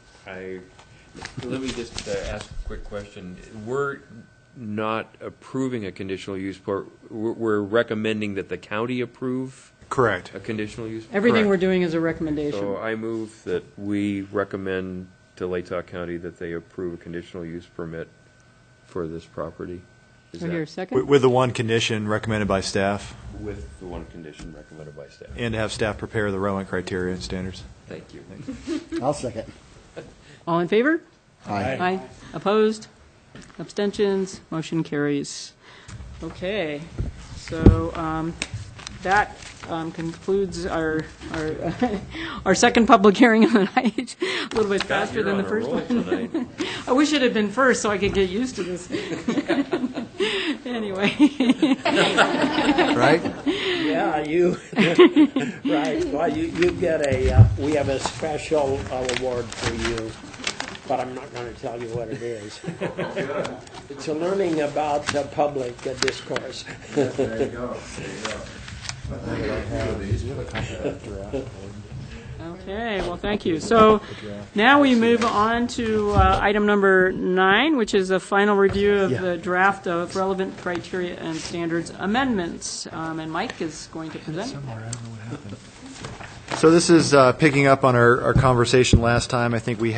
Let me just ask a quick question. We're not approving a conditional use, we're recommending that the county approve? Correct. A conditional use? Everything Correct. we're doing is a recommendation. So I move that we recommend to Latah County that they approve a conditional use permit for this property. Is Do I that- hear a second? With the one condition recommended by staff, With the one condition recommended by staff. and to have staff prepare the relevant criteria and standards. Thank you. I'll second. All in favor? Aye. Aye. Opposed? Abstentions? Motion carries. Okay, so that concludes our our second public hearing of the night. A little bit faster than the first one. I wish it had been first so I could get used to this. Anyway. Right? Yeah, you, right. Well, you get we have a special award for you, but I'm not going to tell you what it is. It's a learning about public discourse. There you go. Okay, well, thank you. So now we move on to item number 9, which is a final review of the draft of relevant criteria and standards amendments. And Mike is going to present. So this is picking up on our conversation last time. I think we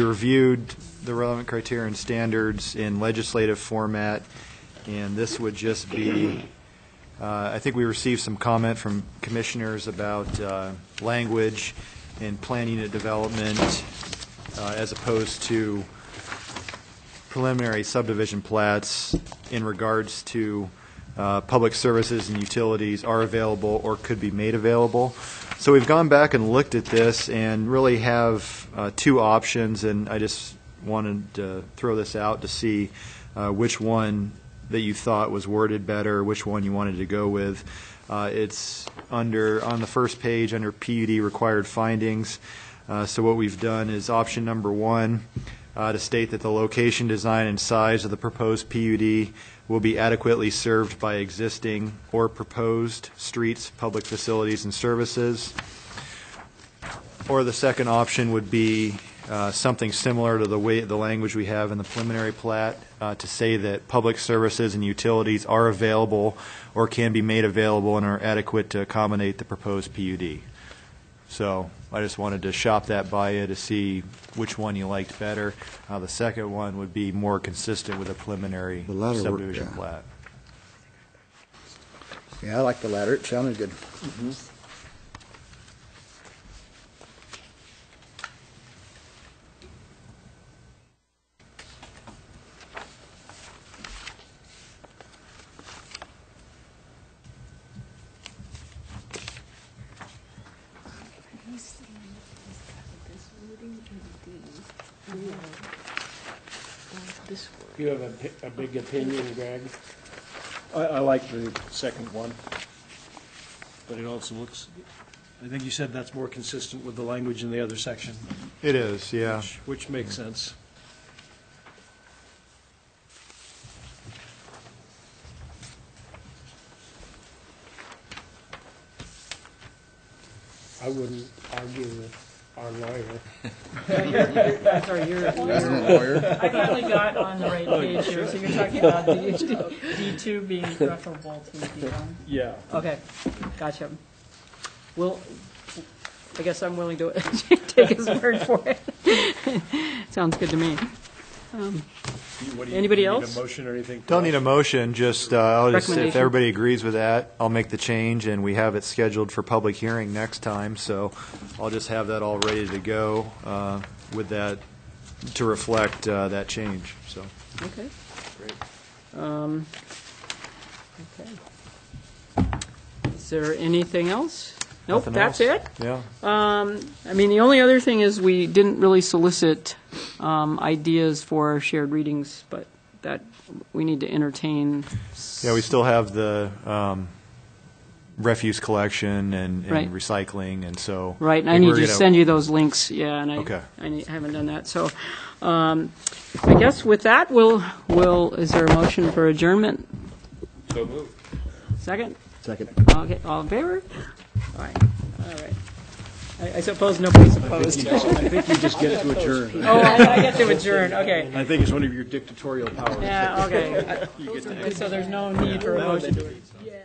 reviewed the relevant criteria and standards in legislative format, and this would just be, I think we received some comment from commissioners about language in plan unit development as opposed to preliminary subdivision plats in regards to public services and utilities are available or could be made available. So we've gone back and looked at this and really have two options, and I just wanted to throw this out to see which one that you thought was worded better, which one you wanted to go with. It's on the first page under PUD required findings. So what we've done is option number 1 to state that the location, design, and size of the proposed PUD will be adequately served by existing or proposed streets, public facilities, and services. Or the second option would be something similar to the language we have in the preliminary plat to say that public services and utilities are available or can be made available and are adequate to accommodate the proposed PUD. So I just wanted to shop that by you to see which one you liked better. The second one would be more consistent with a preliminary subdivision plat. Yeah, I like the latter. It sounded good. You have a big opinion, Greg? I like the second one, but it also looks, I think you said that's more consistent with the language in the other section. It is, yeah. Which makes sense. I wouldn't argue with our lawyer. Sorry, you're I finally got on the right page here, so you're talking about D2 being preferable to D1? Yeah. Okay, gotcha. Well, I guess I'm willing to take his word for it. Sounds good to me. Anybody you else? Need a motion or anything? Don't need a motion, just, if Recommendation. everybody agrees with that, I'll make the change, and we have it scheduled for public hearing next time, so I'll just have that all ready to go with that, to reflect that change, so. Okay. Great. Okay. Is there anything else? Nope, Nothing that's else? it. Yeah. I mean, the only other thing is we didn't really solicit ideas for shared readings, but that we need to entertain. Yeah, we still have the refuse collection and Right. recycling, and so. Right, and I think need we're to gonna- send you those links, yeah, and Okay. I haven't done that. So I guess with that, is there a motion for adjournment? So moved. Second? Second. Okay, all in favor? All right. I suppose nobody's opposed. I think you just get to adjourn. Oh, I get to adjourn, okay. I think it's one of your dictatorial powers. Yeah, okay. So there's no need for a motion. Yeah.